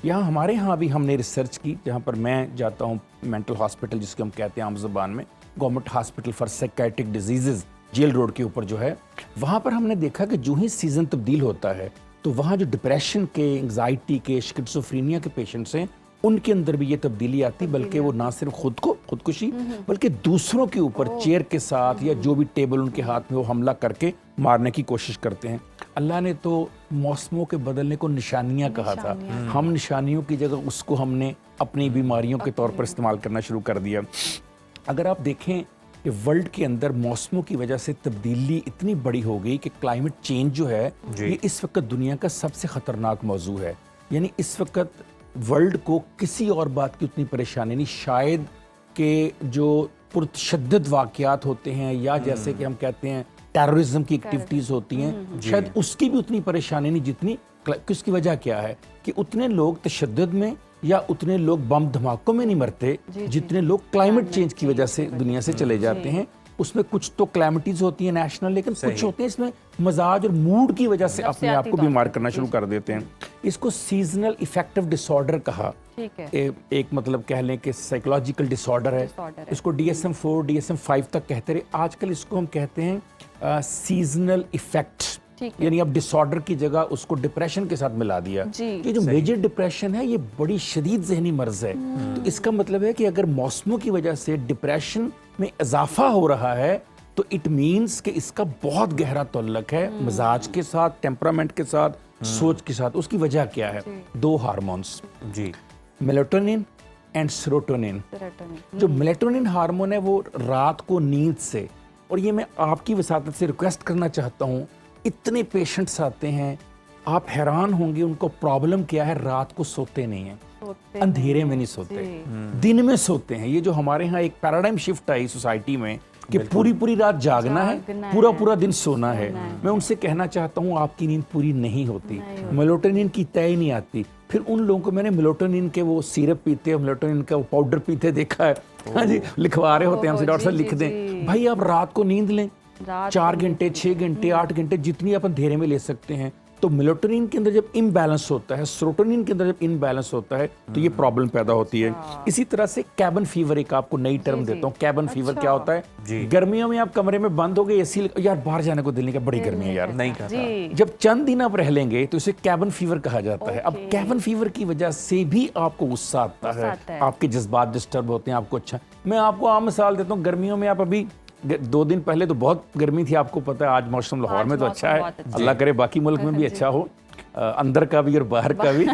Speaker 11: यहाँ हमारे यहाँ भी हमने रिसर्च की, जहाँ पर मैं जाता हूँ मेंटल हॉस्पिटल, जिसको हम कहते हैं आम ज़बान में government hospital for psychiatric diseases, jail road के ऊपर जो है, वहाँ पर हमने देखा कि जो ही सीज़न तब्दील होता है तो वहाँ जो डिप्रेशन के, एंग्जाइटी के, शिज़ोफ्रेनिया के पेशेंट्स हैं, उनके अंदर भी ये तब्दीली आती, बल्कि वो ना सिर्फ खुदकुशी बल्कि दूसरों के ऊपर चेयर के साथ या जो भी टेबल उनके हाथ में वो हमला करके मारने की कोशिश करते हैं। अल्लाह ने तो मौसमों के बदलने को निशानियां कहा था, हम निशानियों की जगह उसको हमने अपनी बीमारियों के तौर पर इस्तेमाल करना शुरू कर दिया। अगर आप देखें कि वर्ल्ड के अंदर मौसमों की वजह से तब्दीली इतनी बड़ी हो गई कि क्लाइमेट चेंज जो है ये इस वक्त दुनिया का सबसे ख़तरनाक मौजू है। यानी इस वक्त वर्ल्ड को किसी और बात की उतनी परेशानी नहीं, शायद कि जो पुरतशद्दुद वाक़यात होते हैं या जैसे कि हम कहते हैं टेररिज्म की एक्टिविटीज़ होती हैं, शायद उसकी भी उतनी परेशानी नहीं जितनी। किसकी वजह क्या है कि उतने लोग तशद्दुद में या उतने लोग बम धमाकों में नहीं मरते जितने लोग क्लाइमेट चेंज की वजह से दुनिया से चले जाते हैं। उसमें कुछ तो क्लैमिटीज होती है नेशनल, लेकिन कुछ होते हैं इसमें मजाज और मूड की वजह से अपने आप को बीमार करना शुरू कर देते हैं। इसको सीजनल इफेक्टिव डिसऑर्डर कहा। एक मतलब कह लें कि साइकोलॉजिकल डिसऑर्डर है। इसको DSM-4 DSM-5 तक कहते रहे। आजकल इसको हम कहते हैं सीजनल इफेक्ट, यानी अब डिसऑर्डर की जगह उसको डिप्रेशन के साथ मिला दिया। ये जो मेजर डिप्रेशन है ये बड़ी शदीद जहनी मर्ज है। तो इसका मतलब है कि अगर मौसमों की वजह से डिप्रेशन में इजाफा हो रहा है तो इट मीन्स कि इसका बहुत गहरा तल्लक है मिजाज के साथ, टेम्परामेंट के साथ, सोच के साथ। उसकी वजह क्या है? 2 हार्मोन्स जी, मेलाटोनिन एंड सेरोटोनिन। जो मेलाटोनिन हार्मोन है वो रात को नींद से, और ये मैं आपकी वसातत से रिक्वेस्ट करना चाहता हूँ, इतने पेशेंट्स आते हैं आप हैरान होंगे उनको प्रॉब्लम क्या है, रात को सोते नहीं हैं, अंधेरे में नहीं सोते, दिन में सोते हैं। ये जो हमारे यहाँ एक पैराडाइम शिफ्ट आई सोसाइटी में कि पूरी पूरी रात जागना है, पूरा पूरा दिन सोना है। मैं उनसे कहना चाहता हूँ आपकी नींद पूरी नहीं होती, मेलाटोनिन की तय नहीं आती। फिर उन लोगों को मैंने मेलाटोनिन के वो सिरप पीते, मेलाटोनिन का वो पाउडर पीते देखा है। हाँ जी, लिखवा रहे होते हैं हमसे, डॉक्टर साहब लिख दें भाई आप रात को नींद लें 4 घंटे, 6 घंटे, 8 घंटे, जितनी आप अंधेरे में ले सकते हैं। तो मेलाटोनिन के अंदर जब इम्बैलेंस होता है, सेरोटोनिन के अंदर जब इम्बैलेंस होता है, तो ये प्रॉब्लम पैदा होती है। इसी तरह से कैबन फीवर, एक आपको नई टर्म देता हूँ, कैबन फीवर क्या होता है? गर्मियों में आप कमरे में बंद हो गए, एसी यार बाहर जाने को दिल नहीं, बड़ी गर्मी है यार,
Speaker 2: नहीं कहता।
Speaker 11: जब चंद दिन आप रह लेंगे तो इसे कैबन फीवर कहा जाता है। अब कैबन फीवर की वजह से भी आपको गुस्सा आता है, आपके जज्बात डिस्टर्ब होते हैं, आपको अच्छा। मैं आपको आम मिसाल देता हूँ, गर्मियों में आप अभी 2 दिन पहले तो बहुत गर्मी थी, आपको पता है। आज मौसम लाहौर में तो अच्छा है, अल्लाह करे बाकी मुल्क में भी अच्छा हो, अंदर का भी और बाहर का भी।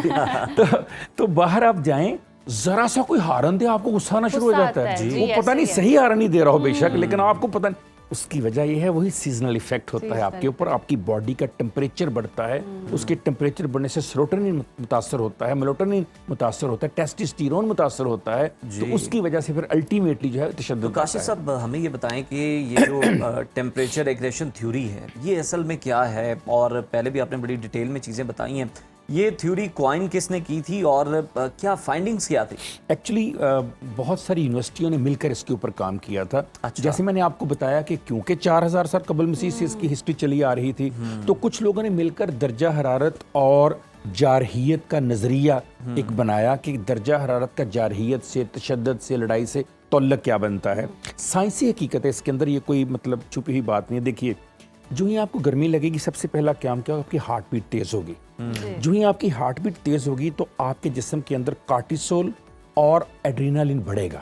Speaker 11: तो बाहर आप जाएं, जरा सा कोई हारन दे, आपको गुस्सा आना शुरू हो जाता है। वो पता नहीं सही हारन ही दे रहा हो बेशक, लेकिन आपको पता नहीं। उसकी वजह यह है, वही सीजनल इफेक्ट होता है आपके ऊपर। आपकी बॉडी का टेम्परेचर बढ़ता है, उसके टेम्परेचर बढ़ने से सेरोटोनिन मुतासर होता है, मेलाटोनिन मुतासर होता है, टेस्टोस्टेरोन मुतासर होता है, तो उसकी वजह से फिर अल्टीमेटली जो है तशद्दुद।
Speaker 2: काशिफ साहब, हमें ये बताएं कि ये जो टेम्परेचर रेगुलेशन थ्योरी है, ये असल में क्या है? और पहले भी आपने बड़ी डिटेल में चीज़ें बताई हैं। ये थ्योरी क्वाइन किसने की थी और क्या फाइंडिंग्स क्या थी?
Speaker 11: एक्चुअली बहुत सारी यूनिवर्सिटियों ने मिलकर इसके ऊपर काम किया था। जैसे मैंने आपको बताया कि क्योंकि 4000 साल कबल मसीह से इसकी हिस्ट्री चली आ रही थी, तो कुछ लोगों ने मिलकर दर्जा हरारत और जारहियत का नज़रिया एक बनाया कि दर्जा हरारत का जारहियत से, तशद्दुद से, लड़ाई से तल्लुक़ क्या बनता है। साइंसी हकीकत है इसके अंदर, ये कोई मतलब छुपी हुई बात नहीं है। देखिए, जो ही आपको गर्मी लगेगी, सबसे पहला काम क्या होगा? आपकी हार्ट बीट तेज़ होगी। जो ही आपकी हार्ट बीट तेज़ होगी तो आपके जिस्म के अंदर कार्टिसोल और एड्रेनालिन बढ़ेगा।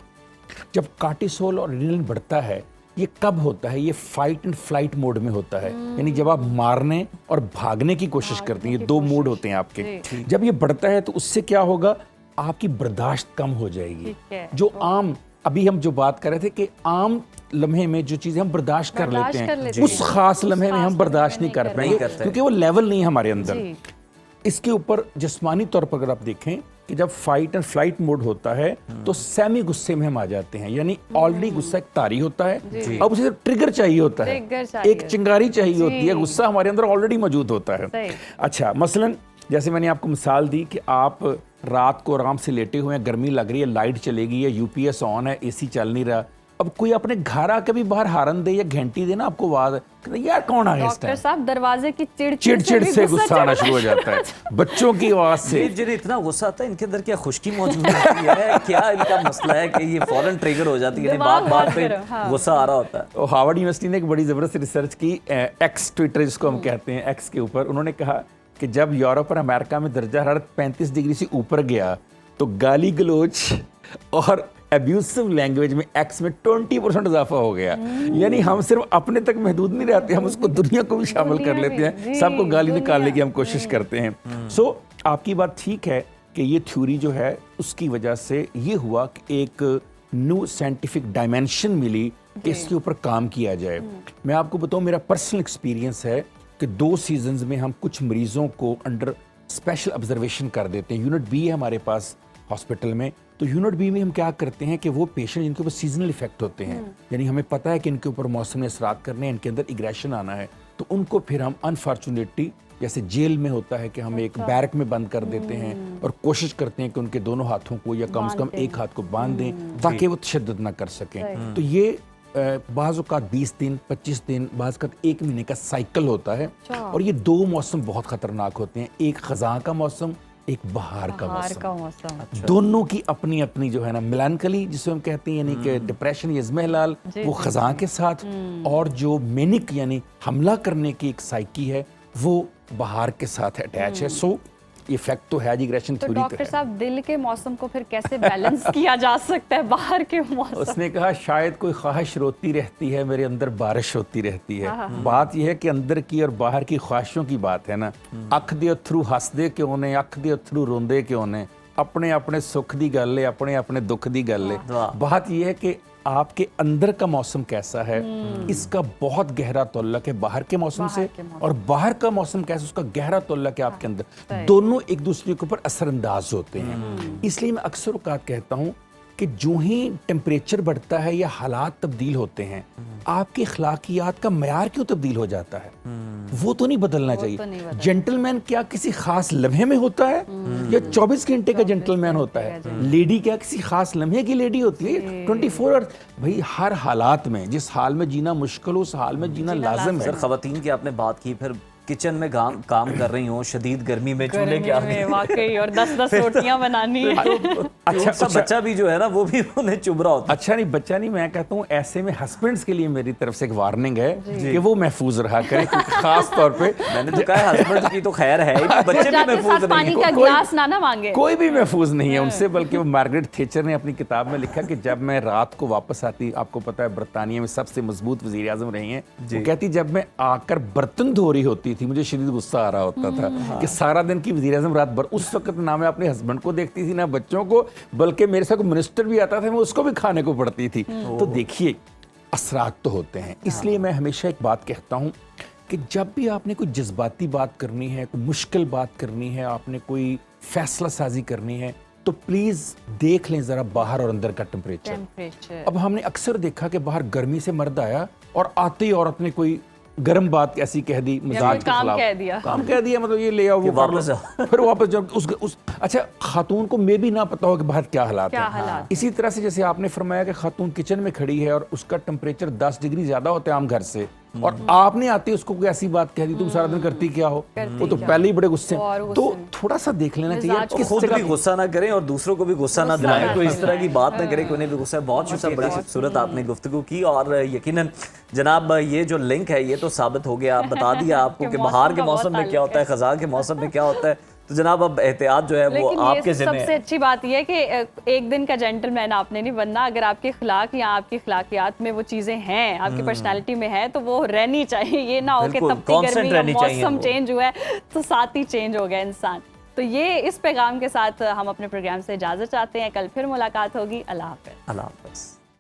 Speaker 11: जब कार्टिसोल और एड्रेनालिन बढ़ता है, ये कब होता है? ये फाइट एंड फ्लाइट मोड में होता है, यानी जब आप मारने और भागने की कोशिश करते हैं। ये 2 मोड होते हैं आपके। जब ये बढ़ता है तो उससे क्या होगा? आपकी बर्दाश्त कम हो जाएगी। जो आम, अभी हम जो बात कर रहे थे कि आम लम्हे में जो चीज़ें हम बर्दाश्त कर लेते हैं, उस खास लम्हे में हम बर्दाश्त नहीं कर पाएंगे, क्योंकि वो लेवल नहीं है हमारे अंदर। इसके ऊपर जिस्मानी तौर पर अगर आप देखें कि जब फाइट एंड फ्लाइट मोड होता है तो सेमी गुस्से में हम आ जाते हैं, यानी ऑलरेडी गुस्सा एक तारी होता है, अब उसे ट्रिगर चाहिए होता है, एक चिंगारी चाहिए होती है। गुस्सा हमारे अंदर ऑलरेडी मौजूद होता है। अच्छा, मसलन जैसे मैंने आपको मिसाल दी कि आप रात को आराम से लेटे हुए हैं, गर्मी लग रही है, लाइट चलेगी है, यूपीएस ऑन है, एसी चल नहीं रहा। अब कोई अपने घर आके भी बाहर हारन दे या घंटी दे ना, आपको आवाज यार कौन आ गया इस टाइम?
Speaker 1: डॉक्टर साहब, दरवाजे की
Speaker 11: चिड़चिड़ से गुस्सा आना शुरू हो जाता है, बच्चों की आवाज से।
Speaker 2: जिन्हें इतना गुस्सा आता है, इनके अंदर क्या खुश्की मौजूद होती है? क्या इनका मसला है कि ये फौरन ट्रिगर हो जाती है, बात पे गुस्सा आ रहा होता है?
Speaker 11: तो हार्वर्ड यूनिवर्सिटी ने एक बड़ी जबरदस्त रिसर्च की, एक्स ट्विटर जिसको हम कहते हैं, एक्स के ऊपर। उन्होंने कहा कि जब यूरोप और अमेरिका में दर्जा हरारत 35 डिग्री से ऊपर गया तो गाली गलोच और एब्यूसिव लैंग्वेज में एक्स में 20% इजाफा हो गया। यानी हम सिर्फ अपने तक महदूद नहीं रहते, हम उसको दुनिया को भी शामिल कर लेते हैं, सबको गाली निकालने की हम कोशिश करते हैं। सो आपकी बात ठीक है कि ये थ्योरी जो है उसकी वजह से ये हुआ कि एक न्यू साइंटिफिक डायमेंशन मिली कि इसके ऊपर काम किया जाए। मैं आपको बताऊं, मेरा पर्सनल एक्सपीरियंस है कि 2 सीजन्स में हम कुछ मरीजों को अंडर स्पेशल ऑब्जर्वेशन कर देते हैं। यूनिट बी है हमारे पास हॉस्पिटल में, तो यूनिट बी में हम क्या करते हैं कि वो पेशेंट जिनके ऊपर सीजनल इफेक्ट होते हैं, यानी हमें पता है कि इनके ऊपर मौसम ने असरात करने हैं, इनके अंदर इग्रेशन आना है, तो उनको फिर हम अनफॉर्चुनेटली, जैसे जेल में होता है कि हम एक बैरक में बंद कर देते हैं और कोशिश करते हैं कि उनके दोनों हाथों को या कम से कम एक हाथ को बांध दें ताकि वो तशद्दुद ना कर सकें। तो ये बाज़ औक़ात 20 दिन, 25 दिन, बाज़ औक़ात 1 महीने का साइकिल होता है। और ये 2 मौसम बहुत ख़तरनाक होते हैं, एक ख़ज़ां का मौसम, एक बहार का मौसम। दोनों की अपनी अपनी जो है ना मेलानकली जिसे हम कहते हैं, यानी कि डिप्रेशन या इज़्मेहलाल, वो ख़ज़ां के साथ, और जो मेनिक यानी हमला करने की एक साइकी है वो बहार के साथ अटैच है। सो इफेक्ट तो है, इग्रेशन थ्योरी पे है।
Speaker 1: डॉक्टर साहब, दिल के मौसम को फिर कैसे बैलेंस किया जा सकता है बाहर के मौसम?
Speaker 11: उसने कहा शायद कोई ख्वाहिश रोती रहती है, मेरे अंदर बारिश होती रहती है। बात यह है कि अंदर की और बाहर की ख्वाहिशों की बात है ना। अख दे अथरू हसदे क्यों ने, अख दे अथरू रोंदे क्यों ने, अपने अपने सुख दी गल है, अपने अपने दुख दी गल है। बात यह है कि आपके अंदर का मौसम कैसा है, इसका बहुत गहरा ताल्लुक है बाहर के मौसम से, और बाहर का मौसम कैसा, उसका गहरा ताल्लुक है आपके अंदर। दोनों एक दूसरे के ऊपर असरअंदाज होते हैं। इसलिए मैं अक्सर औक़ात कहता हूँ कि जो ही टेम्परेचर बढ़ता है या हालात तब्दील होते हैं, आपके अखलाकियात का मयार क्यों तब्दील हो जाता है? वो तो नहीं बदलना चाहिए। जेंटलमैन क्या किसी खास लम्हे में होता है या 24 घंटे का जेंटलमैन होता है? लेडी क्या किसी खास लम्हे की लेडी होती है? 24 आवर। भाई हर हालात में, जिस हाल में जीना मुश्किल हो उस हाल में जीना लाजिम है।
Speaker 2: सर, ख़वातीन की आपने बात की, फिर किचन में काम कर रही हो शदीद गर्मी में चूल्हे के आगे,
Speaker 1: वाकई, और 10-10 रोटियां बनानी है।
Speaker 2: अच्छा बच्चा भी जो है ना वो भी उन्हें चुभ रहा होता है।
Speaker 11: अच्छा नहीं, बच्चा नहीं, मैं कहता हूँ ऐसे में हस्बैंड्स के लिए मेरी तरफ से एक वार्निंग है कि वो महफूज रहा करें, क्योंकि खास तौर पे
Speaker 2: मैंने तो कहा हस्बैंड की तो खैर है ही, बच्चे भी महफूज नहीं
Speaker 1: पानी का
Speaker 2: हैं।
Speaker 1: गिलास ना मांगे,
Speaker 11: कोई भी महफूज नहीं है उनसे, बल्कि वो मार्गरेट थैचर ने अपनी किताब में लिखा कि जब मैं रात को वापस आती, आपको पता है बरतानिया में सबसे मजबूत वजीर आजम रही हैं, वो कहती जब मैं आकर बर्तन धो रही होती थी मुझे शदीद गुस्सा आ रहा होता था कि सारा दिन की वजीर आजम रात भर, उस वक्त ना मैं अपने हस्बैंड को देखती थी ना बच्चों को, बल्कि मेरे साथ मिनिस्टर भी आता था मैं उसको भी खाने को पड़ती थी। तो देखिए असरात तो होते हैं, इसलिए मैं हमेशा एक बात कहता हूँ कि जब भी आपने कोई जज्बाती बात करनी है, कोई मुश्किल बात करनी है, आपने कोई फैसला साजी करनी है, तो प्लीज देख लें जरा बाहर और अंदर का टेम्परेचर। अब हमने अक्सर देखा कि बाहर गर्मी से मर्द आया और आते ही औरत ने कोई गर्म बात ऐसी कह दी, मिजाज के खिलाफ काम कह दिया, मतलब ये ले आओ वो
Speaker 2: वापस
Speaker 11: फिर वापस जब उस अच्छा खातून को मे भी ना पता हो कि बाहर क्या हालात है। इसी तरह से जैसे आपने फरमाया कि खातून किचन में खड़ी है और उसका टेम्परेचर 10 डिग्री ज्यादा होता है आम घर से, और आपने आते उसको कोई ऐसी बात कह दी, तुम सारा दिन करती क्या हो, वो तो पहले ही बड़े गुस्से, तो थोड़ा सा देख लेना चाहिए
Speaker 2: तो खुद भी गुस्सा ना करें और दूसरों को भी गुस्सा ना दिलाएं, कोई इस तरह की बात ना करें, कोई भी गुस्सा। बहुत शुक्रिया, बड़ी खूबसूरत आपने गुफ्तगू की, और यकीनन जनाब ये जो लिंक है ये तो साबित हो गया, बता दिया आपको कि बाहर के मौसम में क्या होता है, खज़ां के मौसम में क्या होता है। तो जनाब अब एहतियात जो है वो आपके ज़िम्मे है।
Speaker 1: सबसे अच्छी बात यह है कि एक दिन का जेंटलमैन आपने नहीं बनना, अगर आपके अखलाक या आपकी अखलाकियात में वो चीज़ें हैं, आपकी पर्सनालिटी में है, तो वो रहनी चाहिए। ये ना हो कि तपती गर्मी या मौसम चेंज हुआ है तो साथ ही चेंज हो गया इंसान। तो ये इस पैगाम के साथ हम अपने प्रोग्राम से इजाज़त चाहते हैं, कल फिर मुलाकात होगी। अल्लाह हाफ़िज़।
Speaker 2: अल्लाह हाफ़िज़।